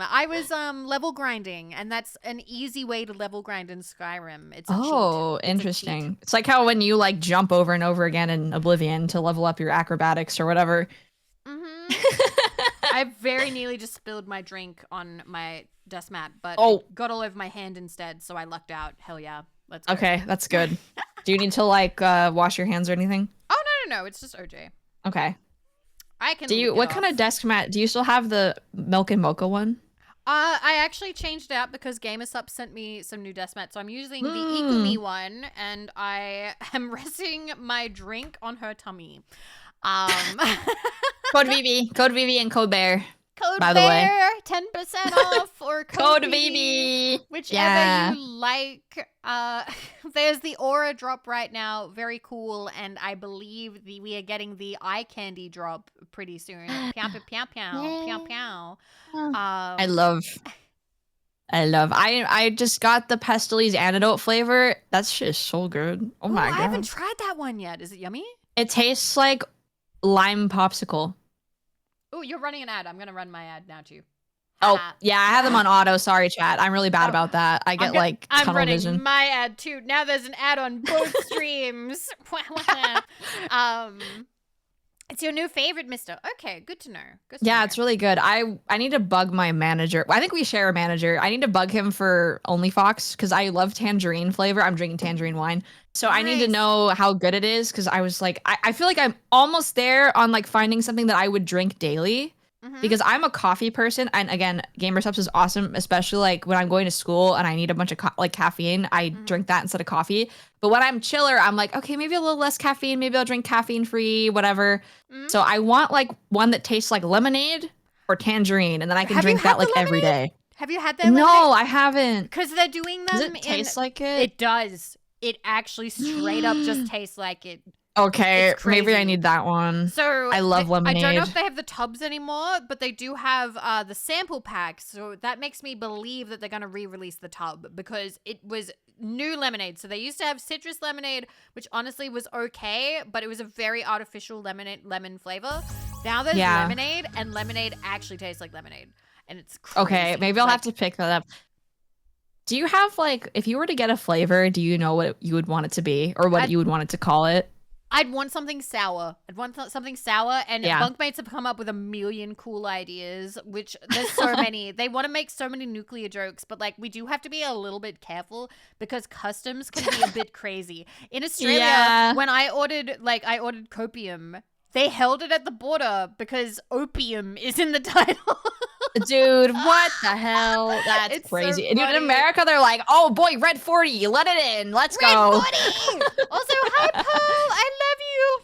Skyrim. I was level grinding, and that's an easy way to level grind in Skyrim. It's a cheat. Interesting. It's like how when you like jump over and over again in Oblivion to level up your acrobatics or whatever. I very nearly just spilled my drink on my dust mat, but it got all over my hand instead, so I lucked out. Hell yeah. Let's go. Okay, that's good. Do you need to like wash your hands or anything? Oh, no. It's just OJ. Okay. I can. What kind of desk mat? Do you still have the milk and mocha one? I actually changed it out because GamerSup sent me some new desk mats, so I'm using the Ikumi one, and I am resting my drink on her tummy. Code Vivi and Code Bear. Code by Bear, the way. 10% off, or Code Vivi, whichever you like. There's the aura drop right now, very cool, and I believe we are getting the eye candy drop pretty soon. Pow pow pow pow. I love. I just got the Pestil's antidote flavor. That's just so good. Oh my god! I haven't tried that one yet. Is it yummy? It tastes like lime popsicle. Oh, you're running an ad. I'm gonna run my ad now too. Oh, yeah, I have them on auto. Sorry, chat. I'm really bad about that. I get I'm running vision. my ad too. Now there's an ad on both streams. It's your new favorite, mister. Okay, good to know. It's really good. I need to bug my manager. I think we share a manager. I need to bug him for OnlyFox because I love tangerine flavor. I'm drinking tangerine wine. So I need to know how good it is because I was like, I feel like I'm almost there on like finding something that I would drink daily. Because I'm a coffee person, and again, GamerSups is awesome, especially like when I'm going to school and I need a bunch of caffeine. I drink that instead of coffee. But when I'm chiller, I'm like, okay, maybe a little less caffeine. Maybe I'll drink caffeine free, whatever. So I want like one that tastes like lemonade or tangerine, and then I can drink that like every day. Have you had that? No, I haven't. Because they're doing them. Does it taste like it? It does. It actually straight up just tastes like it. Okay, maybe I need that one. So I love lemonade. I don't know if they have the tubs anymore, but they do have the sample packs. So that makes me believe that they're going to re-release the tub because it was new lemonade. So they used to have citrus lemonade, which honestly was okay, but it was a very artificial lemon flavor. Now there's lemonade, and lemonade actually tastes like lemonade. And it's crazy. Okay, maybe I'll have to pick that up. Do you have like, if you were to get a flavor, do you know what you would want it to be or what you would want it to call it? I'd want something sour. Something sour, and bunkmates have come up with a million cool ideas, which there's so many. They want to make so many nuclear jokes, but like we do have to be a little bit careful because customs can be a bit crazy. In Australia, when I ordered copium, they held it at the border because opium is in the title. Dude, what the hell? That's crazy. So and in America, they're like, oh boy, Red 40, let it in. Let's go. Red 40! Also, hi, Paul. I love you.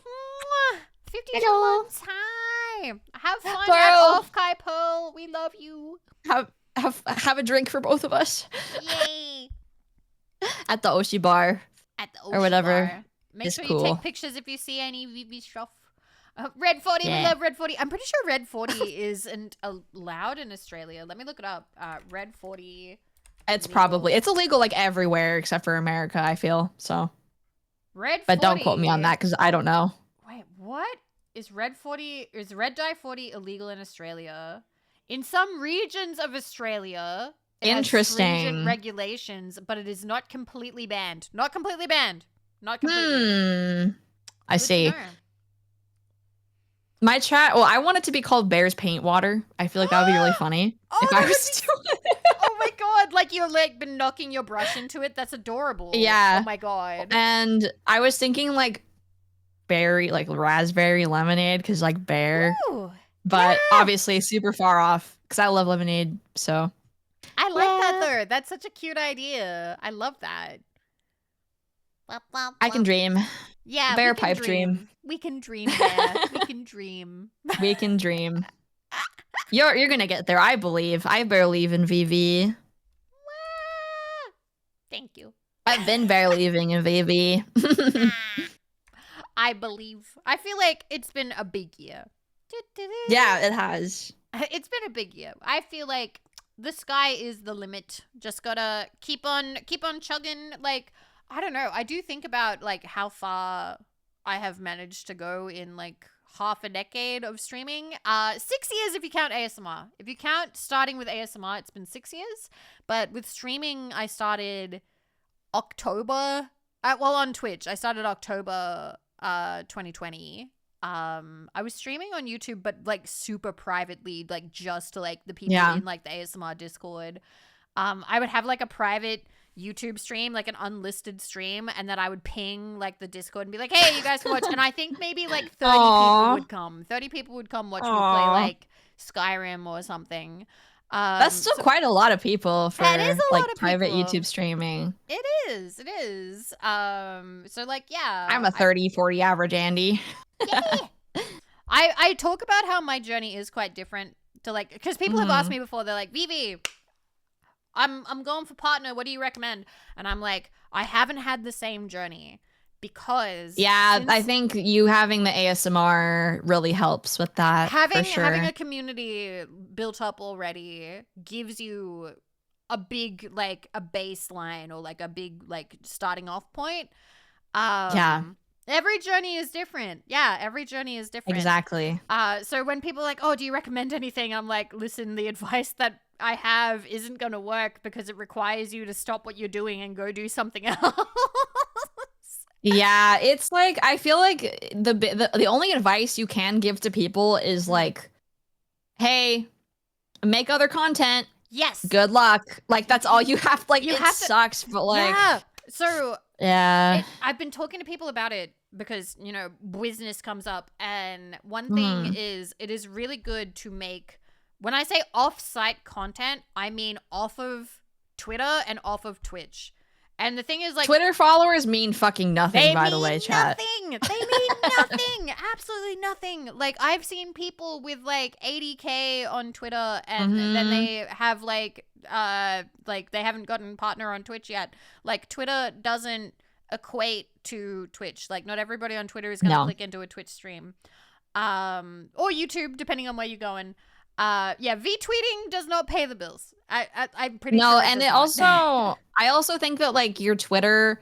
52 months. Hi. Have fun at Off-Kai, Paul. We love you. Have a drink for both of us. Yay. At the Oshi bar. Or whatever. Bar. Make sure you take pictures if you see any Vivi stuff. Red 40, we love Red 40. I'm pretty sure Red 40 isn't allowed in Australia. Let me look it up. Red 40. It's illegal like everywhere except for America, I feel. So. Red 40. But don't quote me on that because I don't know. Wait, what? Is Red Dye 40 illegal in Australia? In some regions of Australia, it interesting. Has stringent regulations, but it is not completely banned. Not completely banned. Not completely. I see. My chat, I want it to be called Bear's Paint Water. I feel like that would be really funny if I was doing it. Oh my god, like you've like been knocking your brush into it. That's adorable. Yeah. Oh my god. And I was thinking like berry, like raspberry lemonade because like bear, Ooh, but yeah. obviously super far off because I love lemonade. So I like that yeah. though. That's such a cute idea. I love that. Blah, blah, I can blah. dream. Yeah, we Bear can pipe dream. dream. We can dream, Bear. We can dream. We can dream. You're gonna get there, I believe. I believe in VV. Thank you. I've been believing in VV. I believe. I feel like it's been a big year. Yeah, it has. It's been a big year. I feel like the sky is the limit. Just gotta keep on chugging. Like, I don't know. I do think about like how far I have managed to go in like half a decade of streaming. 6 years if you count ASMR. If you count starting with ASMR, it's been 6 years. But with streaming, I started October. Well, on Twitch, I started October 2020. I was streaming on YouTube, but like super privately, like just to like the people in like the ASMR Discord. I would have like a private YouTube stream, like an unlisted stream, and then I would ping like the Discord and be like, "Hey, you guys can watch." And I think maybe like 30 people would come. 30 people would come watch me play like Skyrim or something. That's still quite a lot of people for that is a like lot of private people. YouTube streaming. It is. So like, yeah. I'm a 30, 40 average Andy. Yeah. I talk about how my journey is quite different to like, because people have asked me before, they're like, Vivi, I'm going for partner, what do you recommend? And I'm like, I haven't had the same journey because I think you having the ASMR really helps with that. having for sure. having a community built up already gives you a big like a baseline or like a big like starting off point. Every journey is different. Yeah, every journey is different. Exactly. So when people are like, oh, do you recommend anything? I'm like, listen, the advice that I have isn't going to work because it requires you to stop what you're doing and go do something else. Yeah, it's like, I feel like the only advice you can give to people is like, hey, make other content. Yes. Good luck. Like, that's all you have. Like, You it have to- sucks, but like, Yeah. So yeah. I've been talking to people about it because, you know, business comes up. And one thing is, it is really good to make, when I say off-site content, I mean off of Twitter and off of Twitch. And the thing is, like, Twitter followers mean fucking nothing, by the way, chat. They mean nothing. Absolutely nothing. Like, I've seen people with like 80K on Twitter and then they have like they haven't gotten partner on Twitch yet. Like, Twitter doesn't equate to Twitch. Like, not everybody on Twitter is going to click into a Twitch stream. Or YouTube, depending on where you're going. V-tweeting does not pay the bills. I'm pretty sure. No, and it also, I also think that like your Twitter,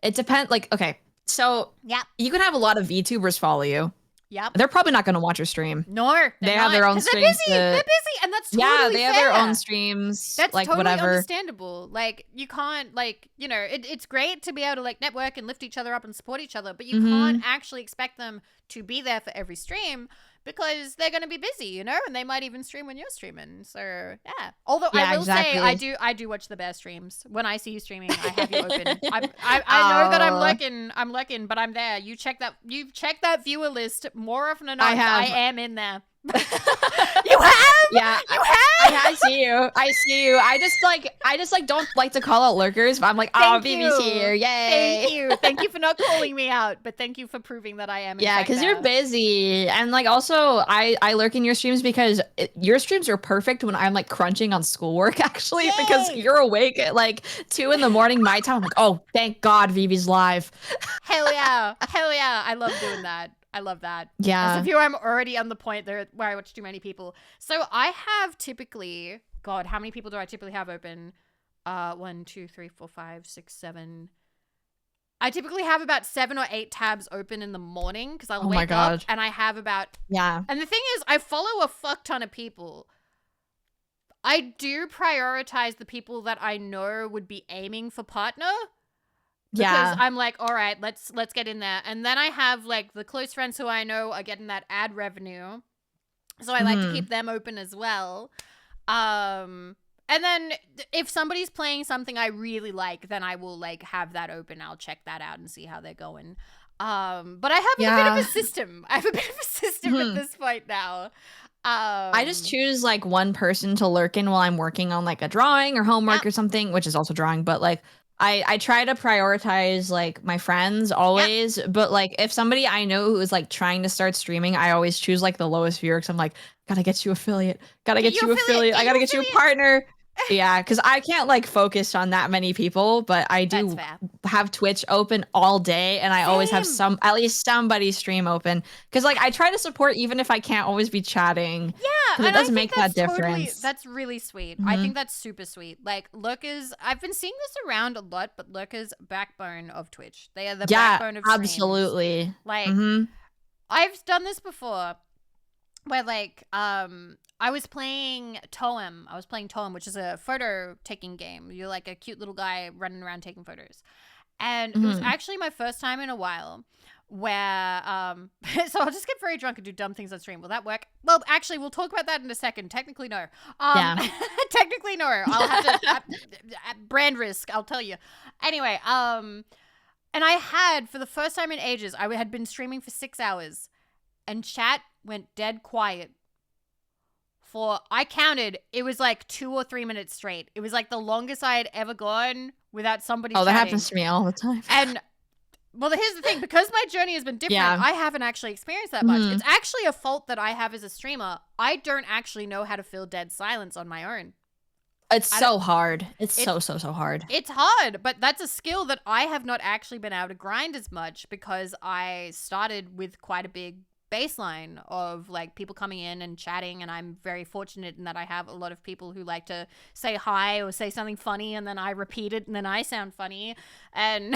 it depends. Like, okay, so you can have a lot of VTubers follow you. Yep. They're probably not going to watch your stream. No, they have their own streams. They're busy, and that's totally they have fair. their own streams. That's like totally whatever. Understandable. Like, you can't, like, you know, it's great to be able to like network and lift each other up and support each other, but you can't actually expect them to be there for every stream because they're going to be busy, you know, and they might even stream when you're streaming. So yeah. Although I will say, I do watch the Bear streams. When I see you streaming, I have you open. I know that I'm lurking, but I'm there. You've checked that viewer list more often than not. I am in there. You have? Yeah, you have. I see you. I just don't like to call out lurkers, but I'm like, oh, Vivi's here, yay! Thank you for not calling me out, but thank you for proving that I am. Yeah, because you're busy, and like also I lurk in your streams because your streams are perfect when I'm like crunching on schoolwork actually, because you're awake at like 2 a.m. my time. I'm like, oh, thank God, Vivi's live. Hell yeah, I love doing that. I love that. Yeah. As a viewer, I'm already on the point there where I watch too many people. So I have typically, God, how many people do I typically have open? 1, 2, 3, 4, 5, 6, 7. I typically have about 7 or 8 tabs open in the morning because I'll wake up and I have about. Yeah. And the thing is, I follow a fuck ton of people. I do prioritize the people that I know would be aiming for partner. Because I'm like, all right, let's get in there. And then I have like the close friends who I know are getting that ad revenue. So I like to keep them open as well. And then if somebody's playing something I really like, then I will like have that open. I'll check that out and see how they're going. But I have a bit of a system. I have a bit of a system at this point now. I just choose like one person to lurk in while I'm working on like a drawing or homework or something, which is also drawing, but like I try to prioritize like my friends always, but like if somebody I know who is like trying to start streaming, I always choose like the lowest viewer because I'm like, gotta get you affiliate, gotta get you affiliate, I gotta get you a partner. Yeah, because I can't like focus on that many people, but I do have Twitch open all day, and I always have at least somebody stream open. Because like I try to support even if I can't always be chatting. Yeah, because it does make that difference. That's really sweet. I think that's super sweet. Like Lurkers, I've been seeing this around a lot, but Lurkers backbone of Twitch. They are the backbone of streams. Absolutely. Like I've done this before, where like I was playing Toem. Which is a photo taking game. You're like a cute little guy running around taking photos. And it was actually my first time in a while where so I'll just get very drunk and do dumb things on stream. Will that work? Well, actually, we'll talk about that in a second. Technically, no. Technically, no. I'll have to brand risk, I'll tell you. Anyway, and I had, for the first time in ages, I had been streaming for 6 hours, and chat went dead quiet. I counted, it was like 2 or 3 minutes straight. It was like the longest I had ever gone without somebody chatting. That happens to me all the time. And, well, here's the thing. Because my journey has been different, I haven't actually experienced that much. It's actually a fault that I have as a streamer. I don't actually know how to fill dead silence on my own. It's so hard. It's so hard. It's hard, but that's a skill that I have not actually been able to grind as much because I started with quite a big baseline of like people coming in and chatting, and I'm very fortunate in that I have a lot of people who like to say hi or say something funny, and then I repeat it and then I sound funny, and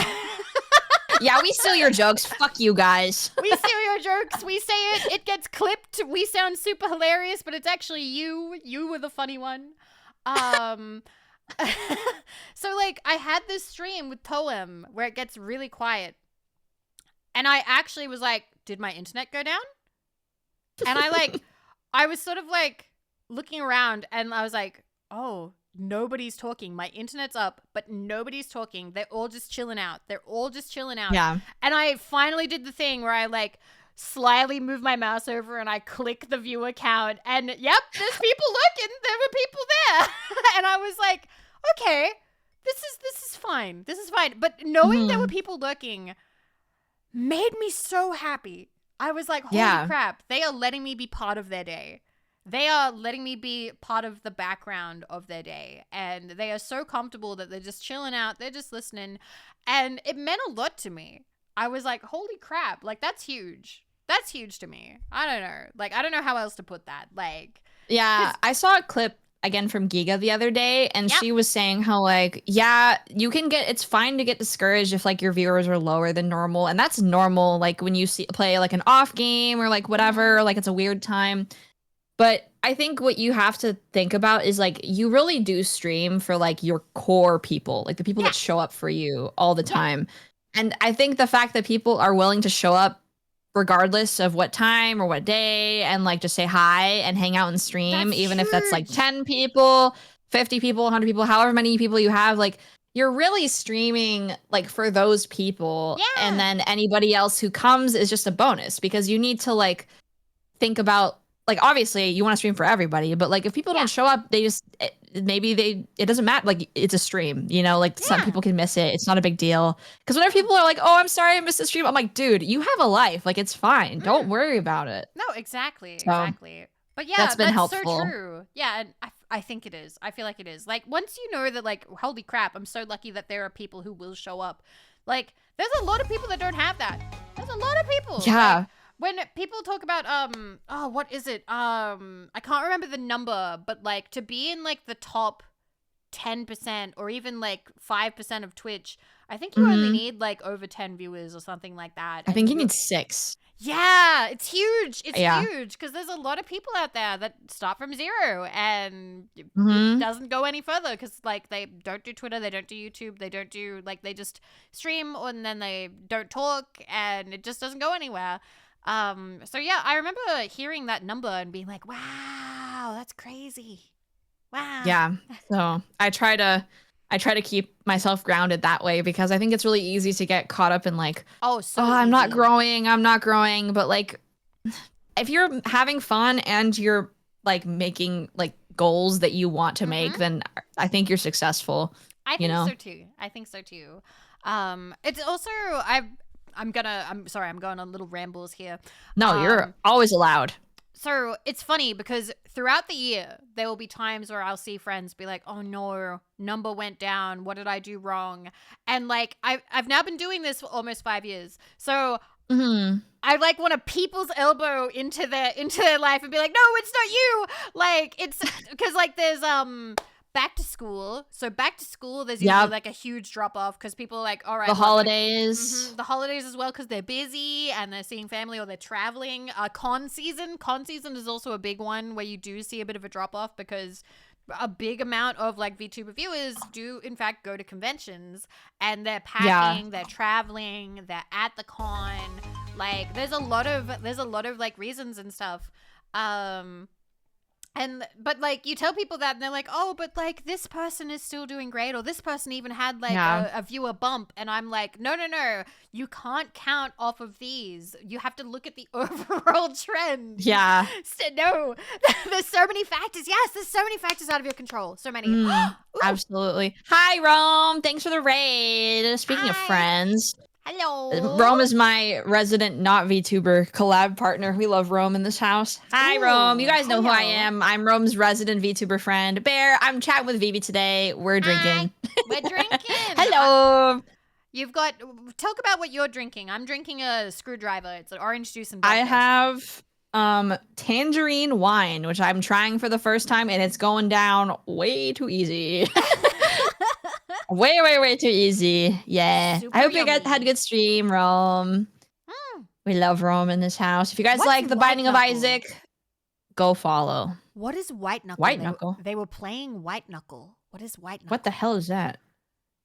yeah, we steal your jokes. Fuck you guys. We steal your jokes. We say it gets clipped. We sound super hilarious, but it's actually you were the funny one. So like I had this stream with Toem where it gets really quiet, and I actually was like, did my internet go down? And I was sort of like looking around, and I was like, oh, nobody's talking. My internet's up, but nobody's talking. They're all just chilling out. Yeah. And I finally did the thing where I like slyly move my mouse over and I click the viewer count, and yep, there's people looking. There were people there. And I was like, okay, this is fine. This is fine. But knowing there were people looking made me so happy. I was like, holy crap, they are letting me be part of their day. They are letting me be part of the background of their day. And they are so comfortable that they're just chilling out. They're just listening. And it meant a lot to me. I was like, holy crap, like that's huge. That's huge to me. I don't know. Like, I don't know how else to put that. Like, yeah, I saw a clip again from Giga the other day, and she was saying how like, yeah, it's fine to get discouraged if like your viewers are lower than normal, and that's normal, like when you play like an off game or like whatever, or, like it's a weird time. But I think what you have to think about is like you really do stream for like your core people, like the people that show up for you all the time. And I think the fact that people are willing to show up regardless of what time or what day, and like just say hi and hang out and stream, even if that's like 10 people, 50 people, 100 people, however many people you have, like you're really streaming like for those people. And then anybody else who comes is just a bonus, because you need to like think about, like, obviously you want to stream for everybody, but like if people don't show up, they just it doesn't matter. Like, it's a stream, you know, like some people can miss it. It's not a big deal. Because whenever people are like, oh, I'm sorry I missed the stream, I'm like, dude, you have a life. Like, it's fine. Don't worry about it. No, exactly. But yeah, that's helpful. So true. Yeah, and I think it is. I feel like it is. Like, once you know that, like, holy crap, I'm so lucky that there are people who will show up. Like, there's a lot of people that don't have that. There's a lot of people. Yeah. Like, when people talk about, what is it? I can't remember the number, but like to be in like the top 10% or even like 5% of Twitch, I think you only need like over 10 viewers or something like that. I think you need 6. Yeah, it's huge. It's huge, because there's a lot of people out there that start from 0 and it doesn't go any further, because like they don't do Twitter, they don't do YouTube, they don't do, like, they just stream and then they don't talk, and it just doesn't go anywhere. So yeah, I remember hearing that number and being like, wow, that's crazy. Wow. Yeah. So I try to I try to keep myself grounded that way because I think it's really easy to get caught up in like, Oh, oh, so I'm not easy. growing, I'm not growing. But like, if you're having fun and you're like making like goals that you want to make, Mm-hmm. then I think you're successful, I you think know? so too. I think so too. It's also I'm sorry, I'm going on little rambles here. No, you're Um, always allowed. so it's funny because throughout the year there will be times where I'll see friends be like, "Oh no, number went down. What did I do wrong?" And like I've now been doing this for almost 5 years, so Hmm. I like want to people's elbow into their life and be like, no, it's not you. Like it's because like there's back to school. So back to school, there's usually Yep. like a huge drop off because people are like, all The right, look, like holidays. the holidays as well because they're busy and they're seeing family or they're traveling. Con season is also a big one where you do see a bit of a drop off because a big amount of like VTuber viewers do in fact go to conventions and they're Yeah. packing, they're traveling, they're at the con. Like there's a lot of like reasons and stuff. Um and but like you tell people that and they're like, oh, but like this person is still doing great, or this person even had like Yeah. a viewer bump, and I'm like, no, no, no, you can't count off of these. You have to look at the overall trend. Yeah. So, no, there's so many factors. Yes, there's so many factors out of your control. So many. Mm, Ooh, absolutely. Hi, Rome. Thanks for the raid. Speaking of hi, friends, hello. Rome is my resident not VTuber collab partner. We love Rome in this house. Hi, Rome. You Ooh, guys know who I hello. am. I'm Rome's resident VTuber friend. Bear, I'm chatting with Vivi today. We're Hi, drinking. we're drinking. Hello. You've got talk about what you're drinking. I'm drinking a screwdriver. It's an orange juice and I vodka. have tangerine wine, which I'm trying for the first time, and it's going down way too easy. Way, way, way too easy. Yeah. I Super hope you guys had a yummy. good stream, Rome. Mm. We love Rome in this house. If you guys What's like The white Binding of knuckle? Isaac, go follow. What is white knuckle? White Knuckle. They were playing white knuckle. What is white What the knuckle? hell is that?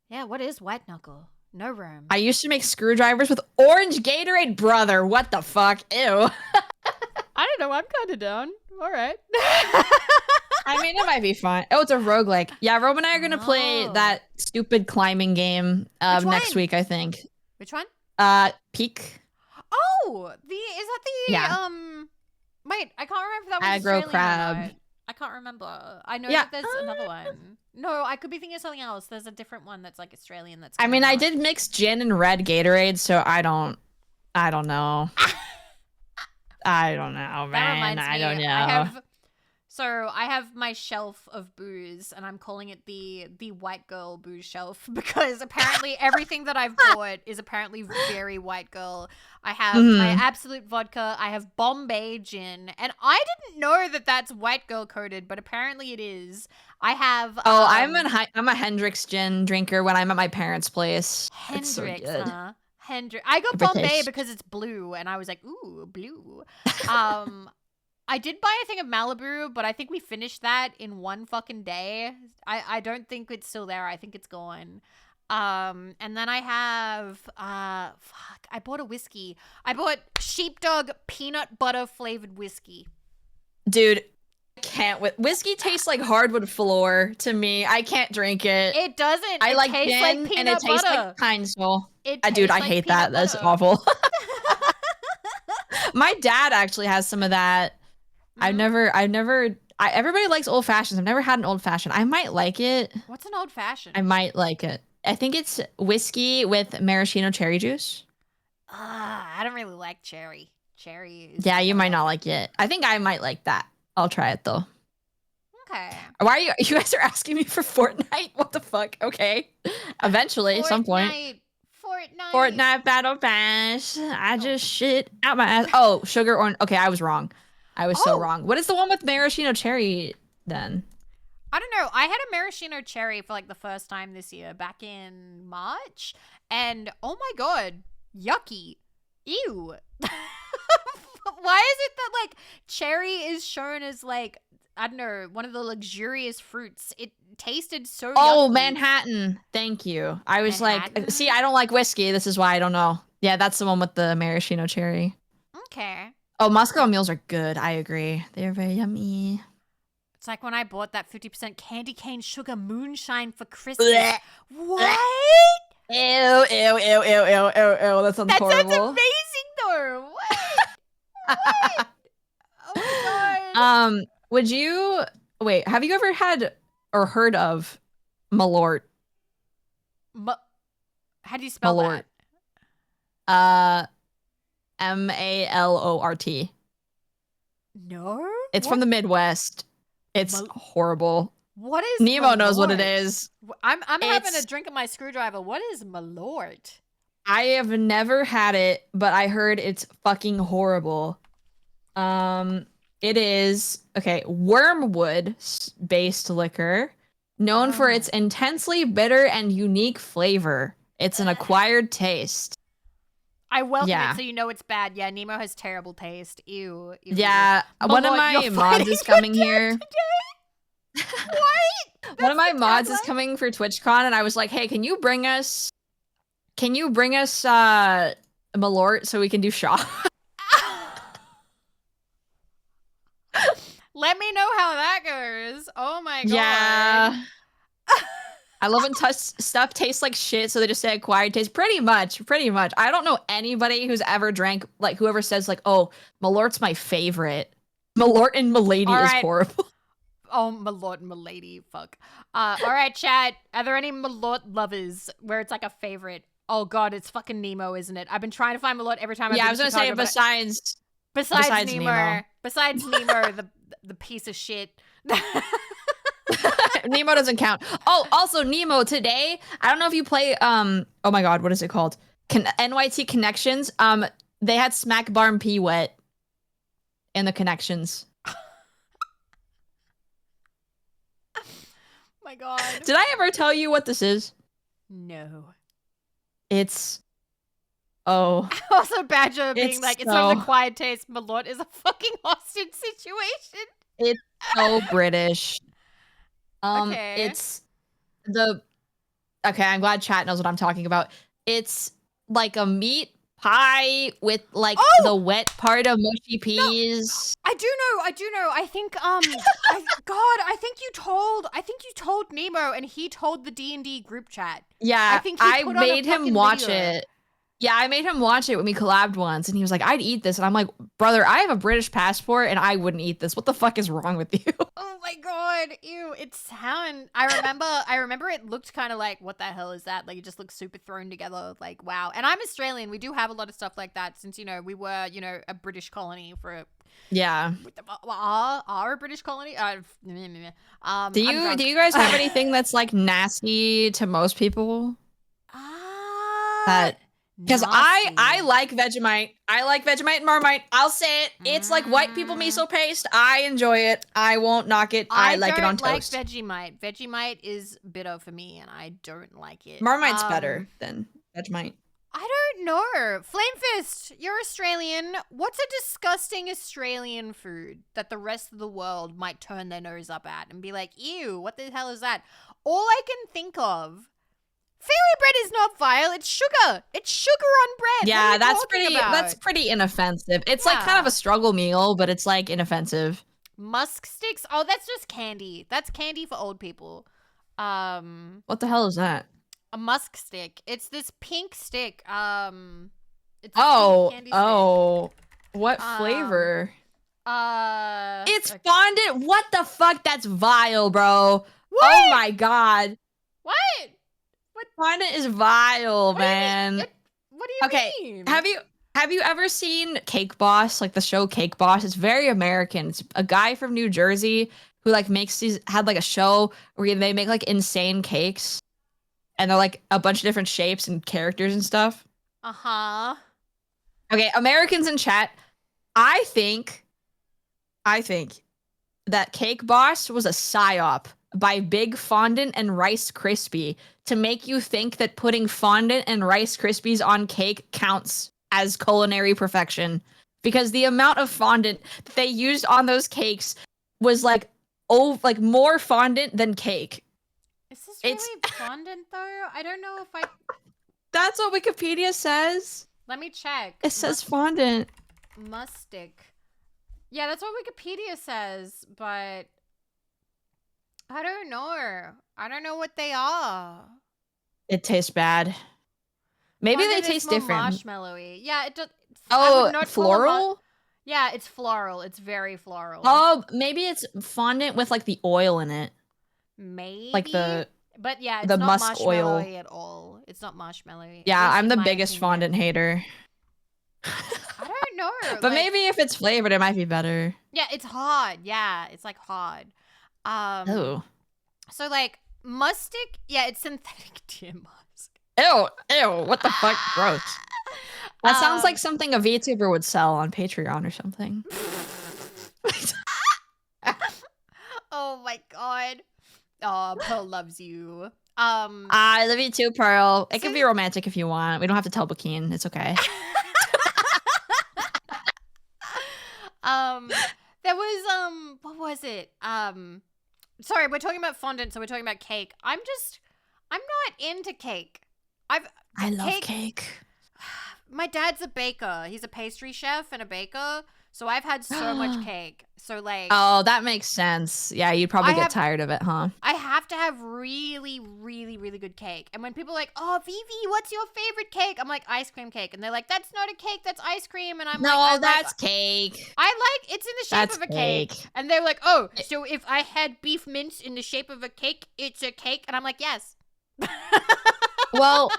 Yeah, what is white knuckle? No room. I used to make screwdrivers with orange Gatorade, brother. What the fuck? Ew. I don't know. I'm kind of down. All right. I mean, it might be fun. Oh, it's a roguelike. Yeah, Rome and I are gonna play Oh. that stupid climbing game Which next one? week, I think. Which one? Peak. Oh, is that the Yeah. Wait, I can't remember if that was Aggro Australian crab. or not. I can't remember. I know Yeah. that there's another one. No, I could be thinking of something else. There's a different one that's like Australian that's I mean, coming I out. did mix gin and red Gatorade, so I don't know. I don't know, That man. reminds I me. don't know. I have my shelf of booze, and I'm calling it the white girl booze shelf because apparently everything that I've bought is apparently very white girl. I have my Mhm. Absolute vodka. I have Bombay gin, and I didn't know that that's white girl coded, but apparently it is. I have Oh, I'm a Hendrix gin drinker when I'm at my parents' place. It's so Hendrix, good. huh? Hendrix. I got Bombay British. because it's blue, and I was like, ooh, blue. I did buy a thing of Malibu, but I think we finished that in one fucking day. I don't think it's still there. I think it's gone. And then I have fuck. I bought a whiskey. I bought Sheepdog peanut butter flavored whiskey. Dude, I can't with whiskey tastes like hardwood floor to me. I can't drink it. It doesn't. I It like tastes gin like and peanut it tastes butter. like pine sol. It Dude, tastes I like hate peanut that. That's butter. awful. My dad actually has some of that. Mhm. Everybody likes old fashions. I've never had an old fashioned. I might like it. What's an old I fashioned? might like it. I think it's whiskey with maraschino cherry juice. I don't really like cherry. Cherry is Yeah, you might not off. like it. I think I might like that. I'll try it though. Okay. Why are you guys are asking me for Fortnite? What the fuck? Okay. Eventually, at some point. Fortnite Battle Pass. I just shit out my ass. Oh, sugar orange. Okay, I was wrong. I was so Oh, wrong. What is the one with maraschino cherry then? I don't know. I had a maraschino cherry for like the first time this year back in March. And oh my God, yucky. Ew. Why is it that like cherry is shown as like, I don't know, one of the luxurious fruits? It tasted so Oh, yucky. Manhattan. Thank you. I was like, Manhattan? see, I don't like whiskey. This is why I don't know. Yeah, that's the one with the maraschino cherry. Okay. Oh, Moscow mules are good. I agree. They're very yummy. It's like when I bought that 50% candy cane sugar moonshine for Christmas. Blech. What? Ew, ew, ew, ew, ew, ew, ew. That sounds horrible. That sounds amazing, though. What? Oh my god. Would you wait? Have you ever had or heard of Malort? How do you spell Malort. that? Malort. No. It's from the Midwest. It's horrible. What is Nemo Malort? knows what it is. I'm having a drink of my screwdriver. What is Malort? I have never had it, but I heard it's fucking horrible. It is wormwood-based liquor, known for its intensely bitter and unique flavor. It's an acquired taste. I welcome it so you know it's bad. Yeah, Nemo has terrible taste. Ew. Yeah, one of my mods is coming here. What? One of my mods is coming for TwitchCon, and I was like, "Hey, can you bring us Malort so we can do Shaw?" Let me know how that goes. Oh my god. Yeah. I love when stuff tastes like shit, so they just say acquired taste. Pretty much. I don't know anybody who's ever drank, like, whoever says, like, oh, Malort's my favorite. Malort and Milady is horrible. Oh, Malort and Milady, fuck. All right, chat. Are there any Malort lovers where it's like a favorite? Oh god, it's fucking Nemo, isn't it? I've been trying to find Malort every time. Yeah, I was gonna say besides Nemo. Besides Nemo, the piece of shit. Nemo doesn't count. Oh, also Nemo today. I don't know if you play. Oh my god, what is it called? NYT Connections. They had Smack Barn P Wet in the Connections. My god. Did I ever tell you what this is? No. It's. Oh. Also, Badger being like, it's not an acquired taste. Malort is a fucking hostage situation. It's so British. Okay. It's the. Okay, I'm glad chat knows what I'm talking about. It's like a meat pie with like the wet part of mushy peas. No, I do know. I think I think you told Nemo and he told the D&D group chat. Yeah, I think I made him watch it. Yeah, I made him watch it when we collabed once, and he was like, "I'd eat this," and I'm like, "Brother, I have a British passport, and I wouldn't eat this. What the fuck is wrong with you?" Oh my god, ew! I remember it looked kind of like, what the hell is that? Like, it just looks super thrown together. Like, wow. And I'm Australian. We do have a lot of stuff like that since we were a British colony for. Yeah. Are a British colony? Do you guys have anything that's like nasty to most people? Because I like Vegemite. I like Vegemite and Marmite. I'll say it. It's like white people miso paste. I enjoy it. I won't knock it. I like it on toast. I don't like Vegemite. Vegemite is bitter for me, and I don't like it. Marmite's better than Vegemite. I don't know. Flamefist, you're Australian. What's a disgusting Australian food that the rest of the world might turn their nose up at and be like, ew, what the hell is that? All I can think of. Fairy bread is not vile. It's sugar. It's sugar on bread. Yeah, that's pretty inoffensive. It's like kind of a struggle meal, but it's like inoffensive. Musk sticks? Oh, that's just candy. That's candy for old people. What the hell is that? A musk stick. It's this pink stick. It's pink candy stick. What flavor? It's okay. fondant. What the fuck? That's vile, bro. What? Oh my god. What? Fondant is vile, man. What do you mean? Have you ever seen Cake Boss, like the show Cake Boss? It's very American. It's a guy from New Jersey who like had like a show where they make like insane cakes, and they're like a bunch of different shapes and characters and stuff. Okay, Americans in chat. I think that Cake Boss was a psyop by Big Fondant and Rice Krispie to make you think that putting fondant and Rice Krispies on cake counts as culinary perfection, because the amount of fondant that they used on those cakes was like more fondant than cake. Is this really fondant though? I don't know if I. That's what Wikipedia says. Let me check. It says fondant. Mustic. Yeah, that's what Wikipedia says, but I don't know. I don't know what they are. It tastes bad. Maybe they Fondant is taste more different. marshmallowy. Yeah, it does. I would Oh, not call it floral? Yeah, it's floral. It's very floral. Oh, maybe it's fondant with like the oil in it. Like Maybe. But yeah, it's the not musk oil. marshmallowy at all. It's not marshmallowy. At Yeah, least I'm in the my biggest opinion. fondant hater. I don't know. But Like, maybe if it's flavored, it might be better. yeah, it's hard. Yeah, it's like hard. Oh. So like mustic, yeah, it's synthetic deer musk. Ew, ew, what the fuck? Gross. That sounds like Um, something a VTuber would sell on Patreon or something. Oh my god. Oh, Pearl loves you. I love you too, Pearl. It So can be romantic if you want. We don't have to tell Bakeen. It's okay. um, there was what was it? Sorry, we're talking about fondant, so we're talking about cake. I'm not into cake. I love cake. My dad's a baker. He's a pastry chef and a baker. So I've had so much cake. So like, Oh, that makes sense. Yeah, you'd probably I get have- tired of it, huh? I have to have really, really, really good cake. And when people are like, "Oh, Vivi, what's your favorite cake?" I'm like, "Ice cream cake." And they're like, "That's not a cake, that's ice cream." And I'm No, like, that's cake. it's in the shape That's of a cake. cake. And they're like, "Oh, so if I had beef mince in the shape of a cake, it's a cake?" And I'm like, "Yes." Well,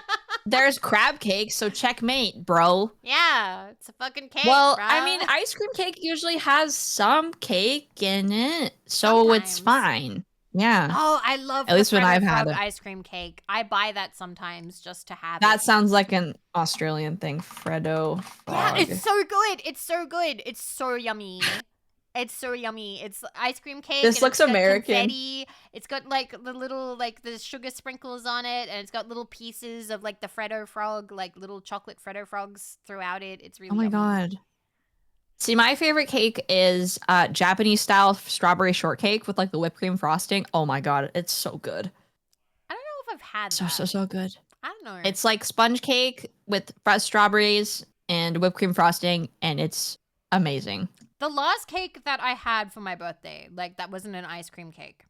there's crab cake, so checkmate, bro. Yeah, it's a fucking cake. Well, bruh. I mean, ice cream cake usually has some cake in it, so it's Sometimes. fine. Yeah. Oh, I love At least when Freddo I've had Frog it. ice cream cake. I buy that sometimes just to have That it. sounds like an Australian thing, Freddo. Yeah, Frog. it's so good. It's so good. It's so yummy. It's so yummy. It's ice cream cake. This and looks it's got American. confetti. It's got like the little like the sugar sprinkles on it, and it's got little pieces of like the Freddo Frog, like little chocolate Freddo Frogs throughout it. It's really Oh my yummy. god. See, my favorite cake is Japanese style strawberry shortcake with like the whipped cream frosting. Oh my god, it's so good. I don't know if I've had So that. so good. I don't know. It's like sponge cake with fresh strawberries and whipped cream frosting, and it's amazing. The last cake that I had for my birthday, like that wasn't an ice cream cake,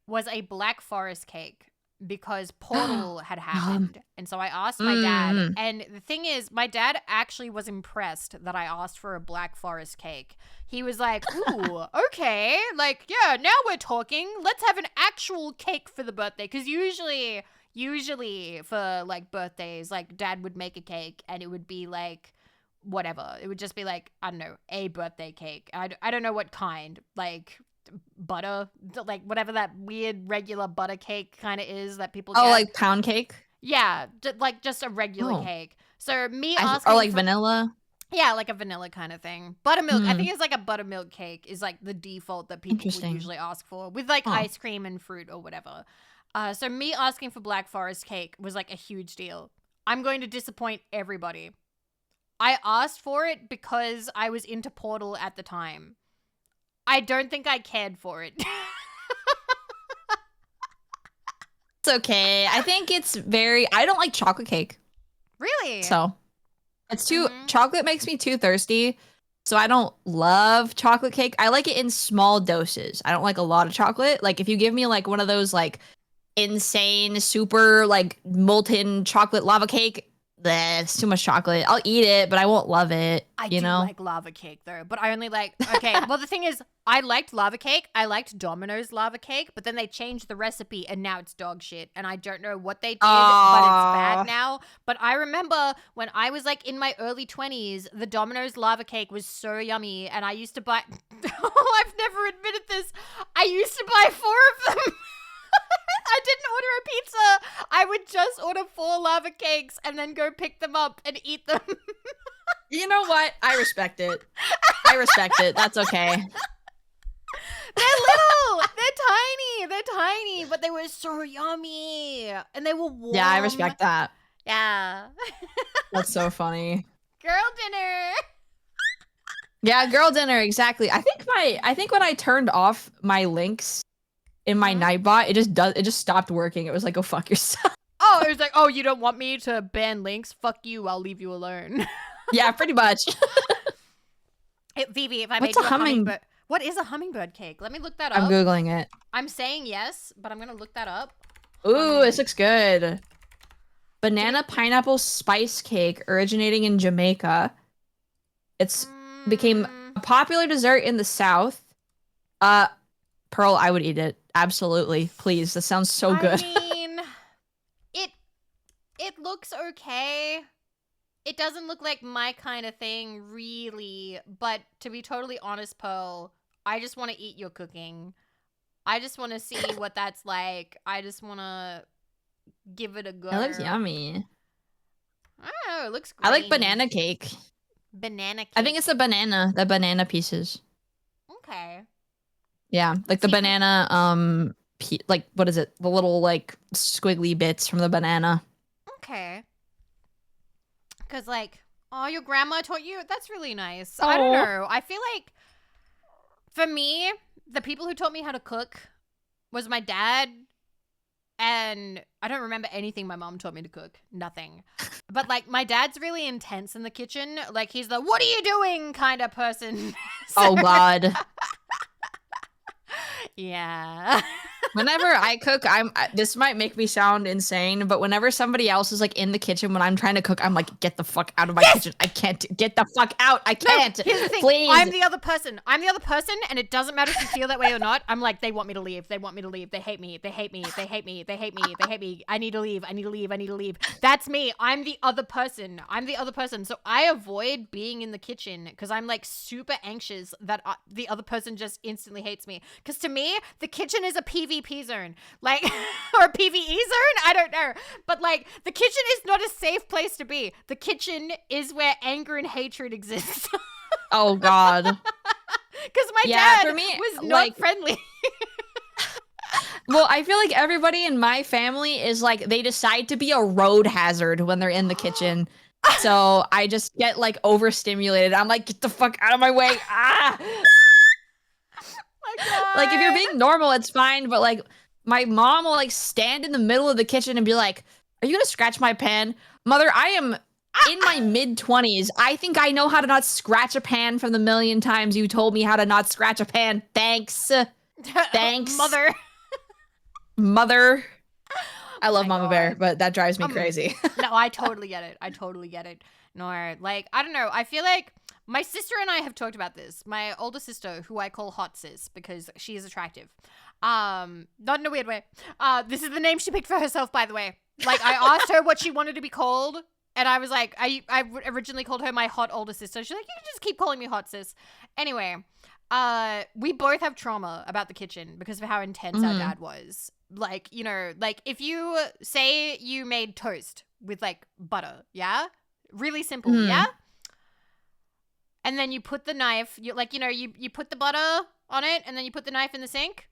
was a Black Forest cake because Portal had happened. And so I asked my dad. And the thing is, my dad actually was impressed that I asked for a Black Forest cake. He was like, "Ooh, okay. Like, yeah, now we're talking. Let's have an actual cake for the birthday." Because usually for like birthdays, like dad would make a cake and it would be like, whatever. It would just be like, I don't know, a birthday cake. I don't know what kind. Like butter, like whatever that weird regular butter cake kind of is that people get. Oh, like pound cake? Yeah, like just a regular cake. So me Or asking like for, vanilla? yeah, like a vanilla kind of thing. Buttermilk. I think it's like a buttermilk cake is like the default that people would Interesting. usually ask for with like ice cream and fruit or whatever. So me asking for Black Forest cake was like a huge deal. I'm going to disappoint everybody. I asked for it because I was into Portal at the time. I don't think I cared for it. It's okay. I think it's I don't like chocolate cake. Really? So it's chocolate makes me too thirsty. So I don't love chocolate cake. I like it in small doses. I don't like a lot of chocolate. Like if you give me like one of those like insane super like molten chocolate lava cake, it's too much chocolate. I'll eat it, but I won't love it. I do like lava cake though, but I only like, okay, well the thing is, I liked lava cake. I liked Domino's lava cake, but then they changed the recipe and now it's dog shit. And I don't know what they did, but it's bad now. But I remember when I was like in my early 20s, the Domino's lava cake was so yummy. And I used to buy, oh, I've never admitted this. I used to buy 4 of them. I didn't order a pizza. I would just order 4 lava cakes and then go pick them up and eat them. You know what? I respect it. I respect it. That's okay. They're little. They're tiny, but they were so yummy. And they were warm. Yeah, I respect that. Yeah. That's so funny. Girl dinner. Yeah, girl dinner, exactly. I think when I turned off my links in my Nightbot, it just stopped working. It was like, go fuck yourself. Oh, it was like, oh, you don't want me to ban links? Fuck you, I'll leave you alone. Yeah, pretty much. Vivi, if I What's made you a What is a hummingbird cake? Let me look that I'm up. Googling it. I'm saying yes, but I'm gonna look that up. Ooh, this Humming. looks good. To be Banana pineapple spice cake originating in Jamaica. It's became mm, a popular dessert in the South. Uh, Pearl, I would eat it. Absolutely. Please. This sounds so I good. mean, it it looks okay. It doesn't look like my kind of thing, really. But to be totally honest, Pearl, I just want to eat your cooking. I just want to see what that's like. I just want to give it a It looks go. yummy. I don't know. It looks I like grainy. banana cake. Banana I think it's cake. the banana pieces. Okay. Yeah, like the See, for banana, like what is it? The little like squiggly bits from the banana. okay. Because, like, oh, your grandma taught you? That's really nice. I don't Oh, know. I feel like, for me, the people who taught me how to cook was my dad, and I don't remember anything my mom taught me to cook. Nothing. But, like, my dad's really intense in the kitchen. Like, he's the, what are you doing kind of person. So, oh God. yeah. Whenever I cook, this might make me sound insane, but whenever somebody else is like in the kitchen when I'm trying to cook, I'm like, get the fuck out of my Yes! kitchen. I can't get the fuck out. I No, can't. here's the thing. Please. I'm the other person. I'm the other person, and it doesn't matter if you feel that way or not. I'm like, they want me to leave. They want me to leave. They hate me. They hate me. They hate me. They hate me. They hate me. I need to leave. I need to leave. I need to leave. That's me. I'm the other person. I'm the other person. So I avoid being in the kitchen because I'm like super anxious that the other person just instantly hates me. Because to me, the kitchen is a PvP zone. Like, or a PvE zone? I don't know. But like, the kitchen is not a safe place to be. The kitchen is where anger and hatred exists. Oh God. Because my Yeah, dad for me, was not like, friendly. well, I feel like everybody in my family is like they decide to be a road hazard when they're in the kitchen. So I just get like overstimulated. I'm like, get the fuck out of my way. Ah. My Like if you're God. being normal, it's fine, but like my mom will like stand in the middle of the kitchen and be like, "Are you gonna scratch my pan?" Mother, I am in my mid-20s. I think I know how to not scratch a pan from the million times you told me how to not scratch a pan. Thanks. Thanks, Mother. mother. I love My Mama Bear, God. but that drives me crazy. No, I totally get it. I totally get it. No, like, I don't know. I feel like my sister and I have talked about this. My older sister, who I call Hot Sis because she is attractive. Not in a weird way. This is the name she picked for herself, by the way. Like, I asked her what she wanted to be called, and I was like, I originally called her my hot older sister. She's like, you can just keep calling me Hot Sis. Anyway, we both have trauma about the kitchen because of how intense our Mhm. dad was. Like, you know, like if you say you made toast with like butter, yeah? Really simple, yeah? Mhm. And then you put the knife, you put the butter on it and then you put the knife in the sink.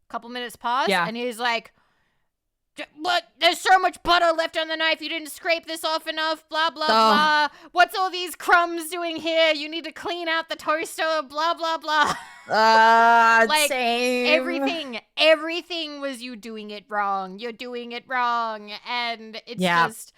Couple minutes pass Yeah. and he's like, what? There's so much butter left on the knife. You didn't scrape this off enough. Blah, blah, Oh, blah. What's all these crumbs doing here? You need to clean out the toaster. Blah, blah, blah. Like, same. everything was you doing it wrong. You're doing it wrong. And it's Yeah. just,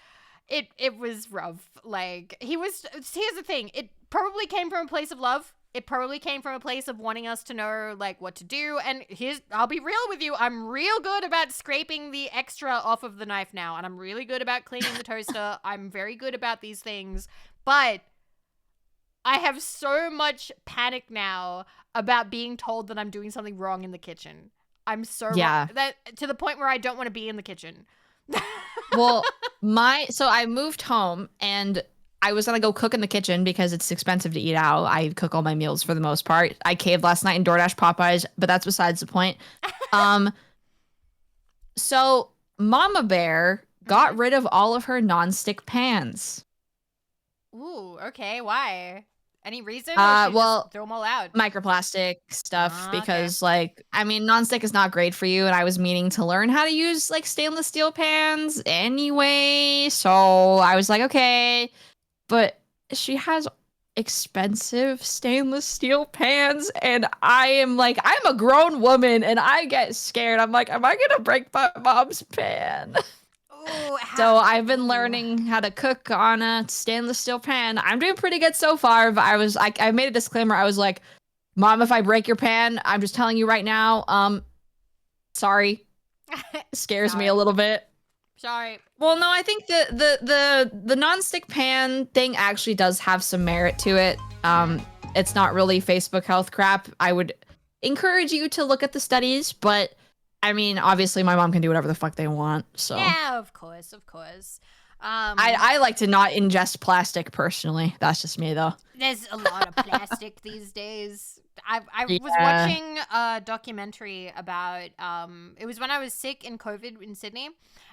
it was rough. Like, here's the thing. It probably came from a place of love. It probably came from a place of wanting us to know, like, what to do. And I'll be real with you. I'm real good about scraping the extra off of the knife now. And I'm really good about cleaning the toaster. I'm very good about these things. But I have so much panic now about being told that I'm doing something wrong in the kitchen. I'm so Yeah. wrong. That to the point where I don't want to be in the kitchen. Well, so I moved home and I was gonna go cook in the kitchen because it's expensive to eat out. I cook all my meals for the most part. I caved last night in DoorDash Popeyes, but that's besides the point. Um, so Mama Bear got Mhm. rid of all of her nonstick pans. Ooh, okay. Why? Any reason, or she just Well, threw them all out? microplastic stuff Okay. because like I mean nonstick is not great for you and I was meaning to learn how to use like stainless steel pans anyway. So I was like, okay, but she has expensive stainless steel pans and I am like I'm a grown woman and I get scared. I'm like, am I gonna break my mom's pan? Ooh, So I've been ooh. learning how to cook on a stainless steel pan. I'm doing pretty good so far, but I made a disclaimer. I was like, Mom, if I break your pan, I'm just telling you right now, sorry. Scares me a little bit. Sorry. Well, no, I think the nonstick pan thing actually does have some merit to it. It's not really Facebook health crap. I would encourage you to look at the studies, but I mean, obviously my mom can do whatever the fuck they want. So Yeah, of course, of course. I like to not ingest plastic personally. That's just me though. There's a lot of plastic these days. I was Yeah. watching a documentary about it was when I was sick in COVID in Sydney,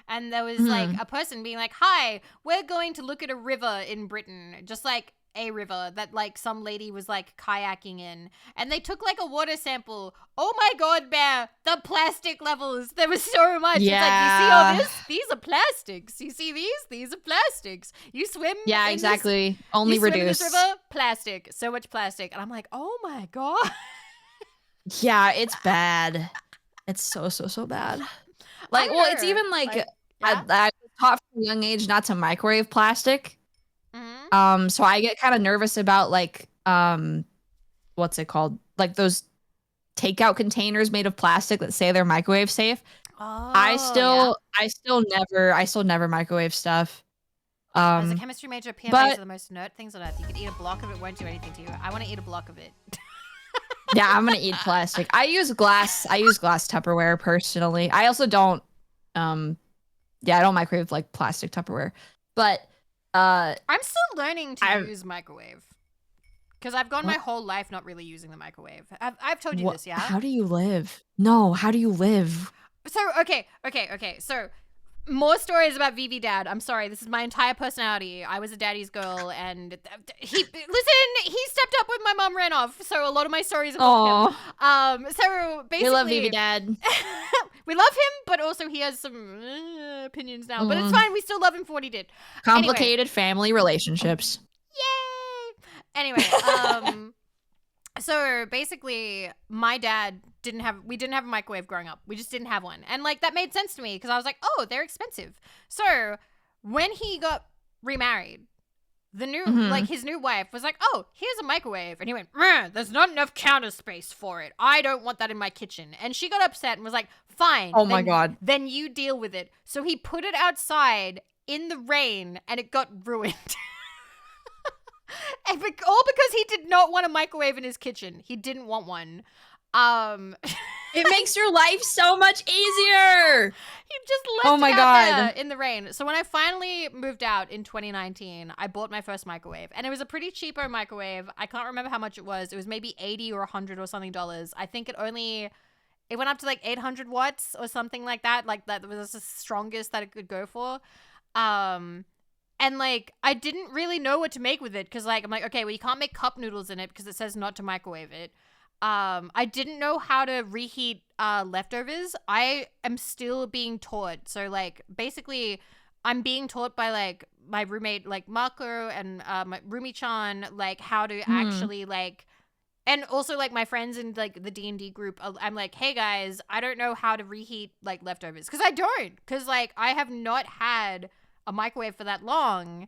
and there was like a person being like, "Hi, we're going to look at a river in Britain, just like a river that like some lady was like kayaking in, and they took like a water sample. Oh my god, Bear, the plastic levels, there was so much. Yeah. It's like, you see all this, these are plastics, you see these are plastics, you swim Yeah, in exactly. this, Only you swim in reduce. this river, plastic, so much plastic. And I'm like, oh my god. Yeah, it's bad. It's so bad. Like, I well, it's know. even like, yeah? I was taught from a young age not to microwave plastic. Mhm. So I get kind of nervous about like, what's it called? Like those takeout containers made of plastic that say they're microwave safe. Oh, I yeah. still never microwave stuff. As a chemistry major, PMAs But are the most inert things on earth. You could eat a block of it, won't do anything to you. I want to eat a block of it. yeah, I'm gonna eat plastic. I use glass Tupperware personally. I also don't, yeah, I don't microwave like plastic Tupperware. But I'm still learning to I'm use microwave. Because I've gone my what whole life not really using the microwave. I've told you what? this, yeah? How do you live? No, how do you live? So, okay. So, more stories about Vivi Dad. I'm sorry, this is my entire personality. I was a daddy's girl, and he stepped up when my mom ran off. So a lot of my stories involve him. So basically, We love Vivi Dad. we love him, but also he has some opinions now. But it's fine. We still love him for what he did. Complicated family relationships. Yay! Anyway, so basically, my dad we didn't have a microwave growing up. We just didn't have one. And like that made sense to me because I was like, oh, they're expensive. So when he got remarried, the new like his new wife was like, oh, here's a microwave. And he went, there's not enough counter space for it. I don't want that in my kitchen. And she got upset and was like, fine. Oh my God. Then you deal with it. So he put it outside in the rain and it got ruined. And all because he did not want a microwave in his kitchen. He didn't want one. It makes your life so much easier. He just left Oh my it out God. there in the rain. So when I finally moved out in 2019, I bought my first microwave. And it was a pretty cheapo microwave. I can't remember how much it was. It was maybe 80 or 100 or something dollars. I think it went up to like 800 watts or something like that. Like that was the strongest that it could go for. And like I didn't really know what to make with it because like I'm like, okay, well you can't make cup noodles in it because it says not to microwave it. I didn't know how to reheat leftovers. I am still being taught. So like basically I'm being taught by like my roommate like Marco and my roomie-chan like how to actually like, and also like my friends in like the D&D group. I'm like, hey guys, I don't know how to reheat like leftovers because I don't, because like I have not had a microwave for that long,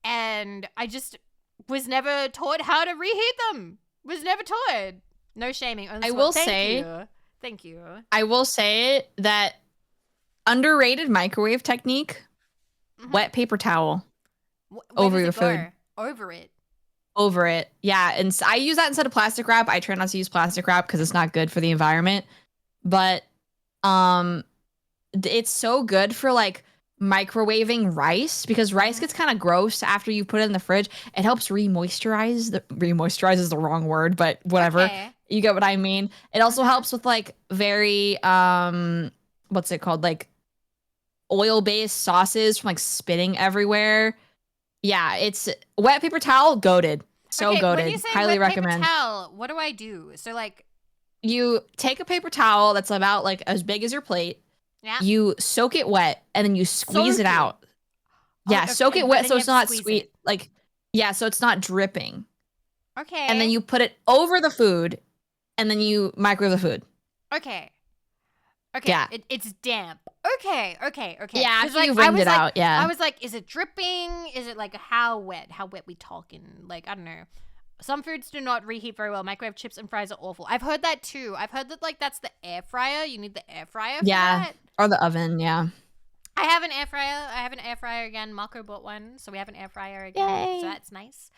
and I just was never taught how to reheat them. Was never taught. No shaming. I will say, thank you. I will say that underrated microwave technique, wet paper towel over your food. Over it. Over it. Yeah, and I use that instead of plastic wrap. I try not to use plastic wrap because it's not good for the environment. But it's so good for like microwaving rice because rice gets kind of gross after you put it in the fridge. It helps remoisturize. Remoisturize is the wrong word, but whatever. Okay. You get what I mean. It also helps with like very what's it called? Like oil-based sauces from like spitting everywhere. Yeah, it's wet paper towel, goated. So okay, goated. When you say Highly wet recommend. Paper towel, what do I do? So like you take a paper towel that's about like as big as your plate. Yeah. You soak it wet and then you squeeze it out. Yeah, okay, soak it wet so you it's have to not squeeze sweet. it. Like, yeah, so it's not dripping. Okay. And then you put it over the food and then you microwave the food. Okay. Yeah. It's damp. Okay. Yeah, 'Cause, after you I wringed was it like, out, yeah. I was like, is it dripping? Is it like how wet? How wet we talking? Like, I don't know. Some foods do not reheat very well. Microwave chips and fries are awful. I've heard that too. I've heard that like that's the air fryer. You need the air fryer for that. Or the oven, yeah. I have an air fryer. I have an air fryer again. Marco bought one, so we have an air fryer again. Yay. So that's nice.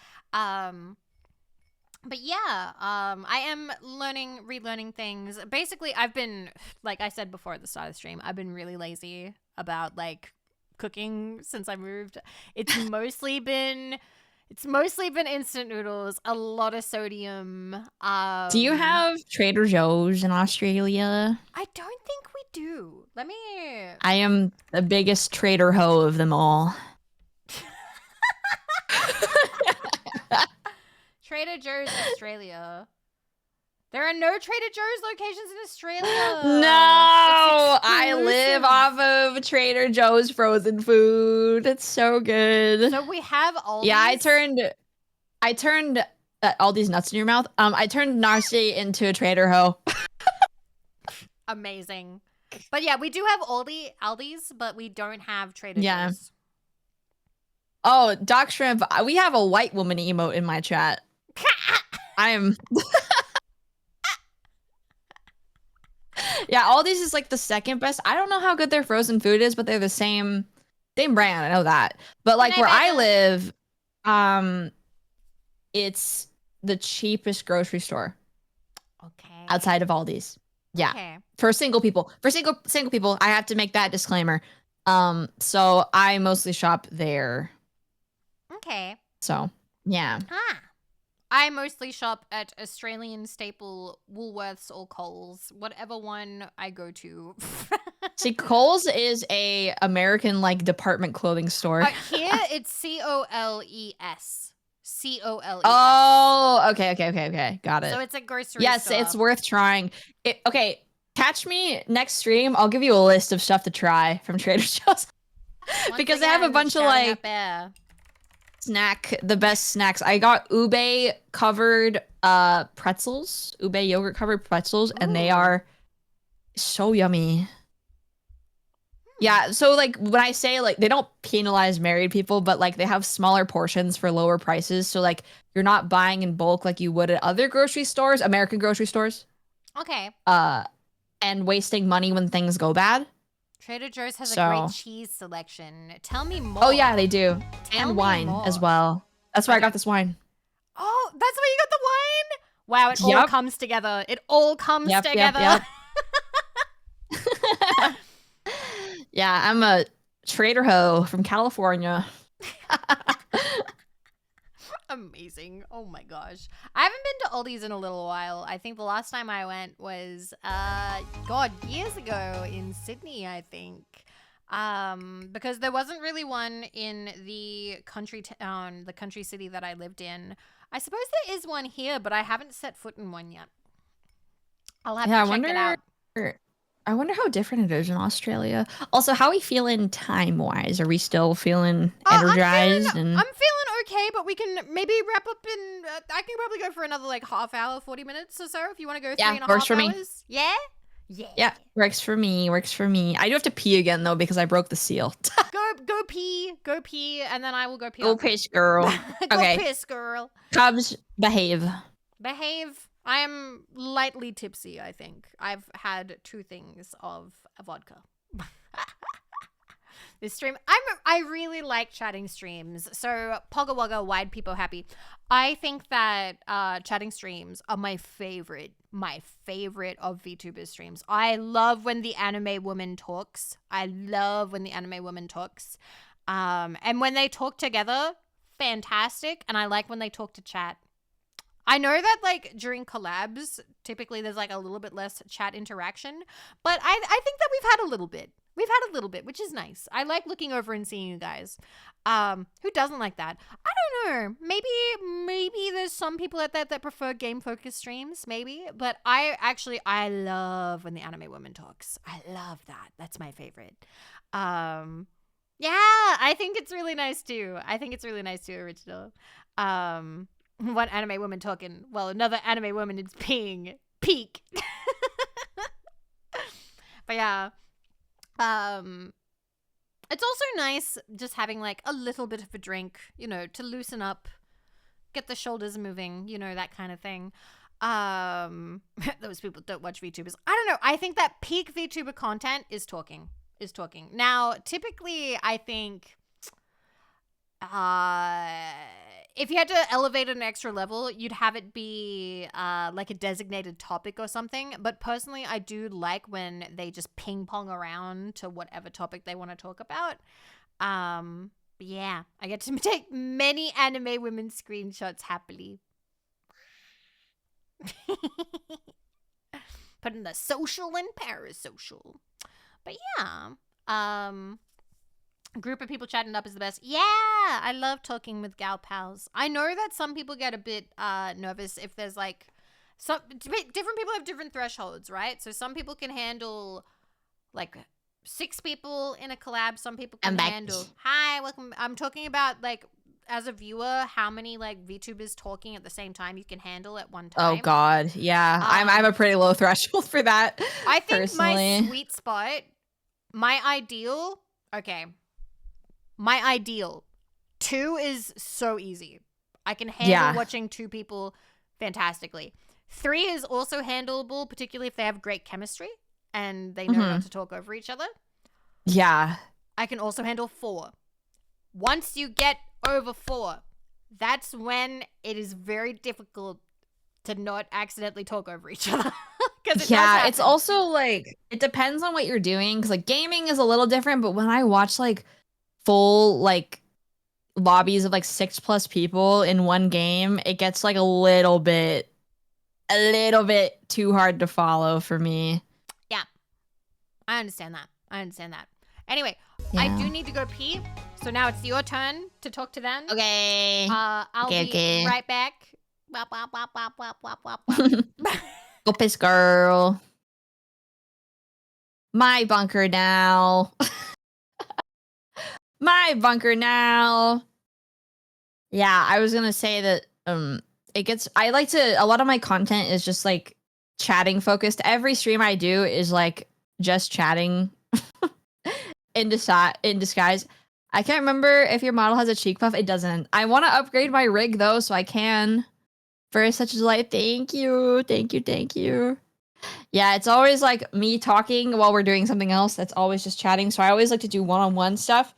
But yeah, I am relearning things. Basically, I've been, like I said before at the start of the stream, I've been really lazy about like cooking since I moved. It's mostly been instant noodles, a lot of sodium. Do you have Trader Joe's in Australia? I don't think we do. Let me. I am the biggest Trader Ho of them all. Trader Joe's Australia. There are no Trader Joe's locations in Australia. No, I live off of Trader Joe's frozen food. It's so good. So we have Aldi's. Yeah, I turned all these nuts in your mouth. I turned Narcy into a Trader Ho. Amazing. But yeah, we do have Aldi's, but we don't have Trader Joe's. Oh, Doc Shrimp, we have a white woman emote in my chat. Yeah, Aldi's is like the second best. I don't know how good their frozen food is, but they're the same brand. I know that. But like where I live, it's the cheapest grocery store. Okay. Outside of Aldi's. Yeah. Okay. For single people. For single people, I have to make that disclaimer. So I mostly shop there. Okay. So, yeah. I mostly shop at Australian staple Woolworths or Coles, whatever one I go to. See, Kohl's is a American like department clothing store. Here it's COLES. COLES. Oh, okay. Got it. So it's a grocery yes, store. it's worth trying. Okay, catch me next stream. I'll give you a list of stuff to try from Trader Joe's. Because they have a bunch of like the best snacks. I got ube covered pretzels, ube yogurt covered pretzels, and they are so yummy. Yeah, so like when I say like they don't penalize married people, but like they have smaller portions for lower prices. So like you're not buying in bulk like you would at other grocery stores, American grocery stores. Okay. And wasting money when things go bad. Trader Joe's has a great cheese selection. Tell me more. Oh yeah, they do. And wine as well. That's why I got this wine. Oh, that's why you got the wine? Wow, it all comes together. It all comes together. Yep. Yeah, I'm a Trader Ho from California. Amazing. Oh my gosh. I haven't been to Aldi's in a little while. I think the last time I went was, years ago in Sydney, I think. Because there wasn't really one in the country town, the country city that I lived in. I suppose there is one here, but I haven't set foot in one yet. I'll have to check it out. I wonder how different it is in Australia. Also, how are we feeling time-wise? Are we still feeling energized? I'm feeling okay, but we can maybe wrap up in... I can probably go for another like half hour, 40 minutes or so if you want to go 3.5 works for hours. Me. Yeah? Yeah, works for me. I do have to pee again, though, because I broke the seal. Go pee, and then I will go pee. Go piss, girl. Go piss, girl. Cubs, behave. Behave. I am lightly tipsy, I think. I've had 2 things of a vodka. This stream, I really like chatting streams. So, Pogga Wogga, Wide People Happy. I think that chatting streams are my favorite of VTuber streams. I love when the anime woman talks. And when they talk together, fantastic. And I like when they talk to chat. I know that like during collabs, typically there's like a little bit less chat interaction, but I think that we've had a little bit. Which is nice. I like looking over and seeing you guys. Who doesn't like that? I don't know. Maybe there's some people that prefer game-focused streams, maybe. But I love when the anime woman talks. I love that. That's my favorite. Yeah, I think it's really nice too. Original. One anime woman talking, well, another anime woman is peeing. Peak. But yeah. It's also nice just having like a little bit of a drink, to loosen up get the shoulders moving, you know, that kind of thing. Those people don't watch VTubers. I don't know. I think that peak VTuber content is talking. Now, typically, I think if you had to elevate it an extra level, you'd have it be like a designated topic or something. But personally, I do like when they just ping pong around to whatever topic they want to talk about. But yeah, I get to take many anime women screenshots happily. Put in the social and parasocial. But yeah, a group of people chatting up is the best. Yeah, I love talking with gal pals. I know that some people get a bit nervous if there's like different people have different thresholds, right? So some people can handle like 6 people in a collab. Some people can handle. Hi, welcome. I'm talking about like as a viewer, how many like VTubers talking at the same time you can handle at one time. Oh God, yeah. I'm a pretty low threshold for that. I think personally. My sweet spot, my ideal. 2 is so easy. I can handle watching 2 people fantastically. 3 is also handleable, particularly if they have great chemistry and they know not to talk over each other. Yeah. I can also handle 4. Once you get over 4, that's when it is very difficult to not accidentally talk over each other. It's also like, it depends on what you're doing. Because like gaming is a little different, but when I watch like full like lobbies of like 6+ people in one game, it gets like a little bit too hard to follow for me. Yeah. I understand that. Anyway, I do need to go pee. So now it's your turn to talk to them. Okay. I'll be right back. Go piss, girl. My bunker now. My bunker now. Yeah, I was gonna say that a lot of my content is just like chatting focused. Every stream I do is like just chatting in disguise. I can't remember if your model has a cheek puff. It doesn't. I want to upgrade my rig though, so I can. For such a delight. Thank you. Yeah, it's always like me talking while we're doing something else. That's always just chatting. So I always like to do one-on-one stuff.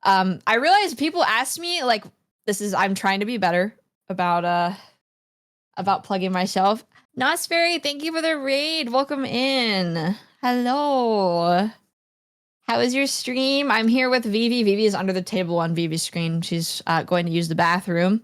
I realize people ask me like, I'm trying to be better about plugging myself. Nosferry, thank you for the raid. Welcome in. Hello. How is your stream? I'm here with Vivi. Vivi is under the table on Vivi's screen. She's going to use the bathroom.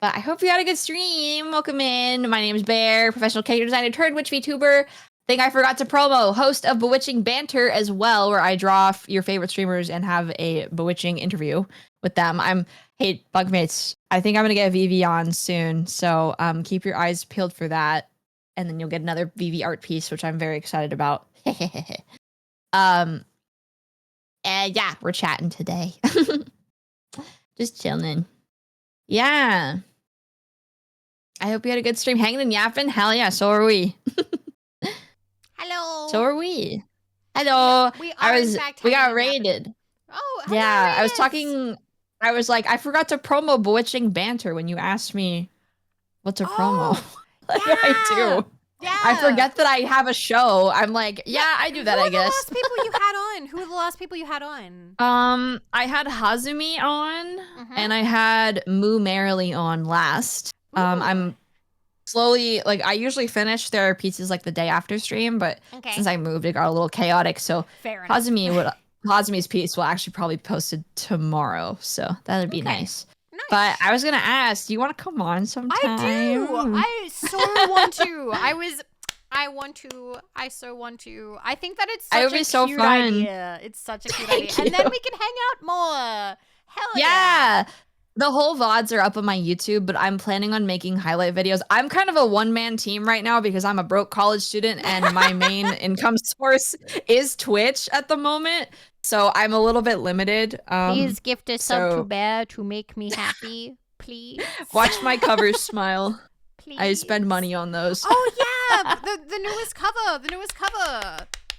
But I hope you had a good stream. Welcome in. My name is Bear, professional character designer turned witch VTuber. Thing I forgot to promo, host of Bewitching Banter as well, where I draw your favorite streamers and have a bewitching interview with them. Hey, Bugmates, I think I'm going to get Vivi on soon. So keep your eyes peeled for that. And then you'll get another Vivi art piece, which I'm very excited about. And yeah, we're chatting today. Just chilling. Yeah. I hope you had a good stream. Hanging and yapping? Hell yeah, so are we. Hello. So are we. Hello. Yeah, we got raided. Oh, yeah. I was like, I forgot to promo Bewitching Banter when you asked me what to promo. What do I do? Yeah. I forget that I have a show. I'm like, I do that, I guess. Who were the last people you had on? I had Hazumi on, and I had Moo Merrily on last. I'm slowly, like, I usually finish their pieces like the day after stream, but since I moved, it got a little chaotic. So Hazumi's piece will actually probably be posted tomorrow, so that would be nice. But I was gonna ask, do you want to come on sometime? I do. I so want to. I so want to. I think that it's such a cute idea. It's such a cute idea. And then we can hang out more. Hell yeah. The whole VODs are up on my YouTube, but I'm planning on making highlight videos. I'm kind of a one-man team right now because I'm a broke college student and my main income source is Twitch at the moment. So I'm a little bit limited. Please gift a sub to Bear to make me happy, please. Watch my covers smile. Please. I spend money on those. Oh yeah, the newest cover.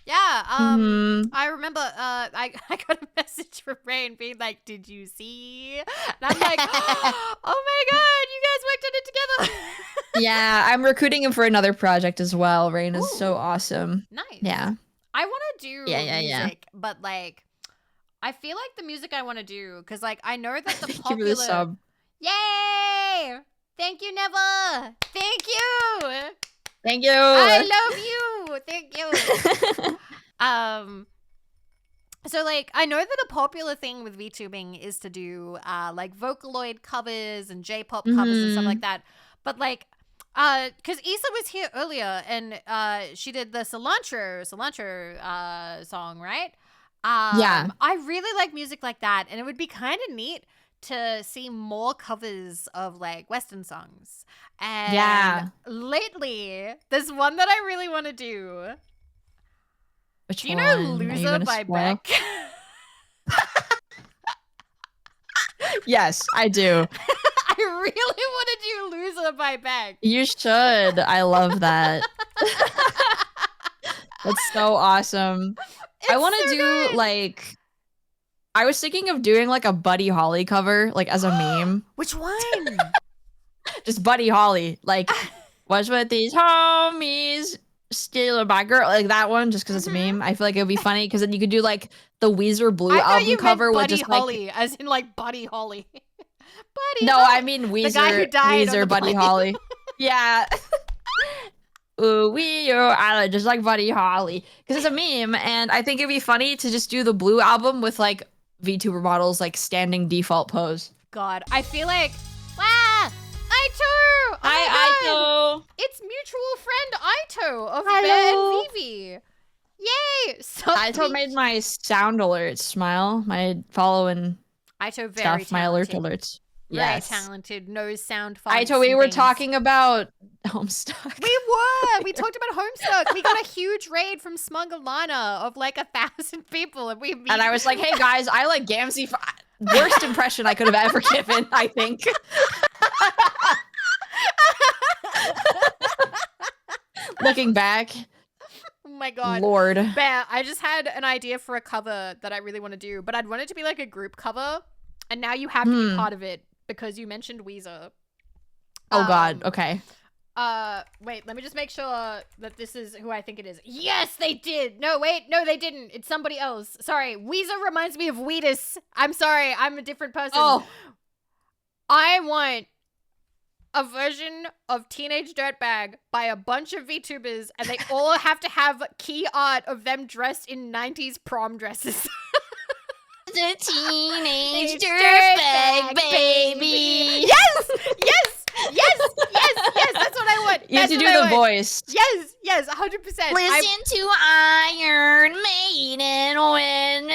Yeah, Mhm. I remember I got a message from Rain being like, "Did you see?" And I'm like, "Oh my god, you guys worked on it together." Yeah, I'm recruiting him for another project as well. Rain is so Ooh, awesome. nice. Yeah. I want to Yeah, do yeah, yeah. music, but like I feel like the music I want to do cuz like I know that the Thank you for the popular sub. Yay! Thank you, Neva. Thank you. Thank you. I love you. Thank you. Um So like I know that a popular thing with VTubing is to do like Vocaloid covers and J-pop covers and stuff like Mhm. that. But like cuz Issa was here earlier and she did the cilantro song, right? Yeah. I really like music like that and it would be kind of neat to see more covers of like Western songs. And Yeah. lately, there's one that I really want to do. Which Do you know one are you Loser gonna by spoil? Beck? Yes, I do. I really want to do Loser by Beck. You should. I love that. That's so awesome. I It's want to so do good. like I was thinking of doing like a Buddy Holly cover, like as a meme. Which one? Just Buddy Holly, like what's with these homies stealing my girl, like that one, just because it's a Mhm. meme. I feel like it would be funny because then you could do like the Weezer Blue I thought album you meant cover with Buddy just like Holly, as in like Buddy Holly. Buddy no, I Holly. mean The guy who Weezer, died on the Buddy plane. Holly. Yeah. Ooh, I just like Buddy Holly because it's a meme, and I think it'd be funny to just do the Blue album with like VTuber models like standing default pose. God, I feel like, wow, Aito! Oh my Hi, god! Aito. It's mutual friend Aito of Hello. Bear and Vivi. Yay! So Aito made my sound alerts smile, my following Aito very stuff, my alert talented. alerts. Very Yes. talented. Knows sound Aito, fonts we and were things. talking about Homestuck. We were. We talked about Homestuck. We got a huge raid from Smugglana of like 1,000 people, and we. And I was like, hey guys, I like Gamzee. Worst impression I could have ever given, I think. Looking back. Oh my god. Lord. Bear, I just had an idea for a cover that I really want to do, but I'd want it to be like a group cover. And now you have to be part of it because you mentioned Weezer. Oh god, okay. Wait, let me just make sure that this is who I think it is. Yes, they did! No, wait, no, they didn't. It's somebody else. Sorry, Weezer reminds me of Wheatus. I'm sorry, I'm a different person. Oh. I want a version of Teenage Dirtbag by a bunch of VTubers, and they all have to have key art of them dressed in 90s prom dresses. The teenage dirtbag baby. Yes! Yes! Yes! Yes! Yes! That's what I want. You have to do the voice. Yes! Yes! 100%. Listen to Iron Maiden when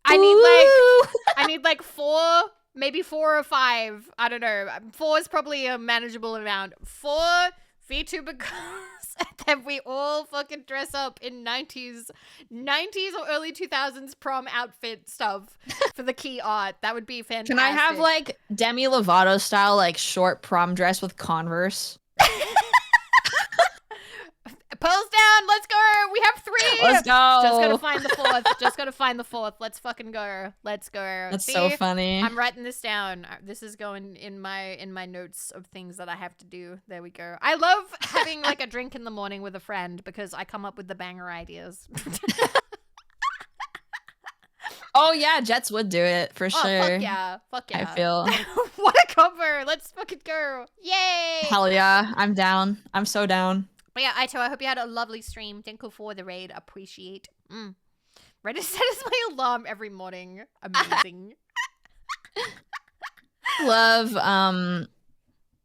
I need like 4, maybe 4 or 5. I don't know. 4 is probably a manageable amount. 4 VTuber girls, and then we all fucking dress up in 90s or early 2000s prom outfit stuff for the key art. That would be fantastic. Can I have like Demi Lovato style like short prom dress with Converse? Pulls down. Let's go. We have 3. Let's go. Just gotta find the 4th. Just gotta find the 4th. Let's fucking go. Let's go. That's See? so funny. I'm writing this down. This is going in my notes of things that I have to do. There we go. I love having like a drink in the morning with a friend because I come up with the banger ideas. Oh yeah, Jets would do it for sure. Fuck yeah. Fuck yeah. I feel. What a cover. Let's fucking go. Yay. Hell yeah, I'm down. I'm so down. But yeah, Aito, I hope you had a lovely stream. Thank you for the raid. Appreciate. Reddit sets my alarm every morning. Amazing. Love, I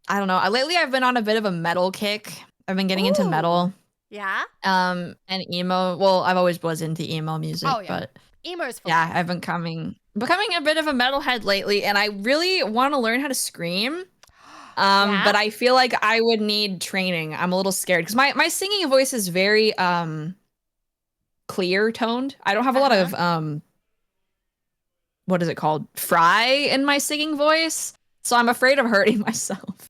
don't know. Lately I've been on a bit of a metal kick. I've been getting into metal. Yeah? And emo. Well, I've always was into emo music, but Emo's fun. yeah, I've been becoming a bit of a metalhead lately, and I really want to learn how to scream. But I feel like I would need training. I'm a little scared because my singing voice is very clear toned. I don't have a lot of what is it called? Fry in my singing voice. So I'm afraid of hurting myself.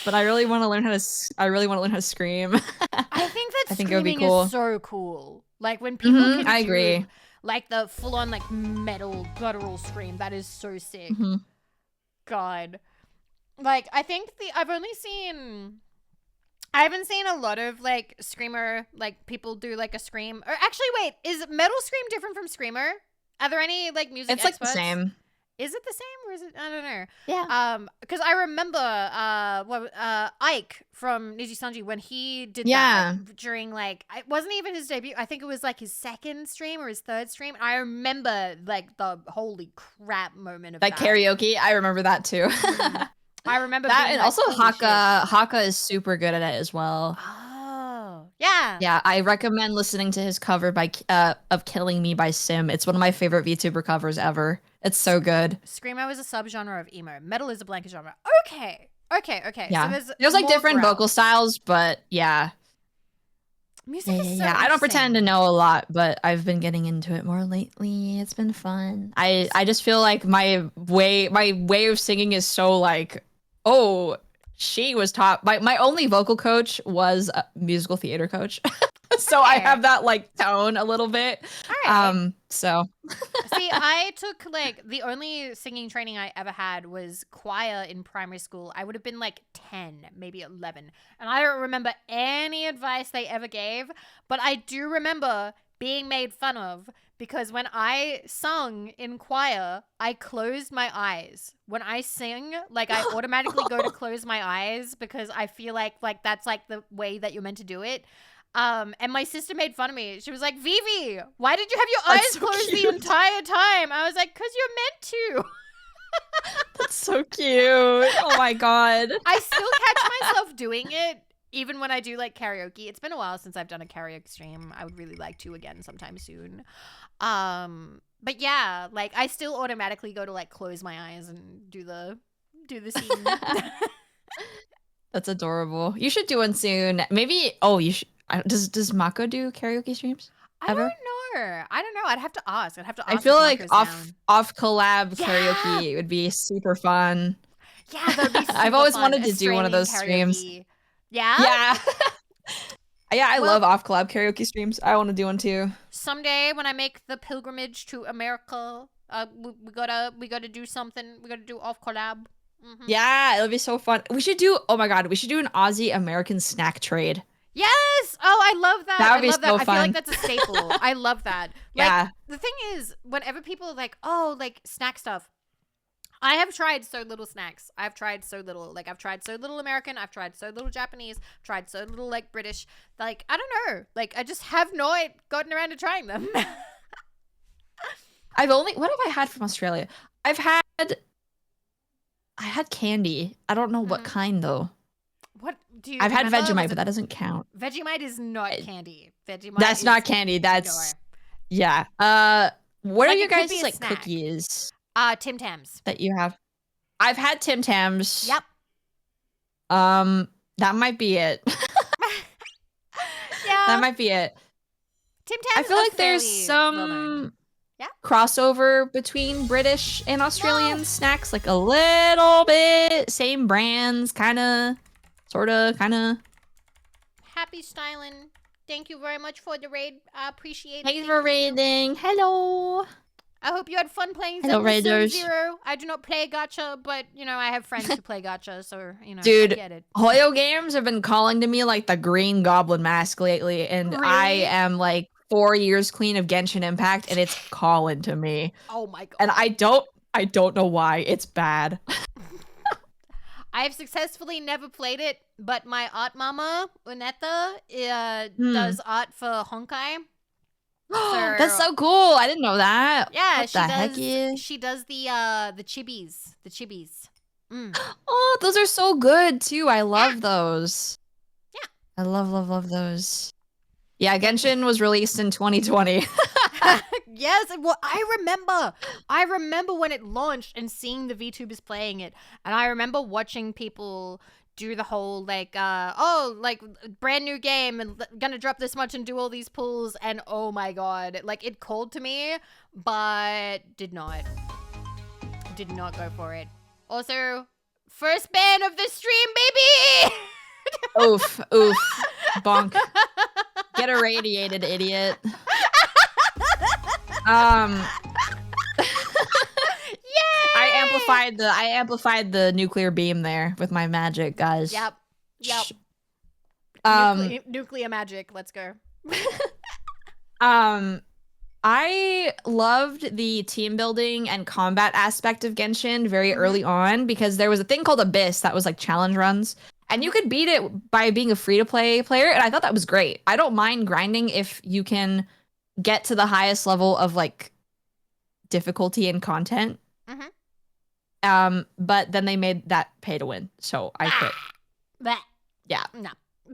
But I really want to learn how to. I really want to learn how to scream. I think that I think it would be screaming cool. is so cool. Like when people can I do agree. like the full on like metal guttural scream, that is so sick. God. Like I think I haven't seen a lot of like screamer, like people do like a scream. Or actually wait, is metal scream different from screamer? Are there any like music It's like experts? the same. Is it the same or is it? I don't know. Yeah. Because I remember Ike from Niji Sanji when he did Yeah. that during like it wasn't even his debut. I think it was like his second stream or his third stream. I remember like the holy crap moment of That that. karaoke, I remember that too. I remember that, being and like, also holy shit. Haka is super good at it as well. Oh, yeah. Yeah, I recommend listening to his cover by of "Killing Me" by Sim. It's one of my favorite VTuber covers ever. It's so good. Screamo is a subgenre of emo. Metal is a blanket genre. Okay. Yeah, So there's like more different growl. vocal styles, but yeah. Music is so I don't pretend to interesting. know a lot, but I've been getting into it more lately. It's been fun. I just feel like my way of singing is so like, oh, she was taught. My only vocal coach was a musical theater coach. So I Okay. have that like tone a little bit. All right. So See, I took like the only singing training I ever had was choir in primary school. I would have been like 10, maybe 11. And I don't remember any advice they ever gave, but I do remember being made fun of because when I sung in choir, I closed my eyes. When I sing, like I automatically go to close my eyes because I feel like that's like the way that you're meant to do it. And my sister made fun of me. She was like, Vivi, why did you have your eyes so closed cute. the entire time? I was like, because you're meant to. That's so cute. Oh my god. I still catch myself doing it, even when I do like karaoke. It's been a while since I've done a karaoke stream. I would really like to again sometime soon. But yeah, like I still automatically go to like close my eyes and do the scene. That's adorable. You should do one soon. Maybe. Oh, you should. Does Mako do karaoke streams? I Ever? don't know. I'd have to ask. I feel if like Mako's down. off collab Yeah! karaoke would be super fun. Yeah, that'd be super I've always fun. wanted to do one of those streams. Karaoke. Yeah? Yeah. Yeah, I Well, love off collab karaoke streams. I want to do one too. someday when I make the pilgrimage to America, we gotta do something. We gotta do off collab. Yeah, it'll be so fun. We should do. Oh my god, we should do an Aussie American snack trade. Yes! Oh, I love that. That would I be love so that. I feel like fun. that's a staple. I love that. Like, Yeah. the thing is, whenever people are like, oh, like snack stuff, I have tried so little snacks. I've tried so little. Like, I've tried so little American. I've tried so little Japanese. I've tried so little, like, British. Like, I don't know. Like, I just have not gotten around to trying them. What have I had from Australia? I had candy. I don't know what kind though. What do you I've had remember? Vegemite, but that doesn't count. Vegemite is not candy. Vegemite That's is not candy. That's yeah. What are Like, you it could guys be a like snack. cookies Tim Tams. that you have? I've had Tim Tams. Yep. That might be it. Yeah. That might be it. Tim I Tams feel are like there's fairly some well-known. Yeah. crossover between British and Australian snacks, like a little bit. Same brands, kinda, sorta, kinda. Happy styling. Thank you very much for the raid. I appreciate it. Thanks for raiding. Hello. I hope you had fun playing Hello, Zelda raiders. Zero. I do not play gacha, but you know I have friends who play gacha, so you know Dude, I get it. Hoyo Games have been calling to me like the Green Goblin Mask lately, and I Really? am like 4 years clean of Genshin Impact, and it's calling to me. Oh my god. And I don't know why. It's bad. I have successfully never played it, but my art mama Uneta does art for Honkai. That's so cool. I didn't know that. Yeah, What the heck is? she does the chibis. The chibis. Oh, those are so good too. I love those. Yeah. I love those. Yeah, Genshin was released in 2020. Yes, well, I remember when it launched and seeing the VTubers playing it, and I remember watching people do the whole like brand new game and gonna drop this much and do all these pulls, and oh my god, like it called to me, but did not go for it. Also, First ban of the stream, baby! Oof, oof, bonk. Get irradiated, idiot. Yay! I amplified the nuclear beam there with my magic, guys. Yep. Nuclear magic. Let's go. I loved the team building and combat aspect of Genshin very early on because there was a thing called Abyss that was like challenge runs. And you could beat it by being a free-to-play player, and I thought that was great. I don't mind grinding if you can get to the highest level of like difficulty and content. But then they made that pay to win, so I quit. Yeah, no,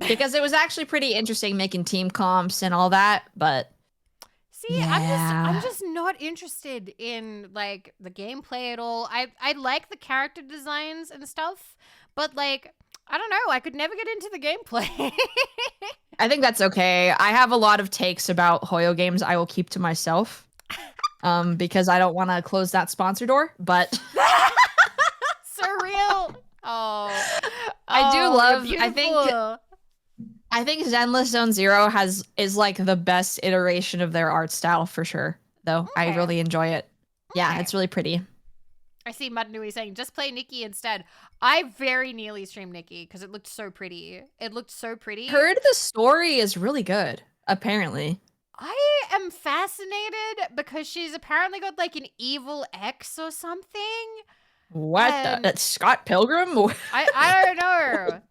because it was actually pretty interesting making team comps and all that. But see, yeah. I'm just not interested in like the gameplay at all. I like the character designs and stuff, but like I don't know. I could never get into the gameplay. I think that's okay. I have a lot of takes about Hoyo games I will keep to myself. Because I don't want to close that sponsor door, but surreal. Oh, I do love. I think Zenless Zone Zero is like the best iteration of their art style for sure. Though okay. I really enjoy it. Yeah, it's really pretty. I see Mudnui saying, just play Nikki instead. I very nearly streamed Nikki because it looked so pretty. It looked so pretty. Heard the story is really good, apparently. I am fascinated because she's apparently got like an evil ex or something. What? That's Scott Pilgrim? I don't know.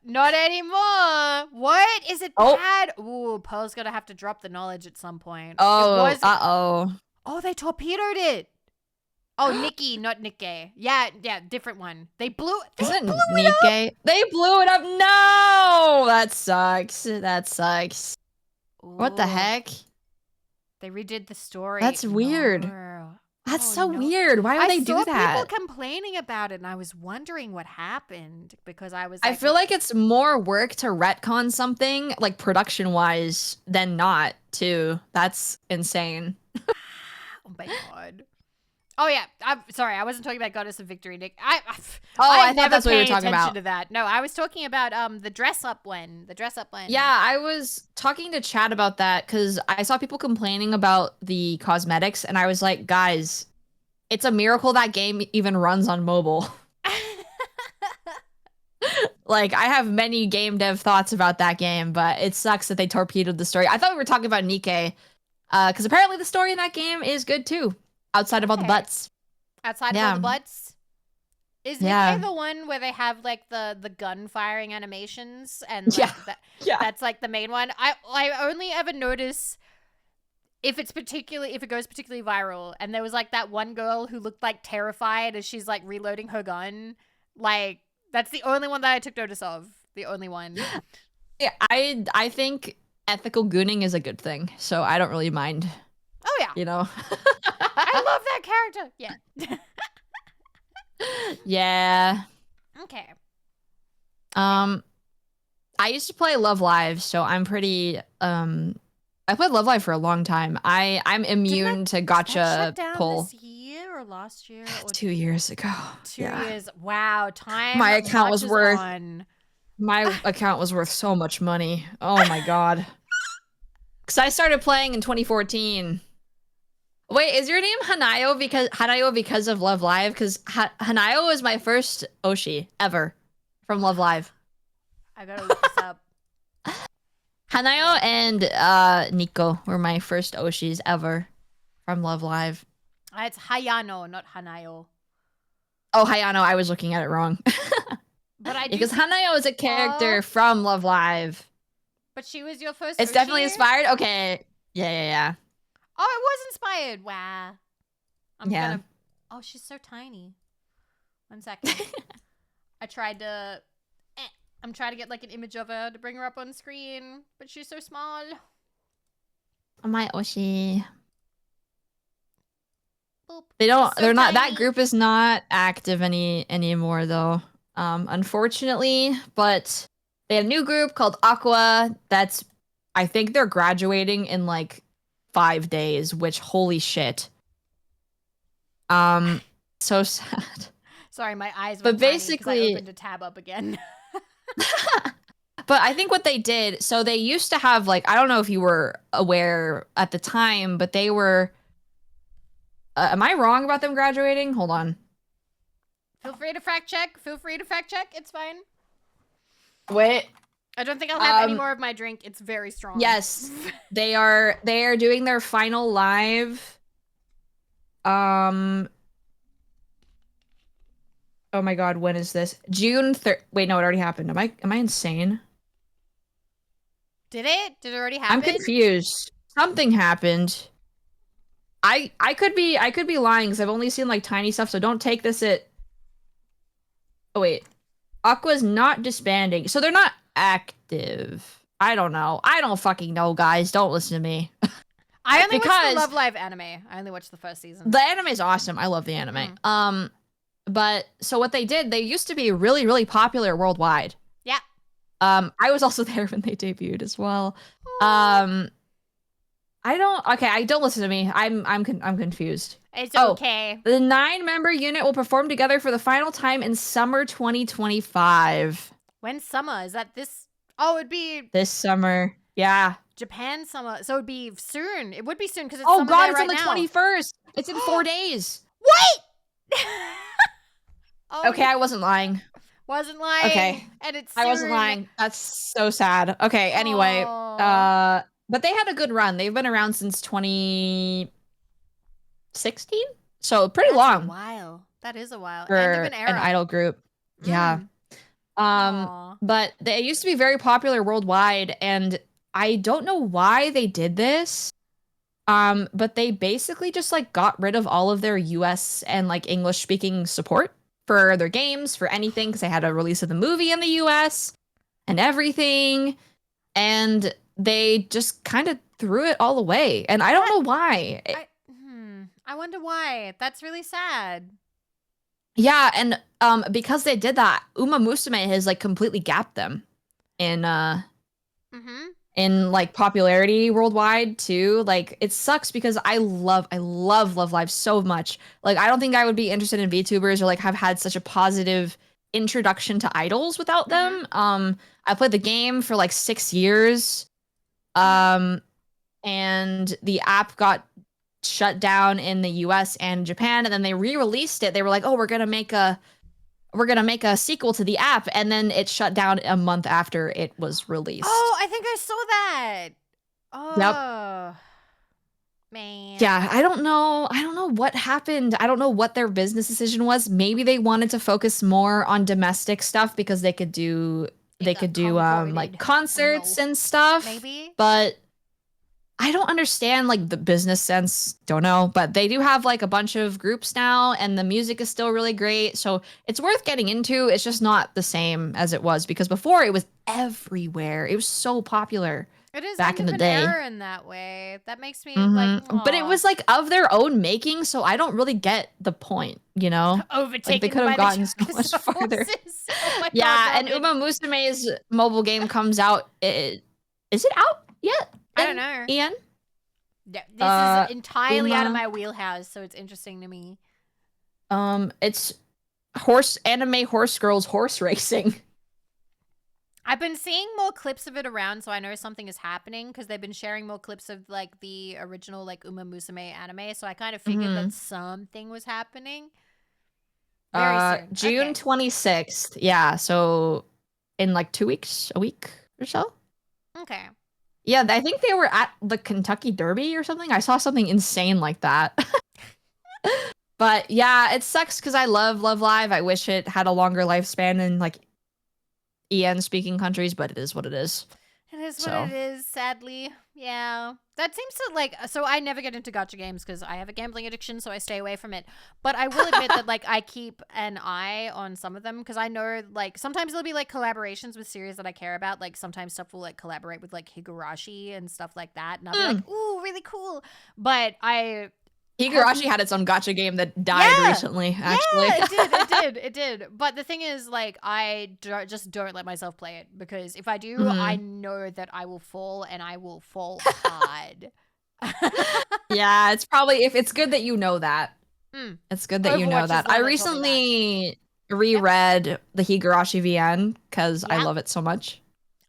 Not anymore. What? Is it bad? Ooh, Pearl's gonna have to drop the knowledge at some point. Oh, Oh, they torpedoed it. Oh, Nikki, not Nikke. Yeah, different one. They blew it up. They blew it up. No! That sucks. Ooh. What the heck? They redid the story. That's weird. That's so weird. Why would they do that? I saw people complaining about it, and I was wondering what happened because I was like, I feel like it's more work to retcon something, like production-wise, than not, too. That's insane. Oh my god. Oh yeah, I'm sorry. I wasn't talking about Goddess of Victory, Nick. I thought that's what you were talking about. To that. No, I was talking about the dress up one. Yeah, I was talking to Chad about that because I saw people complaining about the cosmetics, and I was like, guys, it's a miracle that game even runs on mobile. Like, I have many game dev thoughts about that game, but it sucks that they torpedoed the story. I thought we were talking about Nikke, because apparently the story in that game is good too. Outside of all the butts. Outside of all the butts? Is Nikke the one where they have like the gun firing animations and like that's like the main one? I only ever notice if it goes particularly viral, and there was like that one girl who looked like terrified as she's like reloading her gun. Like that's the only one that I took notice of. The only one. Yeah, I think ethical gooning is a good thing, so I don't really mind. Oh yeah. You know. I love that character. Yeah. Yeah. Okay. I used to play Love Live, so I'm pretty I played Love Live for a long time. I'm immune to gacha did that shut down pull. This year or last year? Or 2 years ago. 2 years. Wow, time. My account was worth on. My account was worth so much money. Oh my god. Cuz I started playing in 2014. Wait, is your name Hanayo because of Love Live? Because Hanayo was my first Oshi ever from Love Live. I gotta look this up. Hanayo and Nico were my first Oshis ever from Love Live. It's Hayano, not Hanayo. Oh, Hayano, I was looking at it wrong. But I because Hanayo is a character from Love Live. But she was your first It's Oshi? definitely inspired? Okay. Yeah. Oh, it was inspired. Wow. I'm gonna. Oh, she's so tiny. 1 second. I'm trying to get like an image of her to bring her up on screen, but she's so small. My Oshi. Boop. They're not, that group is not active anymore though. Unfortunately, but they had a new group called Aqua I think they're graduating in like 5 days, which holy shit. So sad. Sorry, my eyes But went tiny because I basically, opened a tab up again. but I think what they did, so they used to have like, I don't know if you were aware at the time, but they were, am I wrong about them graduating? Hold on. Feel free to fact check. Feel free to fact check. It's fine. Wait. I don't think I'll have any more of my drink. It's very strong. Yes, they are doing their final live. Um, oh my God, when is this? June 3rd. Wait, no, it already happened. Am I insane? Did it? Did it already I'm happen? confused. Something happened. I could be lying because I've only seen like tiny stuff, so don't take this at. Oh wait. Aqua's not disbanding. So they're not active. I don't know. I don't fucking know, guys. Don't listen to me. I only watched the Because Love Live anime. I only watched the first season. the anime is awesome. I love the anime. But so what they did, they used to be really, really popular worldwide. Yeah. I was also there when they debuted as well. I don't listen to me. I'm confused. It's okay. The 9-member unit will perform together for the final time in summer 2025. When's summer? Is that this? Oh, it'd be This summer. Yeah. Japan summer. So it'd be soon. It would be soon because it's Oh summer God, there it's right on the now. 21st. It's in 4 days. What? Oh, Okay, I wasn't lying. Wasn't lying. Okay. And it's I wasn't soon. lying. That's so sad. Okay, anyway. Aw. But they had a good run. They've been around since 2016? So pretty That's long a while. That is a while. for End of an era. an idol group. Yeah. Aw. But they used to be very popular worldwide, and I don't know why they did this. But they basically just like got rid of all of their US and like English speaking support for their games, for anything, because they had a release of the movie in the US and everything. And they just kind of threw it all away. And I don't know why. I wonder why. That's really sad. Yeah, and because they did that, Uma Musume has like completely gapped them in in like popularity worldwide too. Like it sucks because I love Love Live so much. Like I don't think I would be interested in VTubers or like have had such a positive introduction to idols without them. I played the game for like 6 years. And the app got shut down in the US and Japan, and then they re-released it. They were like, "Oh, we're going to make a sequel to the app," and then it shut down a month after it was released. Oh, I think I saw that. Oh. Yep. Man. Yeah, I don't know what happened. I don't know what their business decision was. Maybe they wanted to focus more on domestic stuff because they could do like concerts and stuff. Maybe. But I don't understand like the business sense. Don't know, but they do have like a bunch of groups now, and the music is still really great. So it's worth getting into. It's just not the same as it was because before it was everywhere. It was so popular. It is back in the day. Error in that way. That makes me like. But it was like of their own making, so I don't really get the point. You know, overtaken like, they could have gotten so much farther. Oh yeah, God, and Uma Musume's mobile game comes out. Is it out yet? I don't know. Ian? This is entirely out of Uma. my wheelhouse, so it's interesting to me. It's anime horse girls horse racing. I've been seeing more clips of it around, so I know something is happening because they've been sharing more clips of like the original like Uma Musume anime. So I kind of figured that something was happening. Very soon. June 26th. Yeah, so in like 2 weeks, a week or so. Okay. Yeah, I think they were at the Kentucky Derby or something. I saw something insane like that. But yeah, it sucks because I love Love Live. I wish it had a longer lifespan in like EN speaking countries, but it is what it is. It is what it is, sadly. Yeah. That seems to like, so I never get into gacha games because I have a gambling addiction, so I stay away from it. But I will admit that like I keep an eye on some of them because I know like sometimes there'll be like collaborations with series that I care about. Like sometimes stuff will like collaborate with like Higurashi and stuff like that. And I'll be like, ooh, really cool. But Higurashi had its own gacha game that died recently, actually. Yeah, it did. But the thing is, like, I just don't let myself play it because if I do, I know that I will fall and I will fall hard. Yeah, it's probably, if it's good that you know that. It's good that you know that. I recently reread the Higurashi VN because I Yeah. love it so much.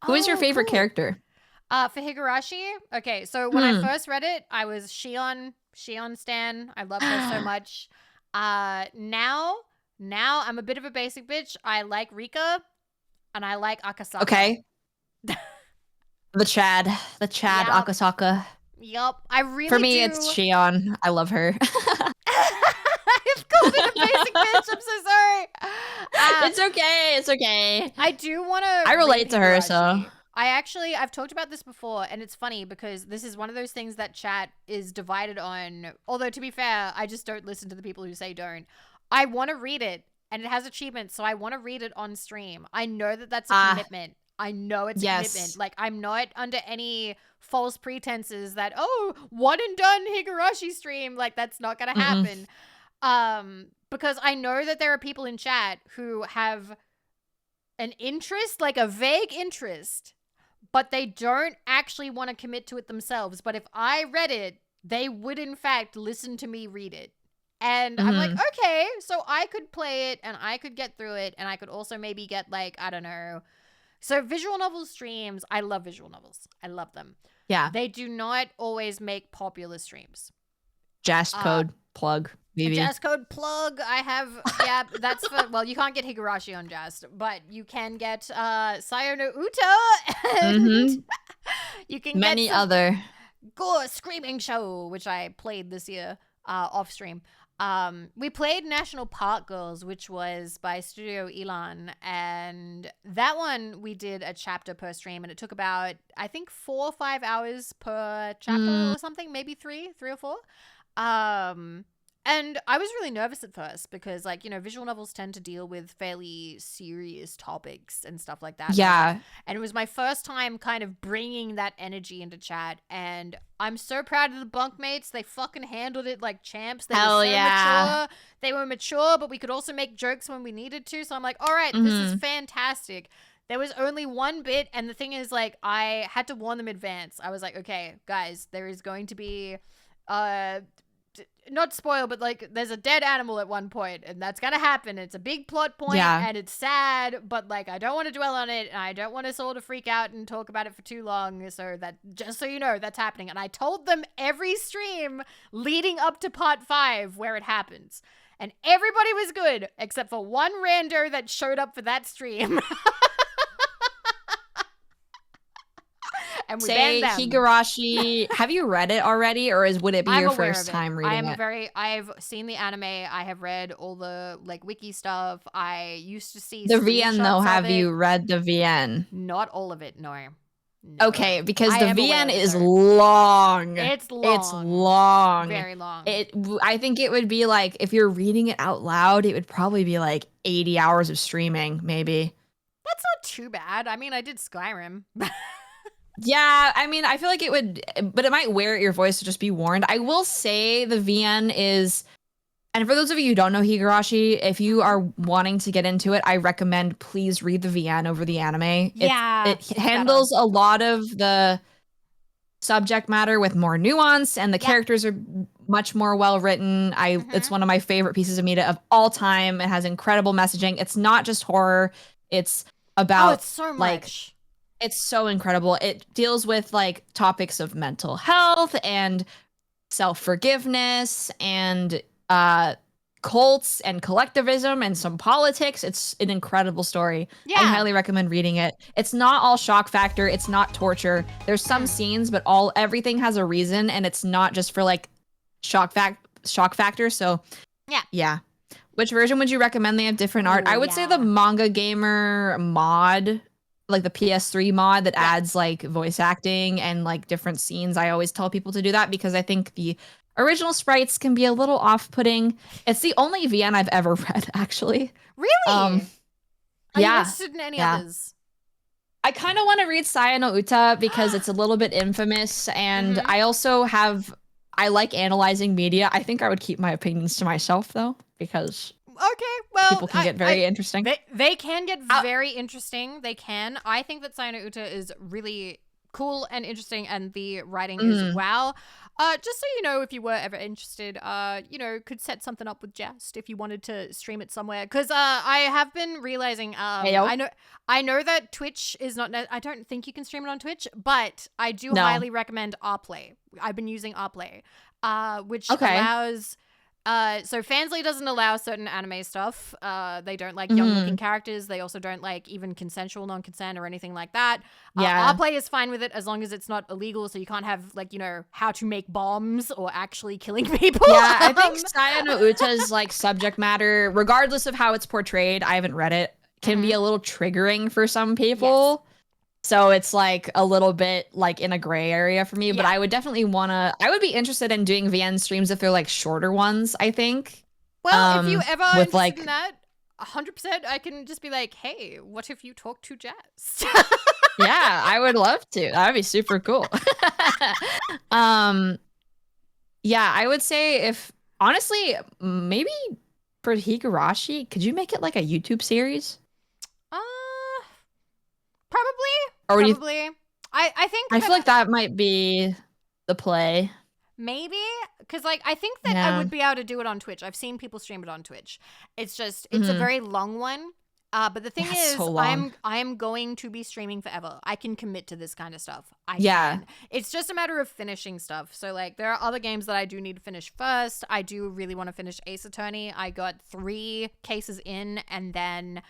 Who is your Oh, favorite cool. character? For Higurashi, okay, so when I first read it, I was Shion Stan. I loved her so much. Now I'm a bit of a basic bitch. I like Rika and I like Akasaka. Okay. The Chad Yep. Akasaka. Yup. I really For me, do. it's Shion. I love her. I've called it a basic bitch. I'm so sorry. It's okay. It's okay. I do want to. I relate to her, so. I've talked about this before, and it's funny because this is one of those things that chat is divided on. Although, to be fair, I just don't listen to the people who say don't. I want to read it, and it has achievements, so I want to read it on stream. I know that that's a commitment. I know it's a commitment. Like, I'm not under any false pretenses that, oh, one and done Higurashi stream. Like, that's not going to happen. Because I know that there are people in chat who have an interest, like a vague interest, but they don't actually want to commit to it themselves. But if I read it, they would in fact listen to me read it. And I'm like, okay, so I could play it and I could get through it, and I could also maybe get, like, I don't know. So visual novel streams, I love visual novels. I love them. Yeah. They do not always make popular streams. Just code plug. Vivi. Jazz code plug. I have, yeah, that's for, well, you can't get Higurashi on Jazz, but you can get Sayo no Uta, and you can many get some other Gore Screaming Show, which I played this year off stream. We played National Park Girls, which was by Studio Elan, and that one we did a chapter per stream, and it took about, I think, 4 or 5 hours per chapter or something, maybe 3 or 4. And I was really nervous at first because, like, you know, visual novels tend to deal with fairly serious topics and stuff like that. Yeah. And it was my first time kind of bringing that energy into chat. And I'm so proud of the bunkmates. They fucking handled it like champs. They were so mature. They were mature, but we could also make jokes when we needed to. So I'm like, all right, this is fantastic. There was only one bit. And the thing is, like, I had to warn them in advance. I was like, okay, guys, there is going to be... not spoil, but, like, there's a dead animal at one point, and that's gonna happen. It's a big plot point, and it's sad, but, like, I don't want to dwell on it, and I don't want us all to freak out and talk about it for too long, so that, just so you know, that's happening. And I told them every stream leading up to part 5 where it happens, and everybody was good, except for one rando that showed up for that stream. And we say Higurashi. Have you read it already, or would it be your first time reading it? I've seen the anime. I have read all the, like, wiki stuff. I used to see the VN though. Have you read the VN? Not all of it, no. Okay, because the VN is long. It's long. It's long. Very long. I think it would be like, if you're reading it out loud, it would probably be like 80 hours of streaming, maybe. That's not too bad. I mean, I did Skyrim. Yeah, I mean, I feel like it would, but it might wear at your voice, so just be warned. I will say the VN is, and for those of you who don't know Higurashi, if you are wanting to get into it, I recommend please read the VN over the anime. Yeah. It handles a lot of the subject matter with more nuance, and the characters are much more well written. It's one of my favorite pieces of media of all time. It has incredible messaging. It's not just horror. It's about it's so much. Like, it's so incredible. It deals with, like, topics of mental health and self-forgiveness and cults and collectivism and some politics. It's an incredible story. I highly recommend reading it. It's not all shock factor. It's not torture. There's some scenes, but everything has a reason, and it's not just for, like, shock factor. So yeah. Which version would you recommend? They have different art. I would say the Manga Gamer mod, like the PS3 mod that adds, like, voice acting and, like, different scenes. I always tell people to do that because I think the original sprites can be a little off-putting. It's the only VN I've ever read, actually. Really? Are you interested in any others? I kind of want to read Saya no Uta because it's a little bit infamous, and I also I like analyzing media. I think I would keep my opinions to myself, though, because people can get very interesting. They can get very interesting. They can. I think that Saya no Uta is really cool and interesting, and the writing is Mhm. wow. Just so you know, if you were ever interested, could set something up with Jest if you wanted to stream it somewhere. Because I have been realizing, Heyo. I know that Twitch is not. I don't think you can stream it on Twitch, but I do No. highly recommend Rplay. I've been using Rplay, which Okay. allows. So Fansly doesn't allow certain anime stuff. They don't like Mhm. young-looking characters. They also don't like even consensual non-consent or anything like that. Yeah. Rplay is fine with it as long as it's not illegal. So you can't have like how to make bombs or actually killing people. Yeah, I think Saya no Uta's like subject matter, regardless of how it's portrayed, I haven't read it, can be a little triggering for some people. So it's like a little bit like in a gray area for me, but I would definitely I would be interested in doing VN streams if they're like shorter ones, I think. Well, if you ever are with, interested like- in that, 100%, I can just be like, hey, what if you talk to Jazz? Yeah, I would love to. That would be super cool. Yeah, I would say honestly, maybe for Higurashi, could you make it like a YouTube series? Or would you Probably. I think I feel like that might be the play. maybe because like I think that I would be able to do it on Twitch. I've seen people stream it on Twitch. It's just it's a very long one. But the thing is, so long. I am going to be streaming forever. I can commit to this kind of stuff. I Yeah. can. It's just a matter of finishing stuff. So like there are other games that I do need to finish first. I do really want to finish Ace Attorney. I got 3 cases in, and then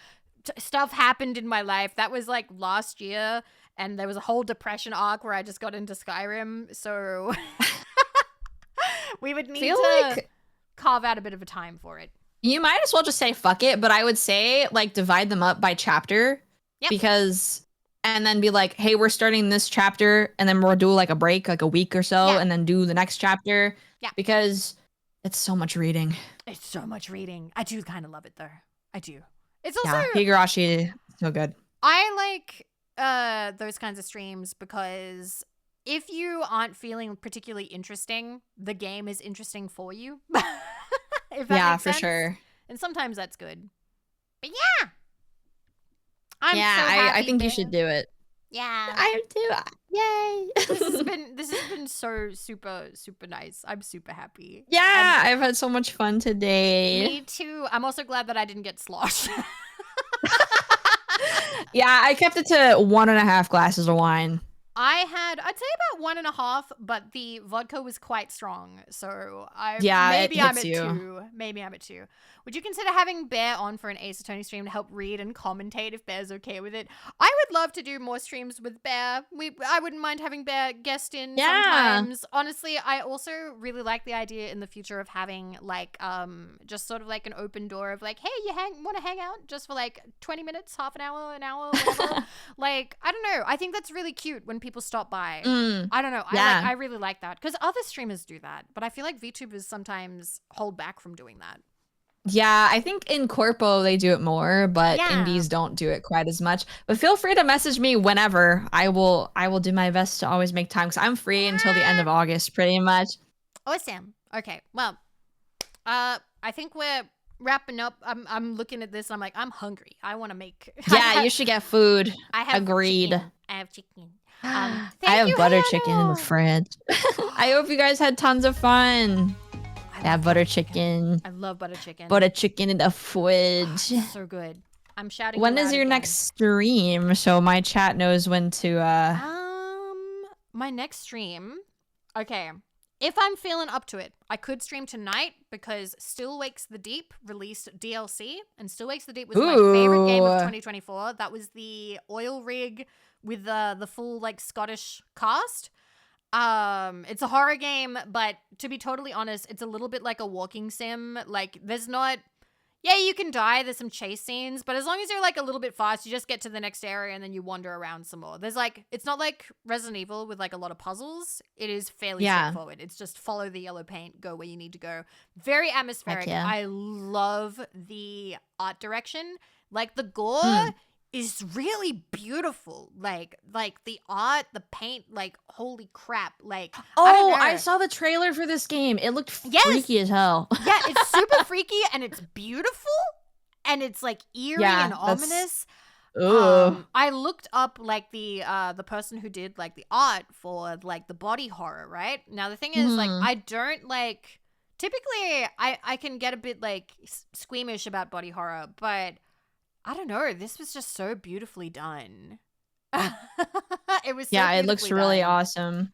stuff happened in my life. That was like last year, and there was a whole depression arc where I just got into Skyrim. So we would need to carve out a bit of a time for it. You might as well just say fuck it, but I would say like divide them up by chapter. Yep. And then be like, hey, we're starting this chapter, and then we'll do like a break, like a week or so, Yeah. and then do the next chapter. Yeah. Because it's so much reading. It's so much reading. I do kind of love it though. I do. It's also Higurashi, so good. I like those kinds of streams because if you aren't feeling particularly interesting, the game is interesting for you. If that makes sense. For sure. And sometimes that's good. But yeah. I'm so I happy, think you man. should do it. Yeah. I do. Yay. This has been so super nice. I'm super happy. Yeah, I've had so much fun today. Me too. I'm also glad that I didn't get sloshed. Yeah, I kept it to 1.5 glasses of wine. I'd say about 1.5, but the vodka was quite strong. So maybe I'm at 2. Maybe I'm at 2. Would you consider having Bear on for an Ace Attorney stream to help read and commentate if Bear's okay with it? I would love to do more streams with Bear. I wouldn't mind having Bear guest in sometimes. Honestly, I also really like the idea in the future of having like just sort of like an open door of like, hey, you want to hang out just for like 20 minutes, half an hour, whatever. Like, I don't know. I think that's really cute when people stop by. I don't know. I really like that because other streamers do that, but I feel like VTubers sometimes hold back from doing that. Yeah, I think in Corpo they do it more, but indies don't do it quite as much. But feel free to message me whenever. I will do my best to always make time because I'm free until the end of August, pretty much. Awesome. Okay, well, I think we're wrapping up. I'm looking at this. I'm like, I'm hungry. I want to make. Yeah, you should get food. I have agreed. Chicken. I have chicken. I have butter chicken in the fridge. I hope you guys had tons of fun. Yeah, butter chicken. I love butter chicken. Butter chicken in the fridge. So good. I'm shouting. When is your next stream? So my chat knows when to. My next stream. Okay. If I'm feeling up to it, I could stream tonight because Still Wakes the Deep released DLC, and Still Wakes the Deep was my favorite game of 2024. That was the oil rig with the full like Scottish cast. It's a horror game, but to be totally honest, it's a little bit like a walking sim. Like there's not, you can die. There's some chase scenes, but as long as you're like a little bit fast, you just get to the next area and then you wander around some more. There's like, it's not like Resident Evil with like a lot of puzzles. It is fairly straightforward. It's just follow the yellow paint, go where you need to go. Very atmospheric. I love the art direction. Like the gore is really beautiful. Like the art, the paint, like holy crap. Like I saw the trailer for this game. It looked freaky as hell. Yeah, it's super freaky and it's beautiful and it's like eerie and ominous. Ooh. I looked up like the person who did like the art for like the body horror, right? Now the thing is like Mhm. I don't like typically I can get a bit like squeamish about body horror, but I don't know, this was just so beautifully done. It was so Yeah, it looks beautifully really done. awesome.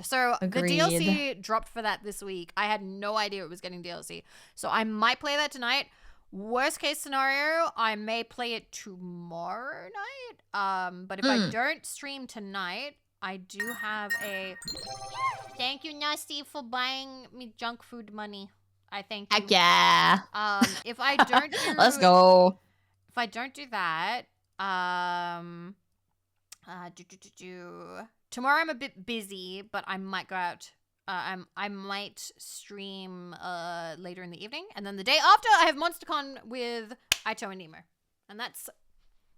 So the Agreed. DLC dropped for that this week. I had no idea it was getting DLC. So I might play that tonight. Worst case scenario, I may play it tomorrow night. But if I Mm. don't stream tonight, I do have a thank you, Nasty, for buying me junk food money. I thank you. Heck yeah. If I don't Let's do go. if I don't do that, um tomorrow I'm a bit busy, but I might go out. I might stream later in the evening, and then the day after I have MonsterCon with Aito and Nemo, and that's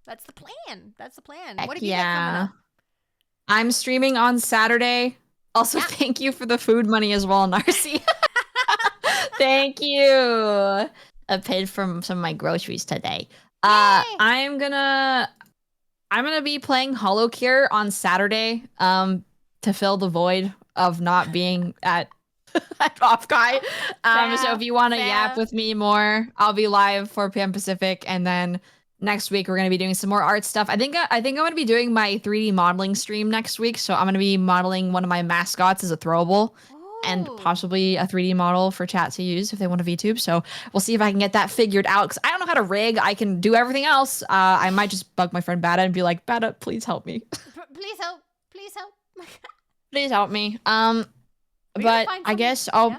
the plan. That's the plan. Heck What have you got coming yeah. up? I'm streaming on Saturday. Also, Yeah. thank you for the food money as well, Narcy. Thank you. I paid for some of my groceries today. Yay! I'm gonna be playing Hollow Cure on Saturday, to fill the void of not being at Off Guy. So if you want to yap Fair. with me more, I'll be live 4 p.m. Pacific, and then next week we're gonna be doing some more art stuff. I think I'm gonna be doing my 3D modeling stream next week, so I'm gonna be modeling one of my mascots as a throwable. And Ooh. possibly a 3D model for chat to use if they want to VTube. So we'll see if I can get that figured out. Because I don't know how to rig. I can do everything else. I might just bug my friend Bada and be like, Bada, please help me. Please help. Please help. Please help me. We can But find I some- guess I'll. Yeah?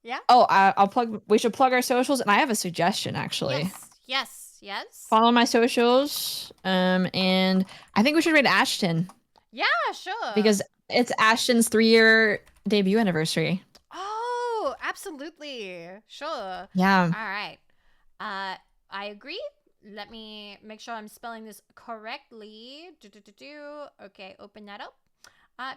Yeah? Oh, I'll plug. We should plug our socials, and I have a suggestion actually. Yes. Follow my socials. And I think we should raid Ashton Yeah, sure. because it's Ashton's 3-year debut anniversary. Oh, absolutely. Sure. Yeah. All right. I agree. Let me make sure I'm spelling this correctly. Okay, open that up.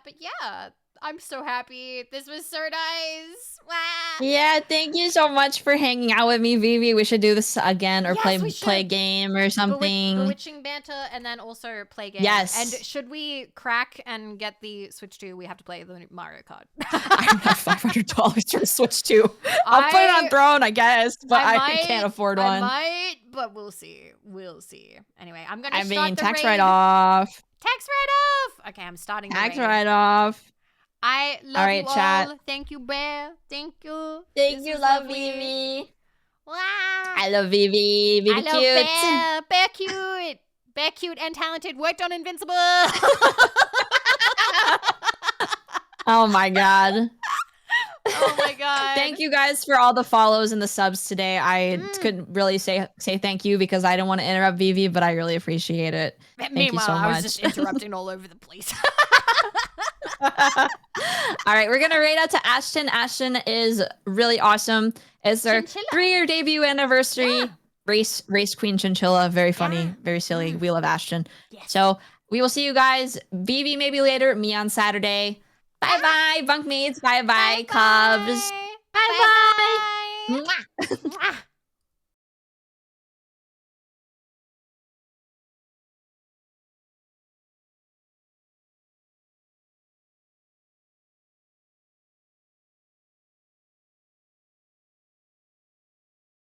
But yeah, I'm so happy. This was so nice. Wah! Yeah, thank you so much for hanging out with me, Vivi. We should do this again or Yes, play we play a should. game or something. Bewitching banter, and then also play games. Yes. And should we crack and get the Switch 2, we have to play the Mario Kart. I don't have $500 for a Switch 2. I'll put it on Throne, I guess, but I can't afford one. I might, but we'll see. We'll see. Anyway, I'm gonna I start mean, the tax raid. write-off. Tax write-off. Okay, I'm starting the Tax raid. write-off. I love All right, you chat. all. Thank you, Bear. Thank you. Thank This you, was love lovely. Vivi. Wow. I love Vivi. Vivi I love cute. Bear. Bear cute. Bear cute and talented. Worked on Invincible. Oh my god. Oh my god. Thank you guys for all the follows and the subs today. I couldn't really say thank you because I didn't want to interrupt Vivi, but I really appreciate it. Thank you Meanwhile, so I was much. just interrupting all over the place. All right, we're gonna raid out to Ashton. Ashton is really awesome. It's their Chinchilla. 3-year debut anniversary. Yeah. Race Queen Chinchilla. Very funny, Yeah. very silly. We love Ashton. Yes. So we will see you guys. Vivi maybe later. Me on Saturday. Bye bye, bunkmates. Bye bye, Cubs. Bye bye. Mwah.